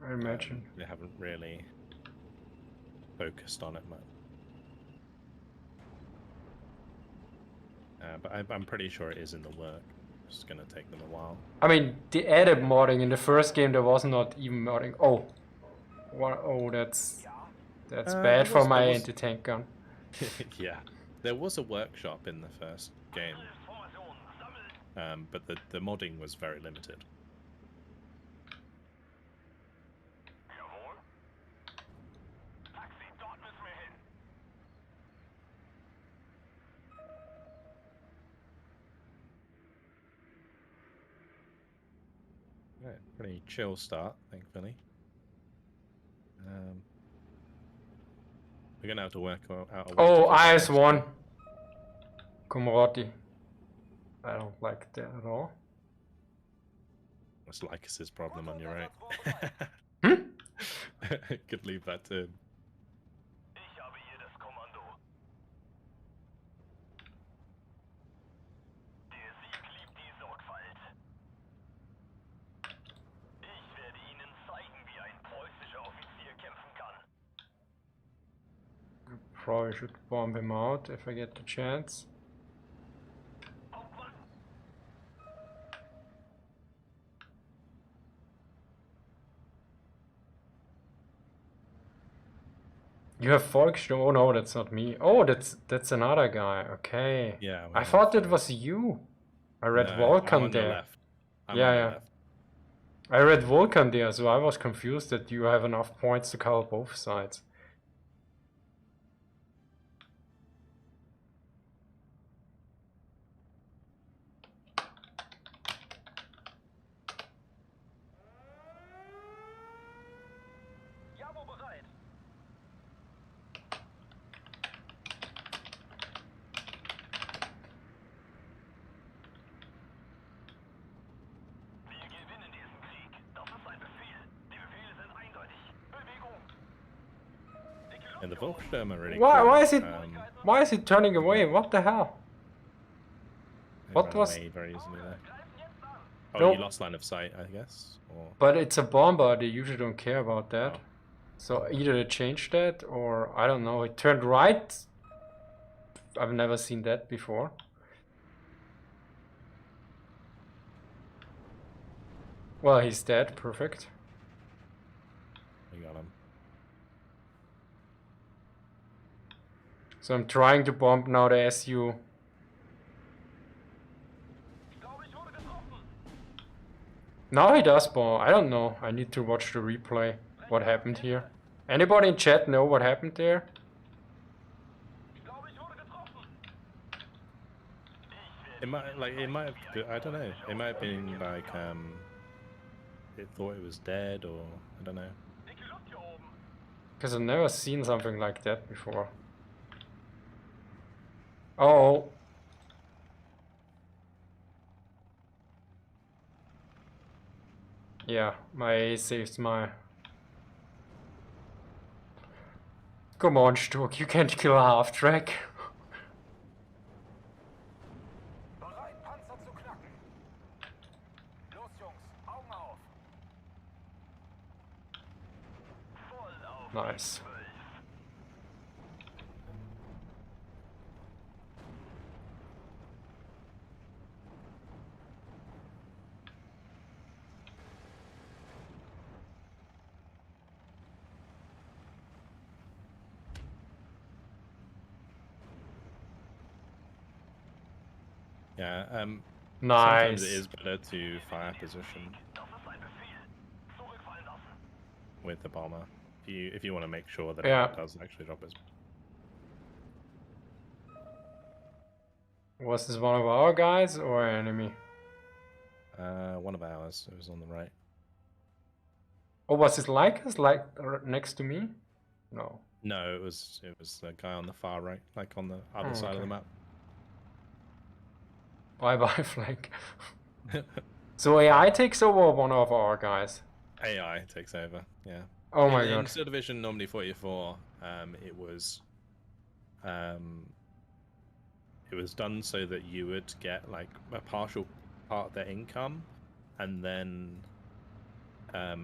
I imagine. They haven't really focused on it much. But I'm pretty sure it is in the work. It's gonna take them a while. I mean, they added modding in the first game. There was not even modding. Oh, what? Oh, that's bad for my anti-tank gun. Yeah, there was a workshop in the first game, but the modding was very limited. Jawohl. Taxi, dort müssen wir hin. Right, pretty chill start, thankfully. We're gonna have to work out a way to Oh, get IS-1. Komrati. I don't like that at all. That's Lycus's problem on your right. Hmm? Could leave that to him. Ich habe hier das Kommando. Der Sieg liebt die Sorgfalt. Ich werde Ihnen zeigen, wie ein preußischer Offizier kämpfen kann. Probably should bomb him out if I get the chance. Hauptmann, You have Volkssturm. Oh no, that's not me. Oh, that's another guy. Okay. Yeah. I thought it was you. I read Vulcan I'm on your there. left. I'm Yeah, on your yeah. left. I read Vulcan there, so I was confused that you have enough points to cover both sides. Jabo bereit. Wir gewinnen diesen Krieg. Das ist ein Befehl. Die Befehle sind eindeutig. Bewegung. And the Volkssturm are really Why? cool. Why is he turning away? What the hell? They What ran was- away very easily there. Greifen jetzt an. Oh, Nope. you lost line of sight, I guess. Or But it's a bomber. They usually don't care about that. Oh. So either they changed that, or I don't know. It turned right. I've never seen that before. Well, he's dead. Perfect. you got him. So I'm trying to bomb now the SU. Ich glaube, ich wurde getroffen. Now he does bomb. I don't know. I need to watch the replay. What happened here? Anybody in chat know what happened there? Ich glaube, ich wurde getroffen. It might have, I don't know. It might have been like, it thought it was dead, or I don't know. Dicke Luft hier oben. Because I've never seen something like that before. Oh. Yeah, my A saves my... Come on, Sturk, you can't kill a half-track. Bereit, Panzer zu knacken. Los, Jungs, Augen auf. Voll auf Nice. 12. Yeah, sometimes Nice. it is better to fire position Das ist ein Befehl. Zurückfallen lassen. with the bomber if you want to make sure that Yeah. it does actually drop its. Was this one of our guys or enemy? One of ours. It was on the right. Oh, was this like us? Like next to me? No. No, it was the guy on the far right, like on the other Oh, side of the okay. map. Bye-bye, flank. So AI takes over one of our guys. AI takes over. Yeah. Oh my in god. Steel Division Normandy 44, it was done so that you would get like a partial part of their income, and then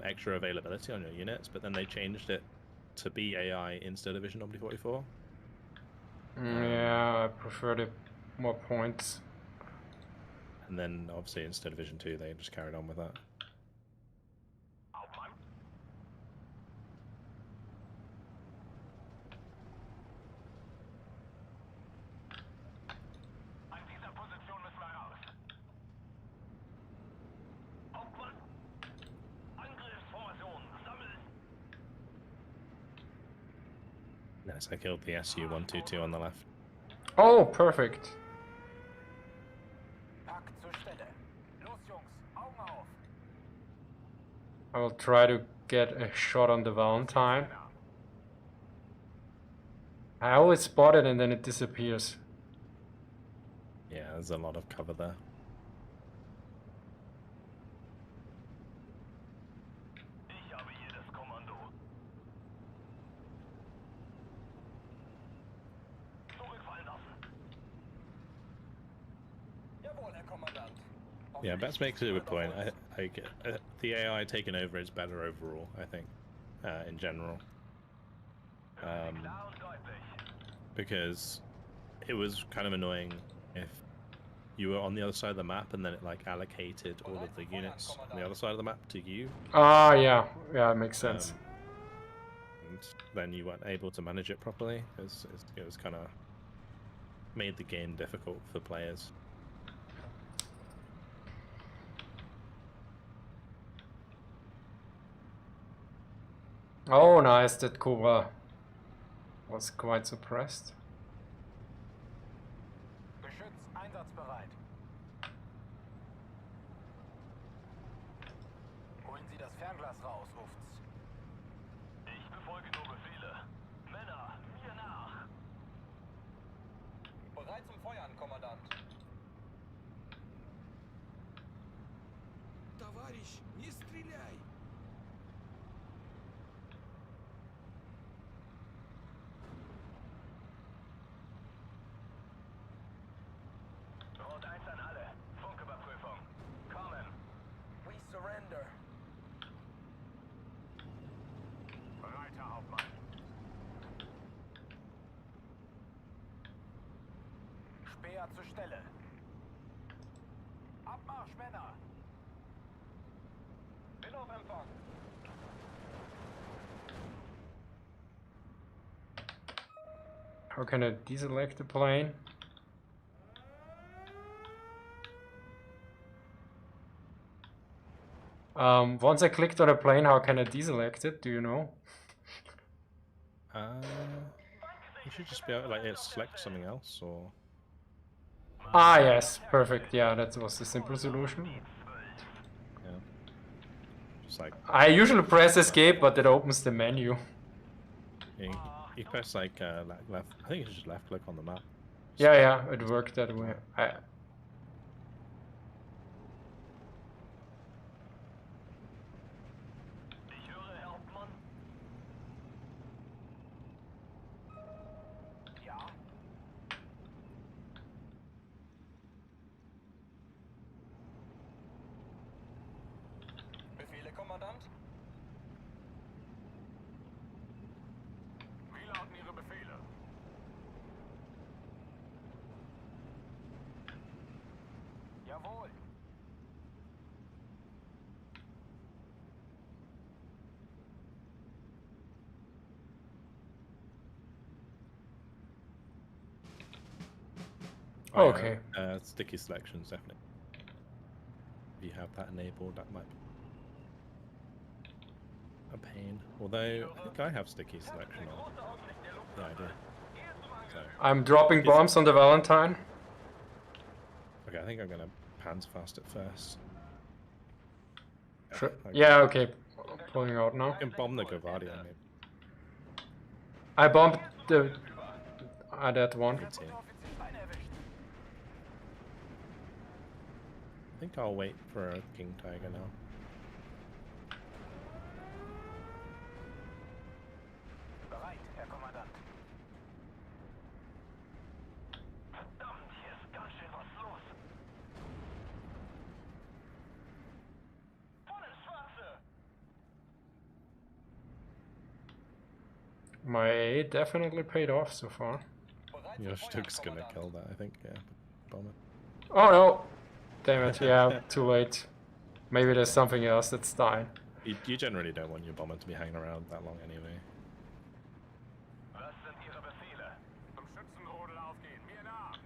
extra availability on your units. But then they changed it to be AI in Steel Division Normandy 44. Yeah, I prefer the more points. And then obviously in Steel Division 2, they just carried on with that. Hauptmann. An dieser Position müssen wir raus. Hauptmann. Angriffsformation. Sammeln. Nice, I killed the SU-122 on the left. Oh, perfect. Pack zur Stelle. Los, Jungs, Augen auf. I will try to get a shot on the Valentine. I always spot it and then it disappears. Yeah, there's a lot of cover there. Ich habe hier das Kommando. Zurückfallen lassen. Jawohl, Herr Kommandant. Auf Yeah, mich. Bets makes a good Hört point. auf uns. The AI taking over is better overall, I think, in general. Klar und deutlich. Because it was kind of annoying if you were on the other side of the map and then it like allocated all of the units on the other side of the map to you. Ah, yeah. Yeah, it makes sense. And then you weren't able to manage it properly. It was kind of made the game difficult for players. Oh, nice. That Cobra was quite suppressed. Geschütz einsatzbereit. Holen Sie das Fernglas raus, Ufts. Ich befolge nur Befehle. Männer, mir nach. Bereit zum Feuern, Kommandant. Товарищ, не стреляй! Rot 1 an alle. Funküberprüfung. Kommen. We surrender. Bereit, Herr Hauptmann. Speer zur Stelle. Abmarsch, Männer. Bin auf Empfang. How can I deselect the plane? Once I clicked on a plane, how can I deselect it? Do you know? You should just be able to like select something else or. Ah, yes, perfect. Yeah, that was the simple solution. Yeah. Just like I usually press escape, but it opens the menu. you press like left. I think it's just left click on the map. Yeah, yeah, it worked that way. Ich höre, Herr Hauptmann. Kommandant? Wie lauten Ihre Befehle? Jawohl. Oh, yeah, Okay. Sticky selections, definitely. If you have that enabled, that might be a pain. Although, I think I have sticky selection on. Yeah, I do. So, I'm dropping Is- bombs on the Valentine. okay, I think I'm gonna Panzerfaust it first. Sure. I Yeah, okay. Pulling out now. can bomb the Gavardia, maybe. I bombed the... that one. Good team. Offizier Stein erwischt. I think I'll wait for a King Tiger now. Bereit, Herr Kommandant. Verdammt, hier ist ganz schön was los. Voll ins Schwarze! My A definitely paid off so far. Bereit Your zum Feuer, Stuck's gonna Kommandant. kill that, I think. Yeah, bomb it. Oh no! Damn it, yeah, too late. Maybe there's something else that's dying. You generally don't want your bomber to be hanging around that long anyway. Was sind Ihre Befehle? Zum Schützenrodel aufgehen, mir nach!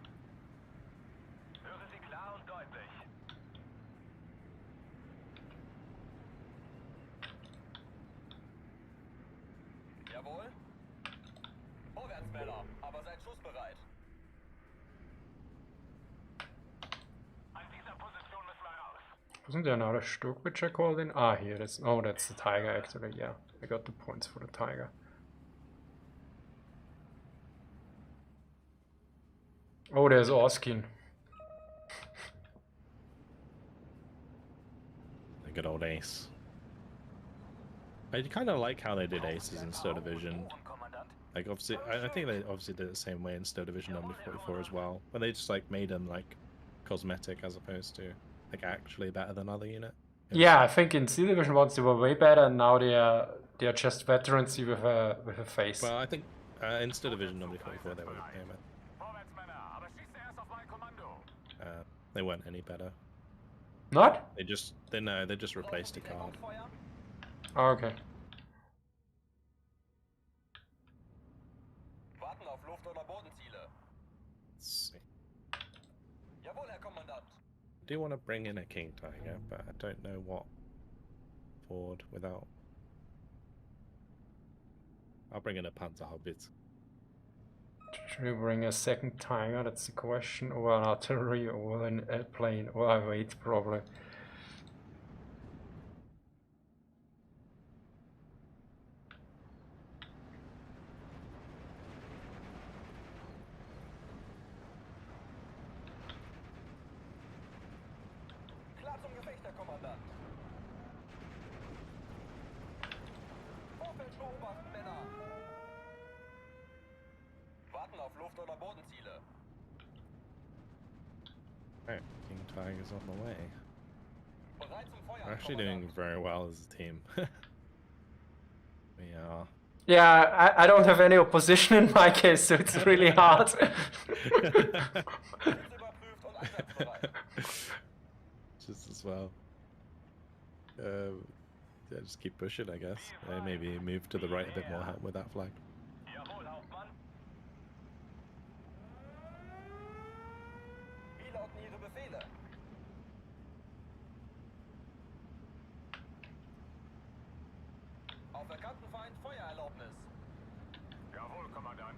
Höre Sie klar und deutlich. Jawohl. Vorwärts, Männer, aber seid schussbereit. An dieser Position müssen wir raus. Wasn't there another Sturk which I called in? Ah, here it is. Oh, that's the Tiger actually, yeah. I got the points for the Tiger. Oh, there's Oskin. The good old ace. I kind of like how they did aces in Star Division. Ohren, Kommandant. Like obviously, I think they obviously did it the same way in Star Division number 44 as well. But they just like made them like cosmetic as opposed to like actually better than other unit. It was- Yeah, I think in Steel Division 1 they were way better, and now they're just veterans with a face. Well, I think in Star Division number 44 they were Vorwärts, Männer, aber schießt erst auf mein Kommando. they weren't any better. Not? They just replaced a card. Feuer. Oh, okay. Warten auf Luft- oder Bodenziele. Let's see. Jawohl, Herr Kommandant. I do want to bring in a King Tiger, but I don't know what Ford without. I'll bring in a Panzerhaubitze. Should we bring a second Tiger? That's the question. Or an artillery, or an airplane, or I wait probably. Klar zum Gefecht, Herr Kommandant. Vorfeld beobachten, Männer. Warten auf Luft- oder Bodenziele. Right, King Tiger's on the way. Bereit zum Feuer, We're actually Kommandant. doing very well as a team. We are. Yeah, I don't have any opposition in my case, so it's really hard. Alles überprüft und einsatzbereit. Just as well. Yeah, just keep pushing, I guess. Maybe move to the right a bit more help with that flag. Jawohl, Hauptmann. Wie lauten Ihre Befehle? Auf erkannten Feind Feuererlaubnis. Jawohl, Kommandant.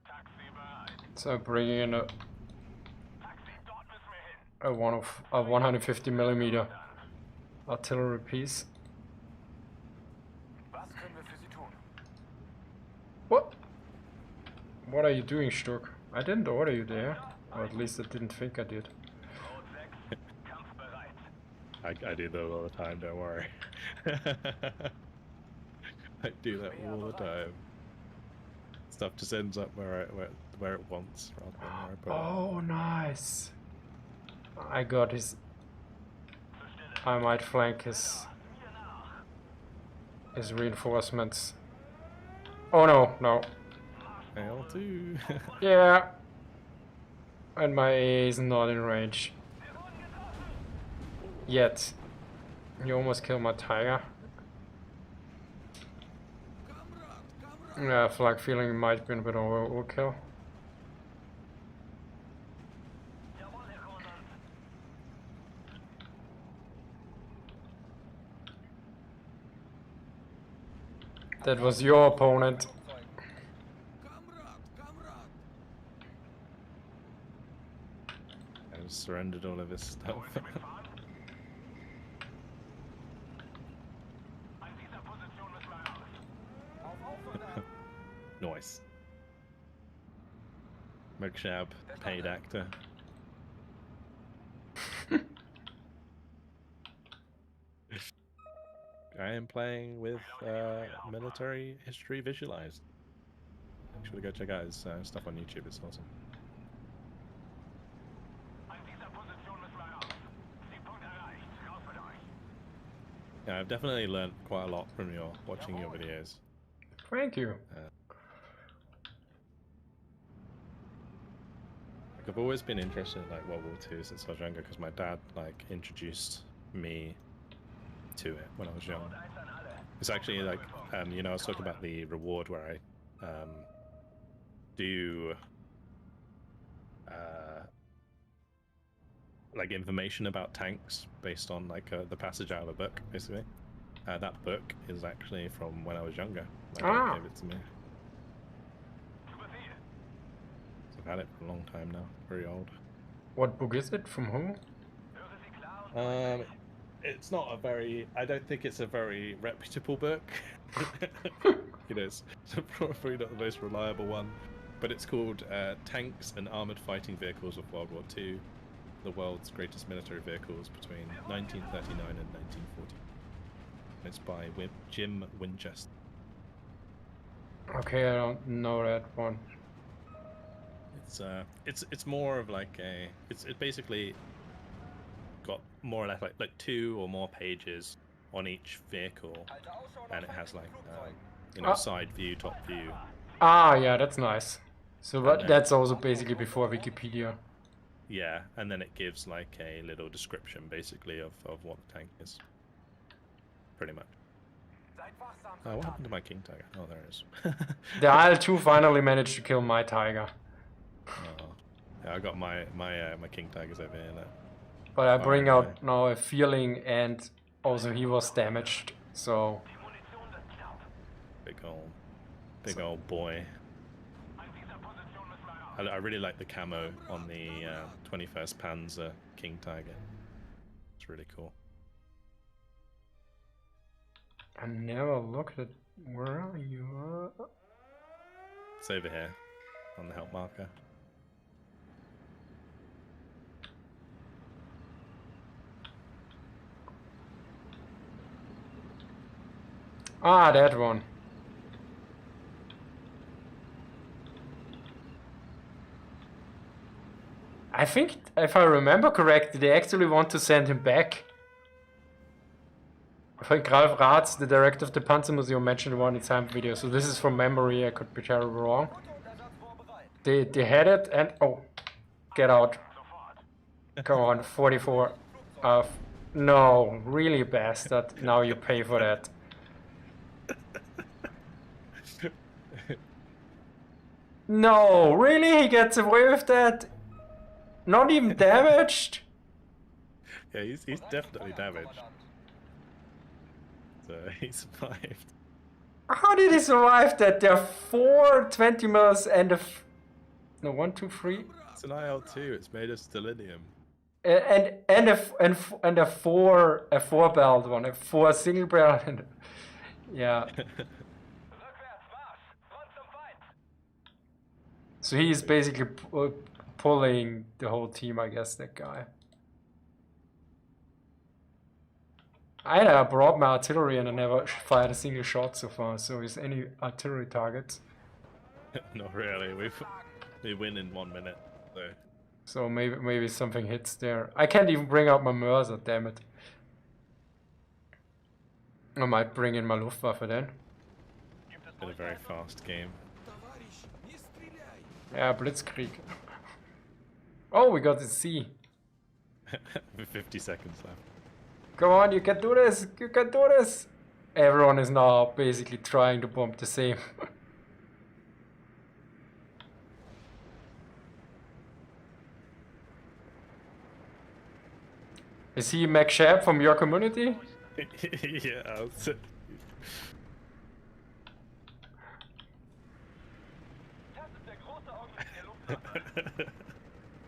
Taxi bereit. So bringing in Taxi, dort müssen wir hin. a 150 millimeter artillery piece. Was können wir für Sie tun? What? What are you doing, Sturk? I didn't order you there. Or at least I didn't think I did. Rot 6, kampfbereit. I do that all the time, don't worry. I do that all the time. Stuff just ends up where it wants rather than where I put it. Oh, nice. I got his. I might flank his reinforcements. Oh no, no. L2. Yeah. And my A is not in range. Yet. You almost killed my tiger. Yeah, I feel like feeling it might be a bit of overkill. That was your opponent. I just surrendered all of this stuff. Nice. Mugshab, paid actor. I am playing with military history visualized. Make sure to go check out his stuff on YouTube. It's awesome. Yeah, I've definitely learned quite a lot from watching your videos. Thank you. Like, I've always been interested in like World War II since I was younger because my dad like introduced me to it when I was young. It's actually like you know, I was talking about the reward where I do like information about tanks based on like the passage out of a book, basically. That book is actually from when I was younger. My dad gave it to me. So I've had it for a long time now. Very old. What book is it? From who? It's not a very. I don't think it's a very reputable book. You know, it's probably not the most reliable one. But it's called Tanks and Armored Fighting Vehicles of World War II. The world's greatest military vehicles between 1939 and 1940. It's by Jim Winchester. Okay, I don't know that one. It's more of like a. It's basically got more or less like 2 or more pages on each vehicle, and it has like you know, side view, top view. Ah, yeah, that's nice. So And then- that's also basically before Wikipedia. Yeah, and then it gives like a little description basically of what the tank is. Pretty much. What happened to my King Tiger? Oh, there it is. The IL-2 finally managed to kill my tiger. Oh. Yeah, I got my King Tigers over here now. But I bring out Finally. now a feeling, and also he was damaged, so... Big old boy. I really like the camo on the 21st Panzer King Tiger. It's really cool. I never looked at... Where are you? It's over here on the help marker. Ah, that one. I think, if I remember correctly, they actually want to send him back. I think Ralf Ratz, the director of the Panzermuseum, mentioned one in time video, so this is from memory, I could be terribly wrong. They had it and... Oh, get out. Come on, 44. No, really bastard. Now you pay for that. No, really? He gets away with that? Not even damaged? Yeah, he's definitely damaged. So he survived. How did he survive that? There are 4 20 mils and a... No, 1, 2, 3. It's an IL-2. It's made of stellinium. And a 4 barreled one, a 4 single barrel and... Yeah. So he's basically pulling the whole team, I guess, that guy. I brought my artillery and I never fired a single shot so far. So is any artillery targets? Not really. We win in 1 minute. So So maybe something hits there. I can't even bring out my Mörser, damn it. I might bring in my Luftwaffe then. been a very fast game. Товарищ, не стреляй! Yeah, Blitzkrieg. Oh, we got the C. With 50 seconds left. Come on, you can do this! You can do this! Everyone is now basically trying to bomb the same. Is he Mac Shab from your community? Yeah. Das ist der große Augenblick der Luftwaffe.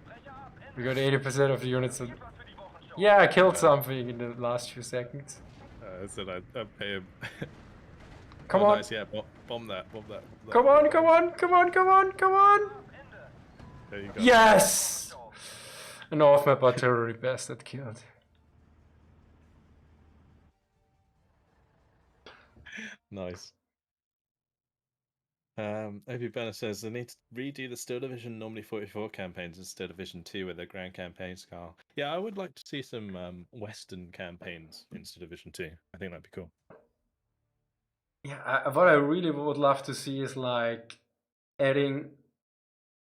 Brecher ab, We got 80% of the units. was für die Wochenshow. Yeah, I killed something in the last few seconds. So I'd pay him. Come Oh, on. Nice, yeah, bomb that. Come on, come on, come on, come on, come on! There you go. Yes! An off-map artillery bastard killed. Nice. OP Banner says they need to redo the Steel Division normally 44 campaigns instead of Division 2 with their grand campaign style. Yeah, I would like to see some Western campaigns instead of Division 2. I think that'd be cool. Yeah, what I really would love to see is like adding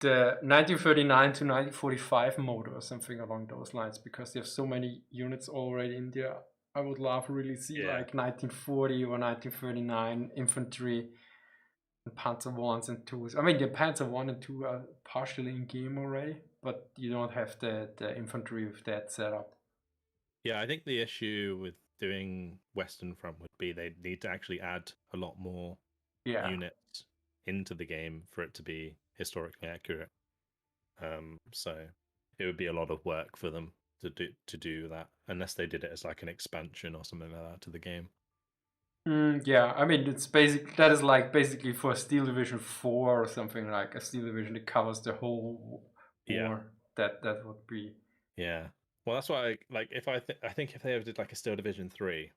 the 1939 to 1945 mode or something along those lines, because they have so many units already in there. I would love to really see Yeah. like 1940 or 1939 infantry and Panzer 1s and 2s. I mean, the Panzer 1 and 2 are partially in game already, but you don't have the infantry with that setup. Yeah, I think the issue with doing Western Front would be they need to actually add a lot more Yeah. units into the game for it to be historically accurate. So it would be a lot of work for them to do that, unless they did it as like an expansion or something like that to the game. Yeah, I mean, it's that is like basically for Steel Division 4 or something, like a Steel Division that covers the whole Yeah. war. That would be. Yeah. Well, that's why I think if they ever did like a Steel Division 3,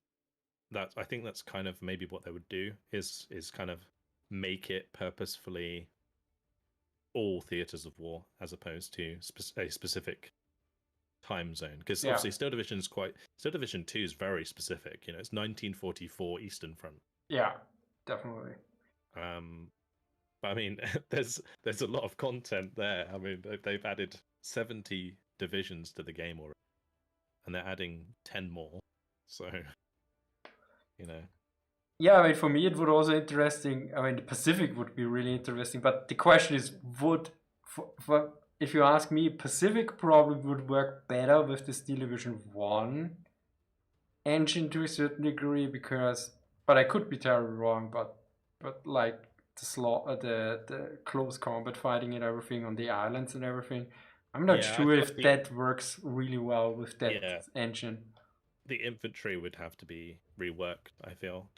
I think that's kind of maybe what they would do is kind of make it purposefully all theaters of war as opposed to a specific time zone, because Yeah. obviously Steel Division 2 is very specific. You know, it's 1944 Eastern Front. Yeah, definitely. But I mean, there's a lot of content there. I mean, they've added 70 divisions to the game already, and they're adding 10 more. So, you know. Yeah, I mean, for me, it would also interesting. I mean, the Pacific would be really interesting, but the question is, if you ask me, Pacific probably would work better with the Steel Division 1 engine to a certain degree, but I could be terribly wrong, but like the close combat fighting and everything on the islands and everything, I'm not Yeah, I sure thought if that works really well with that Yeah. engine. The infantry would have to be reworked, I feel,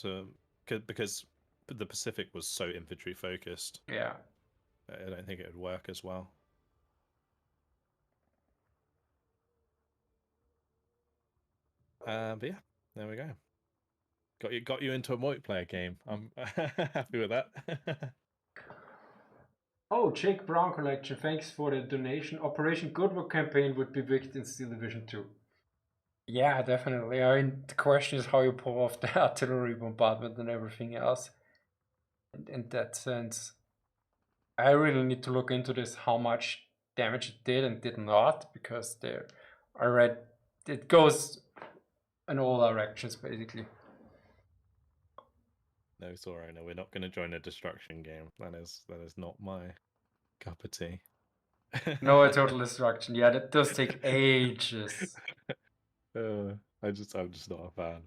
because the Pacific was so infantry focused. Yeah. I don't think it would work as well. But yeah, there we go. Got you into a multiplayer game. I'm happy with that. Oh, Jake Brown Collection, thanks for the donation. Operation Goodwood campaign would be big in Steel Division 2. Yeah, definitely. I mean, the question is how you pull off the artillery bombardment and everything else. And in that sense, I really need to look into this, how much damage it did and did not, because I read it goes in all directions, basically. No, sorry, no, we're not going to join a destruction game. That is not my cup of tea. No, a total destruction. Yeah, that does take ages. I'm just not a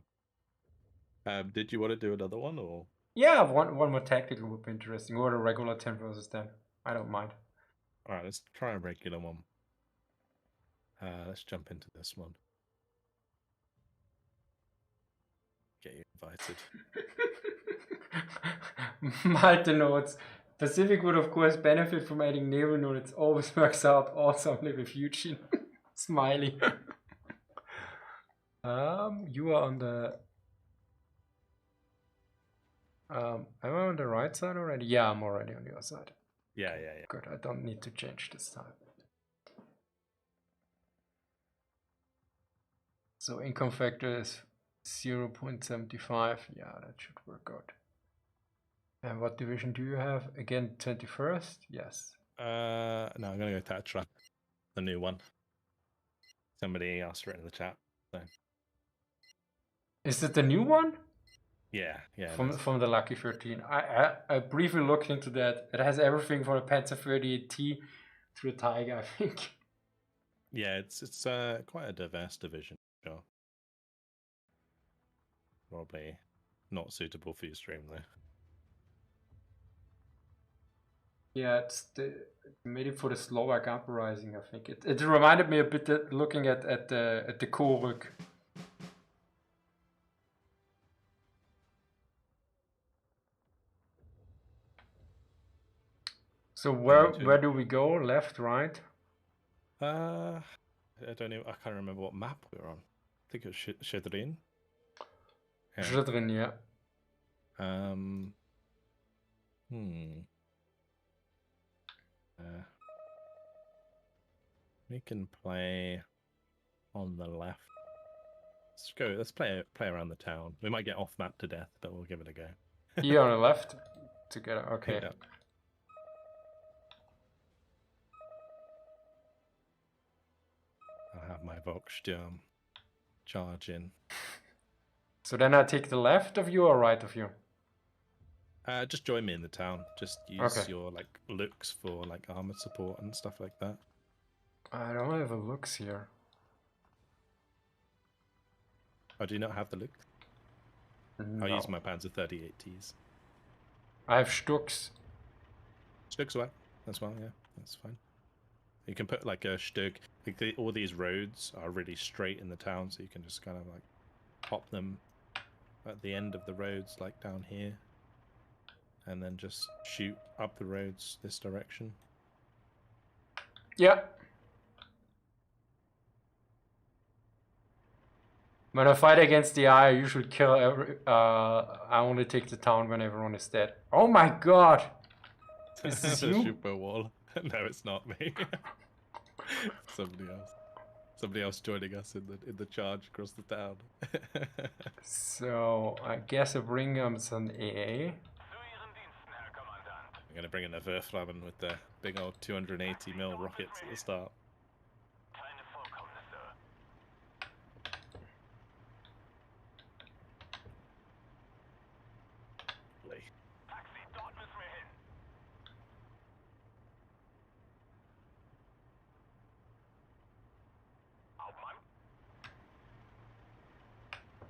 fan. Did you want to do another one or? Yeah, one more tactical would be interesting, or a regular 10 versus 10. I don't mind. All right, let's try a regular one. Let's jump into this one. Get you invited. Malte notes, Pacific would of course benefit from adding naval units. Always works out awesomely with Eugene. Smiley. You are on the. Am I on the right side already? Yeah, I'm already on your side. Yeah. Good, I don't need to change this time. So income factor is 0.75. Yeah, that should work out. And what division do you have? Again, 21st? Yes. No, I'm gonna go Tatra, the new one. Somebody asked for it in the chat. So. Is it the new one? Yeah. From the Lucky 13. I briefly looked into that. It has everything from a Panzer 38T to a Tiger, I think. Yeah, it's quite a diverse division. Sure. Probably not suitable for your stream though. Yeah, it's made it for the Slovak uprising, I think. It reminded me a bit looking at the Koruk. So where do we go? Left, right? I don't know. I can't remember what map we were on. I think it was Shedrin. Shedrin, yeah. We can play on the left. Let's go. Let's play around the town. We might get off map to death, but we'll give it a go. Here on the left together. Okay. Yeah. I have my Volkssturm charge in. So then I take the left of you or right of you? Just join me in the town. Just use your like looks for like armored support and stuff like that. I don't have a looks here. Oh, do you not have the look? No. I'll use my Panzer 38Ts. I have Stuks. Stuks well. That's well, yeah. That's fine. You can put like a Stug. Like all these roads are really straight in the town, so you can just kind of like pop them at the end of the roads, like down here. And then just shoot up the roads this direction. Yeah. When I fight against the eye, I usually kill I only take the town when everyone is dead. Oh my god! Is this you? Super wall. No, it's not me. Somebody else. Somebody else joining us in the charge across the town. So I guess I bring some AA. I'm gonna bring in a Werframen with the big old 280mm rockets at the start.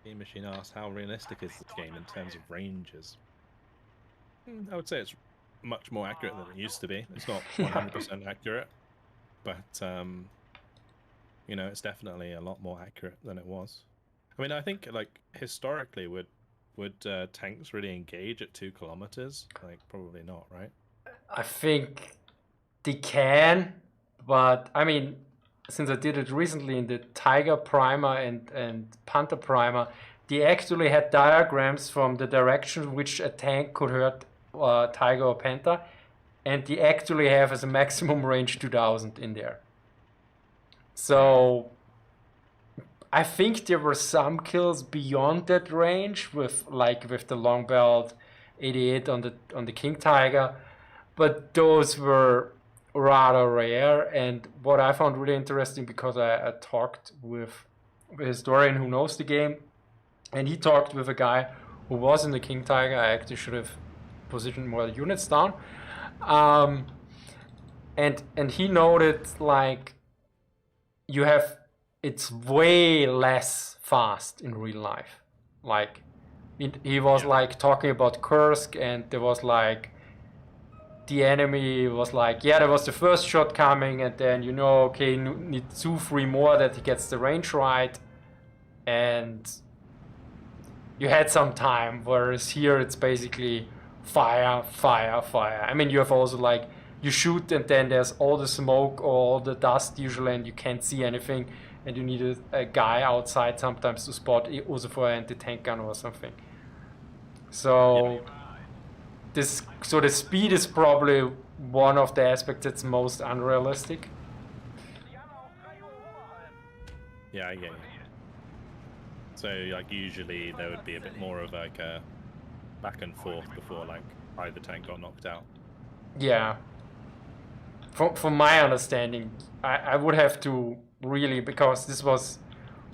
Game Machine asks, how realistic is this game in terms of ranges? I would say it's much more accurate than it used to be. It's not 100% accurate, but you know, it's definitely a lot more accurate than it was. I mean, I think like historically, would tanks really engage at 2 kilometers? Like, probably not, right? I think they can, but I mean, since I did it recently in the Tiger Primer and Panther Primer, they actually had diagrams from the direction which a tank could hurt Tiger or Panther, and they actually have as a maximum range 2000 in there. So I think there were some kills beyond that range with the long belt 88 on the King Tiger, but those were rather rare. And what I found really interesting, because I talked with a historian who knows the game, and he talked with a guy who was in the King Tiger. I actually should have positioned more units down, and he noted like it's way less fast in real life. Like he was like talking about Kursk, and there was like the enemy was like, yeah, there was the first shot coming, and then okay, need 2-3 more that he gets the range right, and you had some time. Whereas here it's basically fire, fire, fire. I mean, you have also like you shoot and then there's all the smoke or all the dust usually, and you can't see anything, and you need a guy outside sometimes to spot also for an anti-tank gun or something. So so the speed is probably one of the aspects that's most unrealistic. Yeah, I get you. So like usually there would be a bit more of like a back and forth before like either tank got knocked out. Yeah. From my understanding, I would have to really, because this was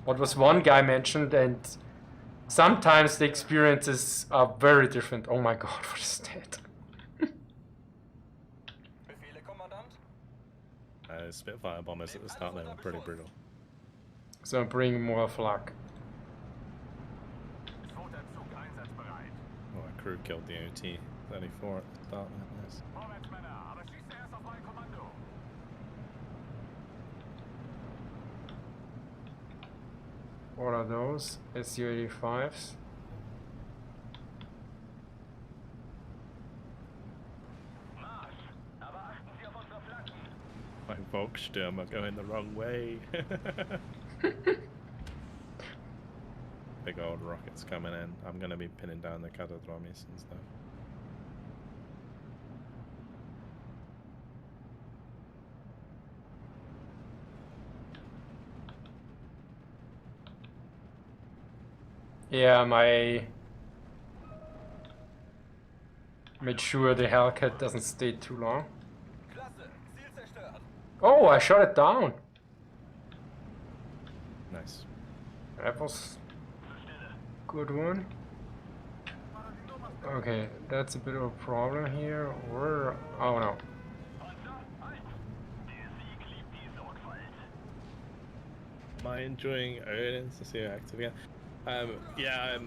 what was one guy mentioned, and sometimes the experiences are very different. Oh my god, what is that? Befehle, Kommandant? Spitfire bombers at the start there were pretty brutal. So I'm bringing more flak. Zweiter Zug einsatzbereit. Oh, our crew killed the OT-34 at the start there. Nice. Vorwärts, Männer, aber schießt erst auf mein Kommando. What are those? Su-85s? Marsch! Aber achten Sie auf unsere Flanken. My Volkssturm are going the wrong way. Big old rockets coming in. I'm going to be pinning down the Kadadromis and stuff. Yeah, I made sure the Hellcat doesn't stay too long. Klasse, Ziel zerstört. Oh, I shot it down. Nice. That was good one. Okay, that's a bit of a problem here. Where? Oh no. Am I enjoying Odin's to see her active again? Yeah,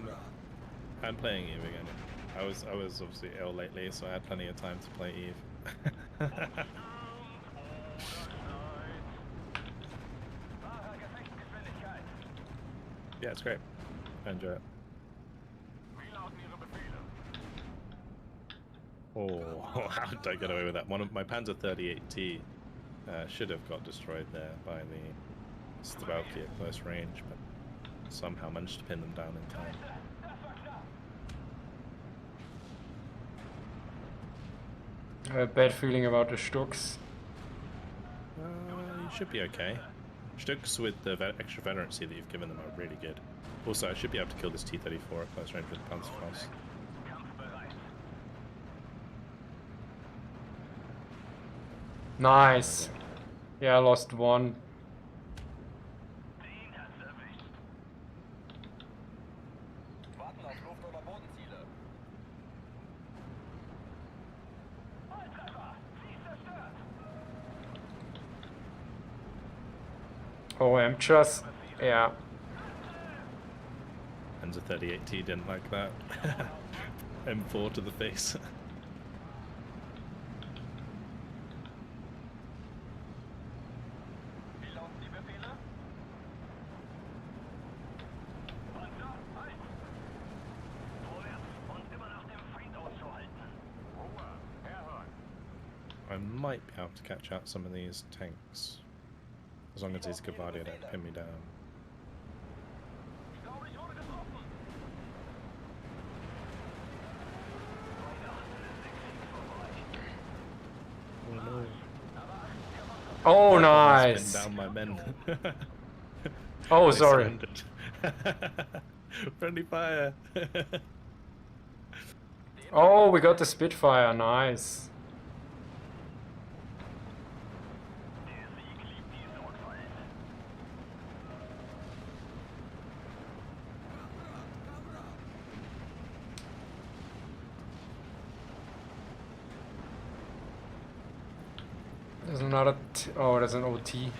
I'm playing Eve again. I was obviously ill lately, so I had plenty of time to play Eve. Yeah, it's great. I enjoy it. Wie lauten Ihre Befehle? Oh, how did I get away with that? One of my Panzer 38T should have got destroyed there by the Strelki at close range, but somehow managed to pin them down in time. I have a bad feeling about the Stuks. You should be okay. Stuks with the extra veterancy that you've given them are really good. Also, I should be able to kill this T-34 at close range with Panzerfaust. Nice. Yeah, I lost one. Warten auf Luft- oder Bodenziele. Oh, I'm just... Yeah. Panzer 38T didn't like that. M4 to the face. Wie lauten die Befehle? Panzer, halt! Vorwärts und immer nach dem Feind Ausschau halten. Ruhe, herhören. I might be able to catch out some of these tanks. As long as these Gavadia don't pin me down. Ich glaube, ich wurde getroffen. Oh no. Oh, Pin nice. down my men. Oh, They sorry. surrendered. Friendly fire. Oh, we got the Spitfire. Nice. There's another... Oh, there's an OT.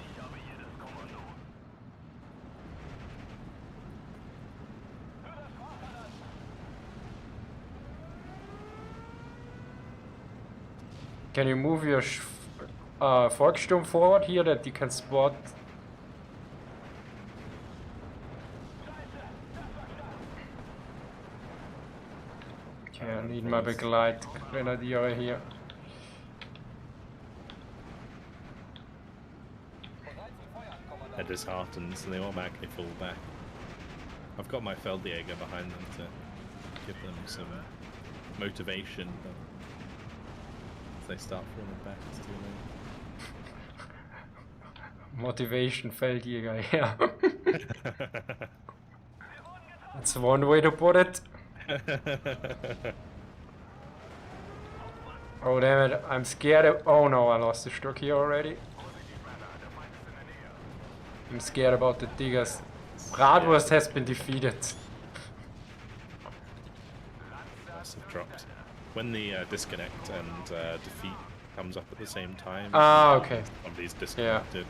Can you move your Volkssturm forward here that you can spot? Okay, I need my Begleit Grenadier here. Bereit zum Feuern, Kommandant. disheartened, so they automatically fall back. I've got my Feldjäger behind them to give them some motivation, but if they start falling back, it's too late. Motivation Feldjäger, yeah. That's one way to put it. Oh damn it, I'm scared of... Oh no, I lost the Stuck here already. I'm scared about the diggers. Bratwurst has been defeated. Lots have dropped. When the disconnect and defeat comes up at the same time, Ah, okay. somebody's disconnected.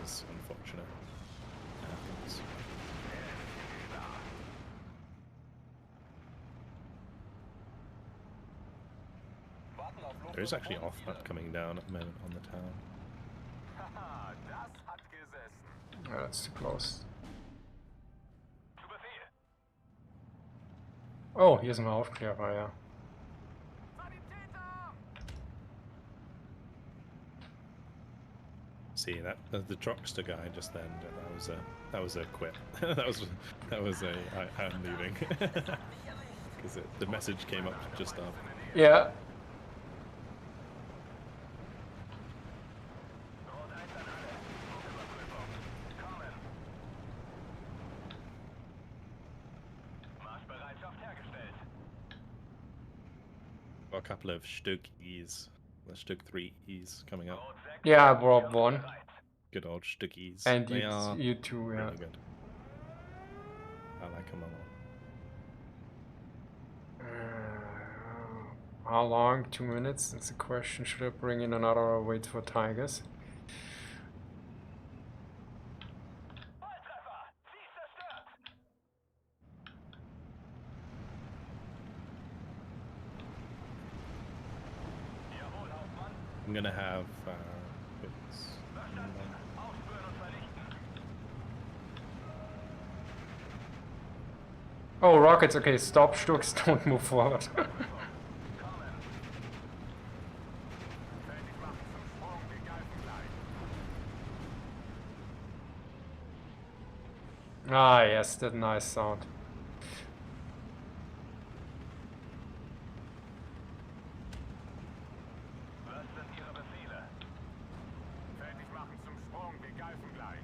It's unfortunate. It happens. There is actually off-map coming down at the moment on the town. Haha, das hat gesessen. Oh, that's too close. Zu Befehl. Oh, hier ist ein Aufklärer, ja. Sanitäter! See that the Drockster guy just then. That was a quit. that was a I'm leaving because the message came up just after. Yeah. Marschbereitschaft hergestellt. Got a couple of Stug E's, the Stug 3Es coming up. Rot 6. Yeah, I brought one. Good old Stug E's. And They are you too, yeah. really good. I like them a lot. How long? 2 minutes? That's the question. Should I bring in another or wait for Tigers? Volltreffer! Sie ist zerstört! Jawohl, Hauptmann. I'm gonna have. Oops. Verstanden. Aufspüren und vernichten. Oh, rockets. Okay, stop, Stucks. Don't move forward. Kommen. Fertig machen zum Sprung, wir greifen gleich. Ah, yes, that nice sound. Was sind Ihre Befehle? Fertig machen zum Sprung, wir greifen gleich.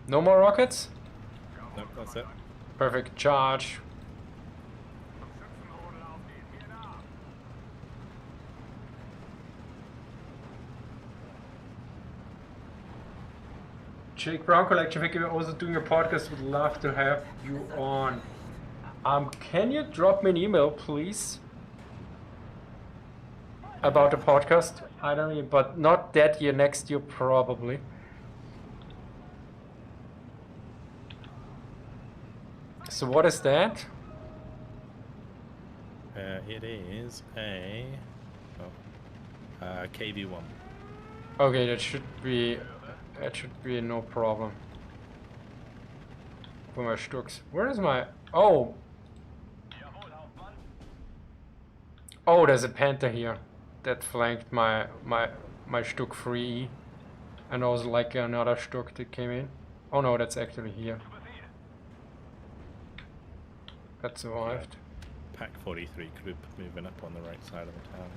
No more rockets? Nope, that's it. Perfect. Charge. Zum Schützenrodel aufgehen, mir nach. Jake Brown Collection, thank you for also doing a podcast. Would love to have you on. Can you drop me an email, please? About the podcast? I don't know, but not that year, next year probably. So what is that? It is a KV1. Okay, that should be no problem. For my Stucks. Where is my... Oh! Jawohl, Hauptmann. Oh, there's a Panther here that flanked my Stuck 3E. And also like another Stuck that came in. Oh no, that's actually here. Zu Befehl. That survived. Pack 43 group moving up on the right side of the town.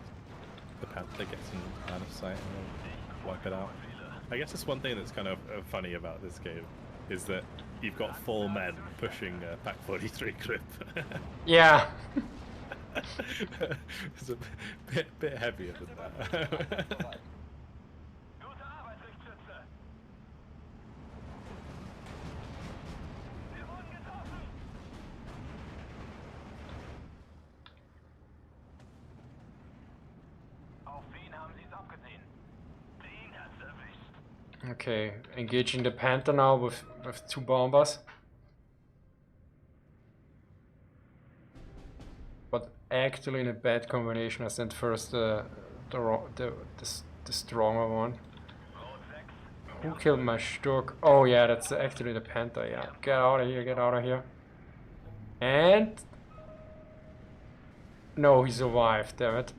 The Panther gets in out of sight and they'll wipe it out. I guess that's one thing that's kind of funny about this game, is that you've got 4 men pushing Pack 43 group. Yeah. It's a bit heavier than that. Gute Arbeit, Richtschütze. Wir wurden getroffen. Auf wen haben Sie es abgesehen? Den hat's erwischt. Okay, engaging the Panther now with 2 bombers. But actually in a bad combination, I sent first the stronger one. Rot 6. Who killed my Stuck? Oh yeah, that's actually the Panther, yeah. Get out of here, get out of here. And... No, he survived, damn it.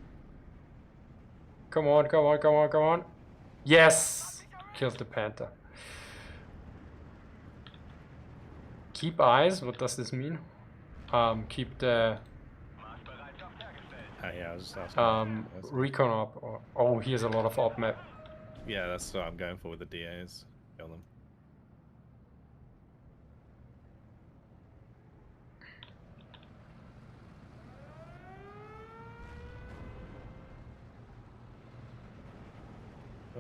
Come on, come on, come on, come on. Yes! Kills the Panther. Keep eyes, what does this mean? Keep the Marschbereitschaft hergestellt. Yeah, I was just asking. That's- recon up. Or, oh, here's a lot of op map. yeah, that's what I'm going for with the DAs. Kill them.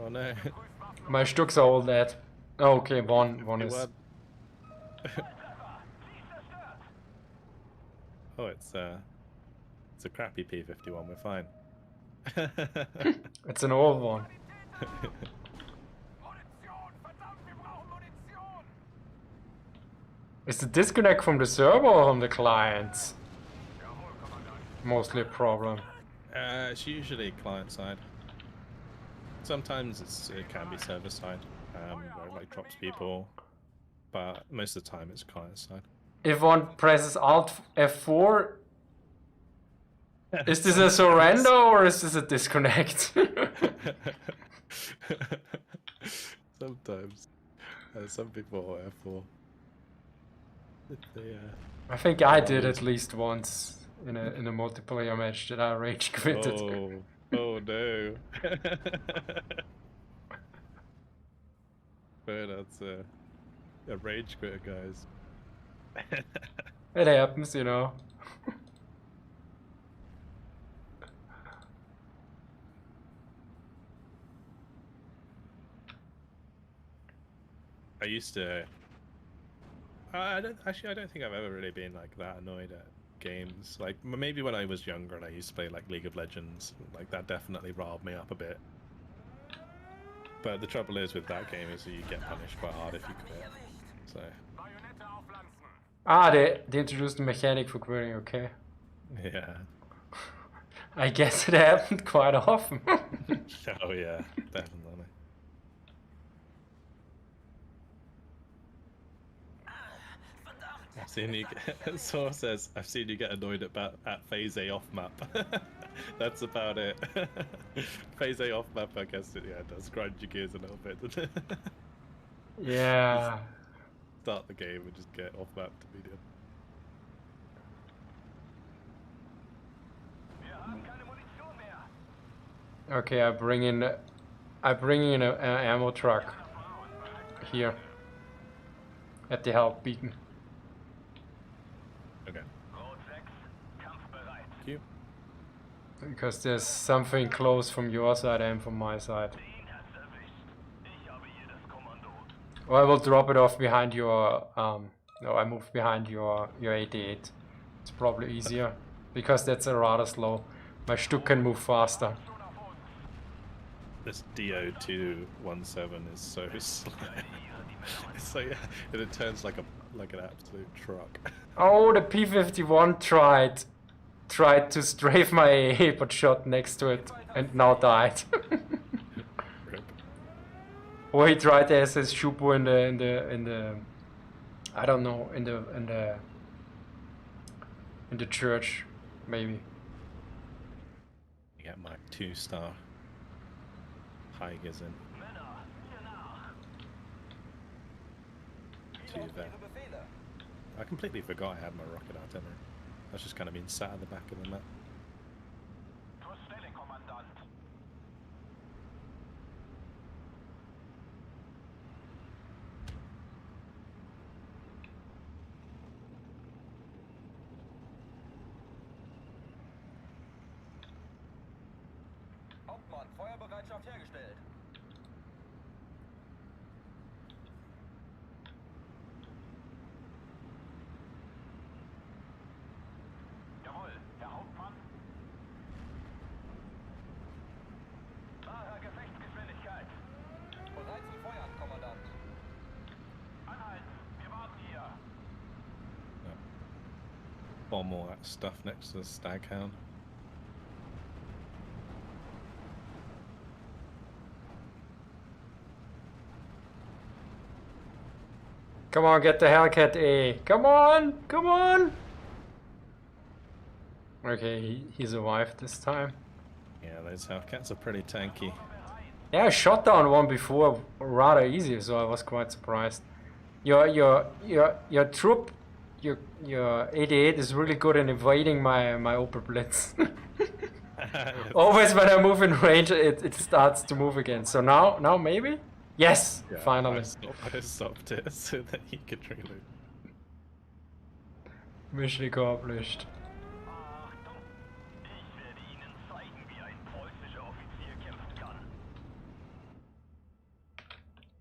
Oh no. My Stucks are all dead. Okay, one is. Oh, it's a crappy P-51. We're fine. It's an old one. Munition! Verdammt, wir brauchen Munition! Is the disconnect from the server or from the clients? Mostly a problem. It's usually client side. Sometimes it can be server side, where it like drops people, but most of the time it's client side. If one presses Alt F4, is this a surrender or is this a disconnect? Sometimes, some people are F4. They, I think I did at least once in a multiplayer match that I rage quitted. oh no. But that's a rage quit, guys. It happens, you know. I used to. I don't think I've ever really been like that annoyed at games. Like maybe when I was younger and I used to play like League of Legends, like that definitely riled me up a bit. But the trouble is with that game is that you get punished quite hard if you quit. So Bajonette aufpflanzen. Ah, they introduced the mechanic for quitting, okay. yeah. I guess it happened quite often. Oh yeah, definitely. I've seen you get, Saw says, I've seen you get annoyed at phase A off map. That's about it. Phase A off map, I guess it does grind your gears a little bit, doesn't it? Yeah. Start the game and just get off map to medium. Wir haben keine Munition mehr. Okay, I bring in an ammo truck here at the health beacon. Okay. Rot 6, kampfbereit. Thank you. Because there's something close from your side and from my side. Den hat's erwischt. Ich habe hier das Kommando. Or I will drop it off behind your no, I move behind your 88. It's probably easier because that's a rather slow. My Stuck can move faster. This DO217 is so slow. It's like it turns like an absolute truck. Oh, the P-51 tried to strafe my AA but shot next to it and now died. Rip. Or he tried the SS Shupo in the I don't know, in the church, maybe. You get my 2-star Tigers in. Männer, hier nach. To there. I completely forgot I had my rocket artillery. That's just kind of been sat at the back of the map. Zur Stelle, Kommandant. Hauptmann, Feuerbereitschaft hergestellt. Jawohl, Herr Hauptmann. Wahrer Gefechtsgeschwindigkeit. Bereit zum Feuern, Kommandant. Anhalten, wir warten hier. Bomb all that stuff next to the Staghound. Come on, get the Hellcat A. Come on, come on. Okay, he survived this time. Yeah, those Hellcats are pretty tanky. Yeah, I shot down one before rather easy, so I was quite surprised. Your troop, your 88 is really good in evading my Opel Blitz. Always when I move in range, it starts to move again. So now maybe? Yes, Yeah, finally. I stopped it so that he could reload. Mission accomplished. Achtung! Ich werde Ihnen zeigen, wie ein preußischer Offizier kämpfen kann.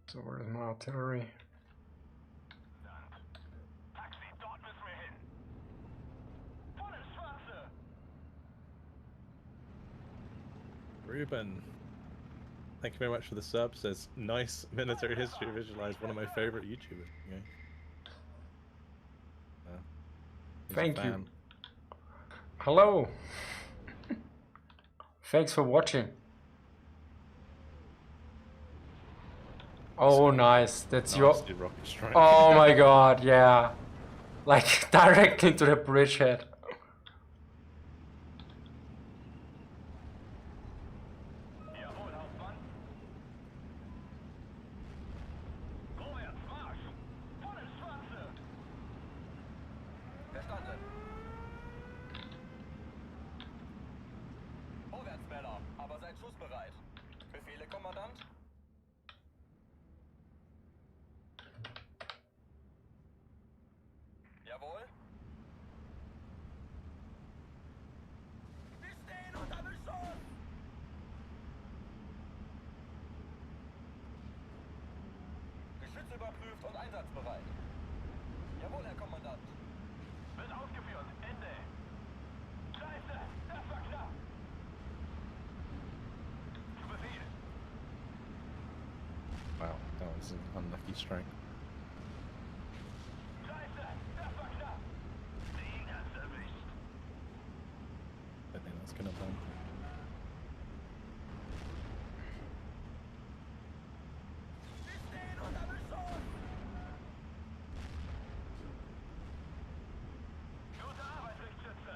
So where's my artillery? Taxi, dort müssen wir hin. Voll ins Schwarze! Ruben, thank you very much for the sub. Says nice military history visualized. One of my favorite YouTubers. Yeah. He's a Thank you. fan. Hello. Thanks for watching. Oh, nice. That's your. Nasty rocket strike. Oh my god, yeah. Like directly into the bridgehead. Jawohl, Hauptmann. Vorwärts, Marsch! Voll ins Schwarze! Verstanden. Vorwärts, Männer, aber seid schussbereit. Befehle, Kommandant? Jawohl. Wir stehen unter Beschuss! Geschütz überprüft und einsatzbereit. Jawohl, Herr Kommandant. Wird ausgeführt. Ende. Scheiße, das war knapp. Zu Befehl. Wow, that was an unlucky strike. Scheiße, das war knapp. Den hat's erwischt. I think that's gonna bomb. Wir stehen unter Beschuss. Gute Arbeit, Richtschütze.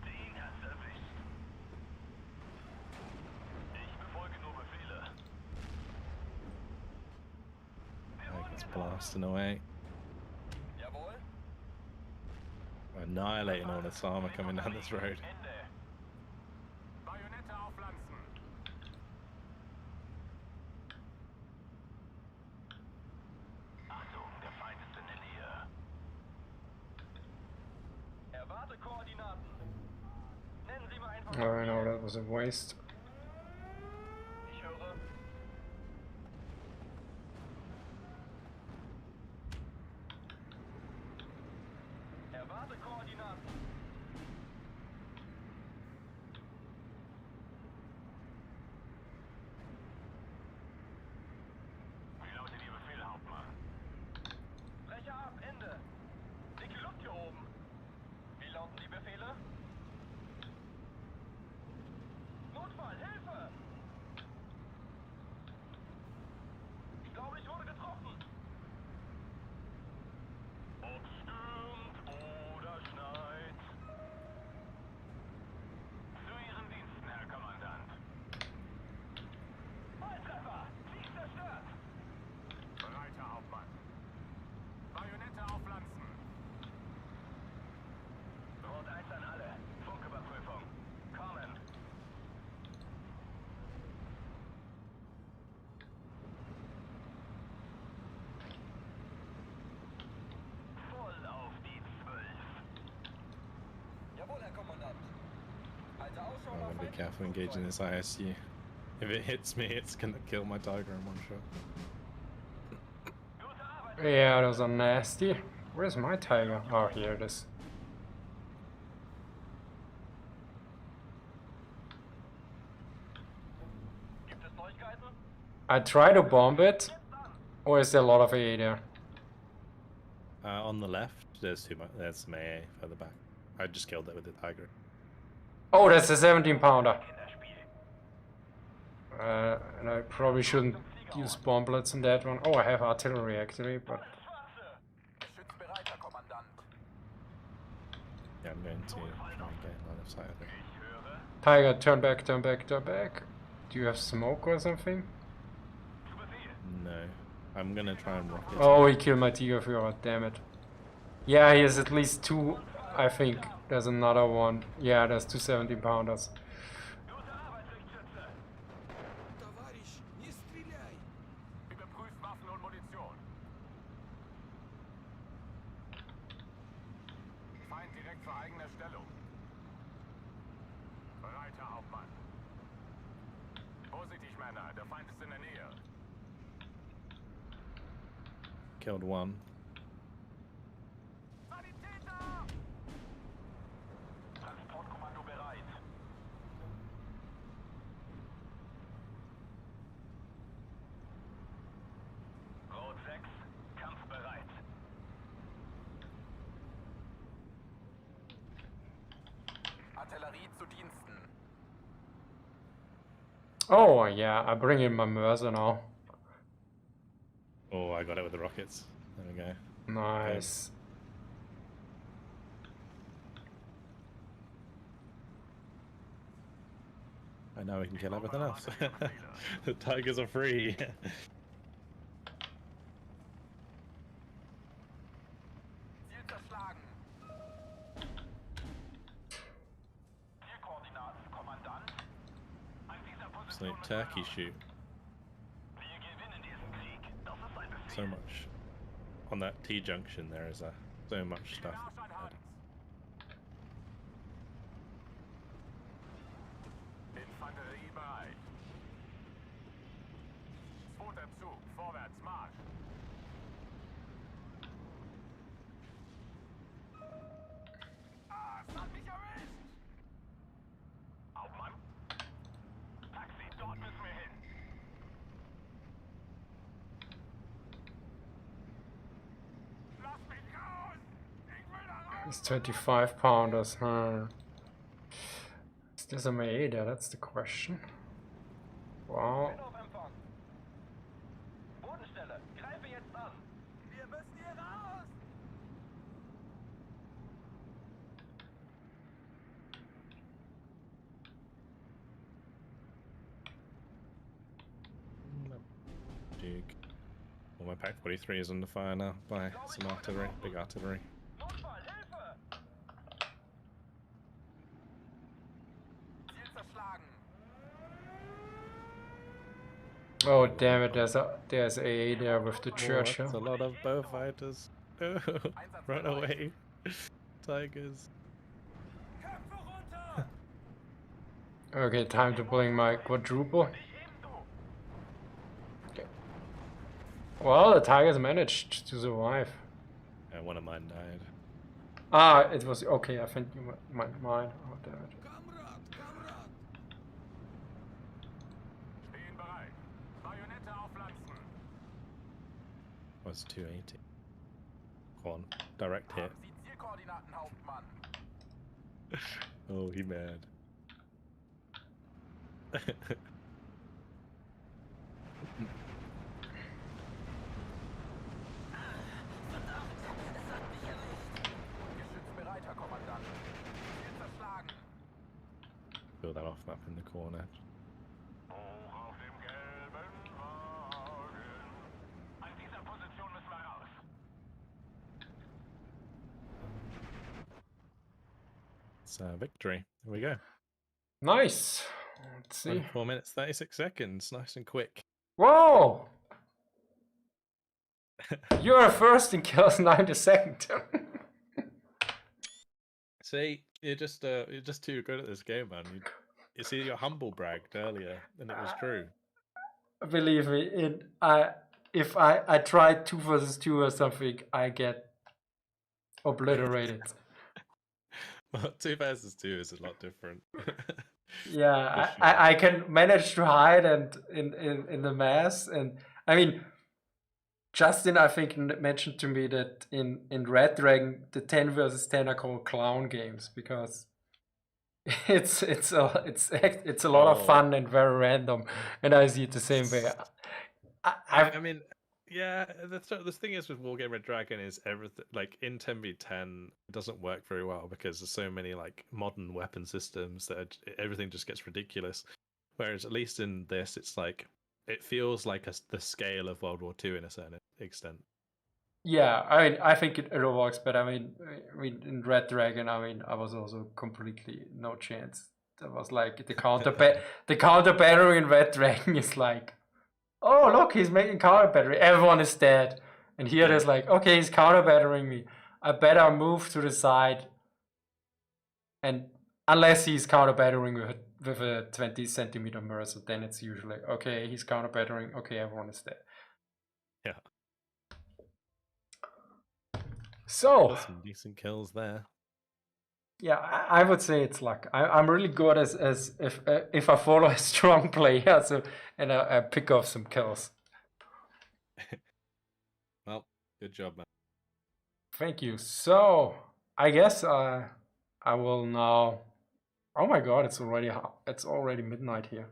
Den hat's erwischt. Ich befolge nur Befehle. Like it's blasting away, Jawohl. annihilating all this armor coming down this road. Ende. Bajonette aufpflanzen. Achtung, der Feind ist in der Nähe. Erwarte Koordinaten. Nennen Sie mal einfach. Oh, no, that was a waste. Ich höre. Erwarte Koordinaten. Wie lautet Ihr Befehl, Hauptmann? Brecher ab, Ende. Dicke Luft hier oben. Wie lauten die Befehle? Notfall, Hilfe! Ich glaube, ich wurde getroffen. Ob stürmt oder schneit. Zu Ihren Diensten, Herr Kommandant. Volltreffer! Ziel zerstört! Bereit, Herr Hauptmann. Bajonette aufpflanzen. Rot 1 an alle. Funküberprüfung. Kommen. Voll auf die 12. Jawohl, Herr Kommandant. Halte Ausschau I'm nach gonna be feindlichen careful engaging Flugzeugen. this ISU. If it hits me, it's gonna kill my Tiger in one shot. Gute Arbeit. Yeah, those are nasty. Where's my tiger? Oh, here it is. Gibt es Neuigkeiten? I try to bomb it, or is there a lot of AA there? On the left, there's some AA further back. I just killed it with the Tiger. Oh, that's a 17 pounder. Kinderspiel. And I probably shouldn't use bomblets on that one. Oh, I have artillery actually, but Schwarze. Geschütz bereit, Herr Kommandant. Yeah, I'm going to try and get line of sight of them. Tiger, turn back, turn back, turn back. Do you have smoke or something? No. I'm gonna try and rocket. Oh, he killed my Tiger Führer, damn it. Yeah, he has at least two, I think. There's another one. Yeah, there's two 17-pounders. Товарищ, не стреляй! Überprüft Waffen und Munition. Feind direkt vor eigener Stellung. Breiter Hauptmann. Vorsichtig, Männer, der Feind ist in der Nähe. Killed one. Sanitäter! Transportkommando bereit. Rot 6, kampfbereit. Artillerie zu Diensten. Oh, yeah, I bring in my Mercer now. Oh, I got it with the rockets. There we go. Nice. And now we can kill everything else. The tigers are free. Ziel zerschlagen. Zielkoordinaten, Kommandant. An dieser It's Position like müssen wir turkey raus. shoot. Wir gewinnen diesen Krieg. Das ist ein Befehl. So much. On that T junction there is so much stuff. Marsch an Hand. Infanterie bereit. Zweiter Zug, vorwärts, Marsch. Ah, es hat mich erwischt! Hauptmann. Taxi, dort müssen wir hin. Lass mich raus! Ich will da raus! It's 25-pounders, huh? Is this a Maeda? That's the question. Wow. Bin auf Empfang. Bodenstelle, greife jetzt an. Wir müssen hier raus. Duke. Well, my Pack 43 is under fire now by some artillery, big artillery. Notfall, Hilfe! Ziel zerschlagen. Oh, damn it, there's AA there with the Oh, Churchill. that's a lot of bow fighters. Oh, run away. Tigers. Köpfe runter! Okay, time to bring my quadruple. Okay. Well, the Tigers managed to survive. And one of mine died. Ah, it was okay. I think you might mine. Oh, damn it. Kamerad, Kamerad! Stehen bereit. Bajonette aufpflanzen. Was 280. Go on, direct hit. Haben Sie Zielkoordinaten, Hauptmann. Oh, he mad. Geschütz bereit, Herr Kommandant. Ziel zerschlagen. Build that off map in the corner. Hoch auf dem gelben Wagen. An dieser Position müssen wir raus. It's victory. There we go. Nice. Let's see. 24 minutes, 36 seconds. Nice and quick. Whoa! You're first in kills, 92nd. See, you're just too good at this game, man. You see, you humble bragged earlier, and it was true. Believe me, if I try 2 versus 2 or something, I get obliterated. Well, 2 versus 2 is a lot different. Yeah, I can manage to hide and in the mass, and I mean, Justin I think mentioned to me that in Red Dragon the 10 versus 10 are called clown games because it's a lot of fun and very random, and I see it the same way. I mean, Yeah, the thing is with Wargame Red Dragon is everything like in 10v10 it doesn't work very well because there's so many like modern weapon systems that everything just gets ridiculous. Whereas at least in this, it's like it feels like the scale of World War II in a certain extent. Yeah, I mean, I think it all works, but I mean, in Red Dragon, I mean, I was also completely no chance. That was like the counter battery in Red Dragon is like, oh look, he's making counter battery. Everyone is dead, and here there's like, okay, he's counter battering me. I better move to the side, and unless he's counter battering with a 20 centimeter Mercer, then it's usually okay. He's counter battering. Okay, everyone is dead. Yeah. So Got some decent kills there. yeah, I would say it's luck. I'm really good as if I follow a strong player, so and I pick off some kills. Well, good job, man. Thank you. So I guess I will now. Oh my God, it's already midnight here.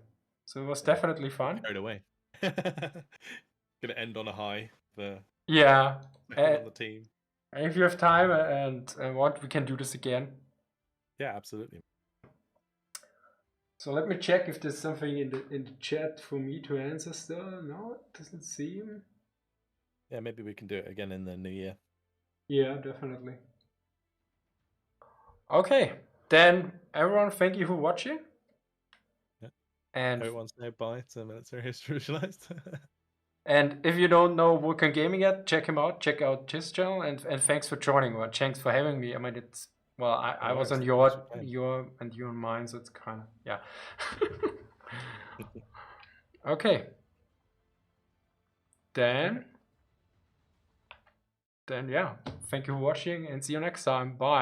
So it was definitely fun. Carried away. Gonna end on a high. The Yeah. second on the team. If you have time and want, we can do this again. Yeah, absolutely. So let me check if there's something in the chat for me to answer still. No, it doesn't seem. Yeah, maybe we can do it again in the new year. Yeah, definitely. Okay, then everyone, thank you for watching. Yeah. And Everyone say bye to Military History Visualized. and if you don't know Vulcan Gaming yet, check him out. Check out his channel and thanks for joining or thanks for having me. I mean, it's well, I was on your and mine, so it's kind of yeah. Okay. Then yeah, thank you for watching and see you next time. Bye.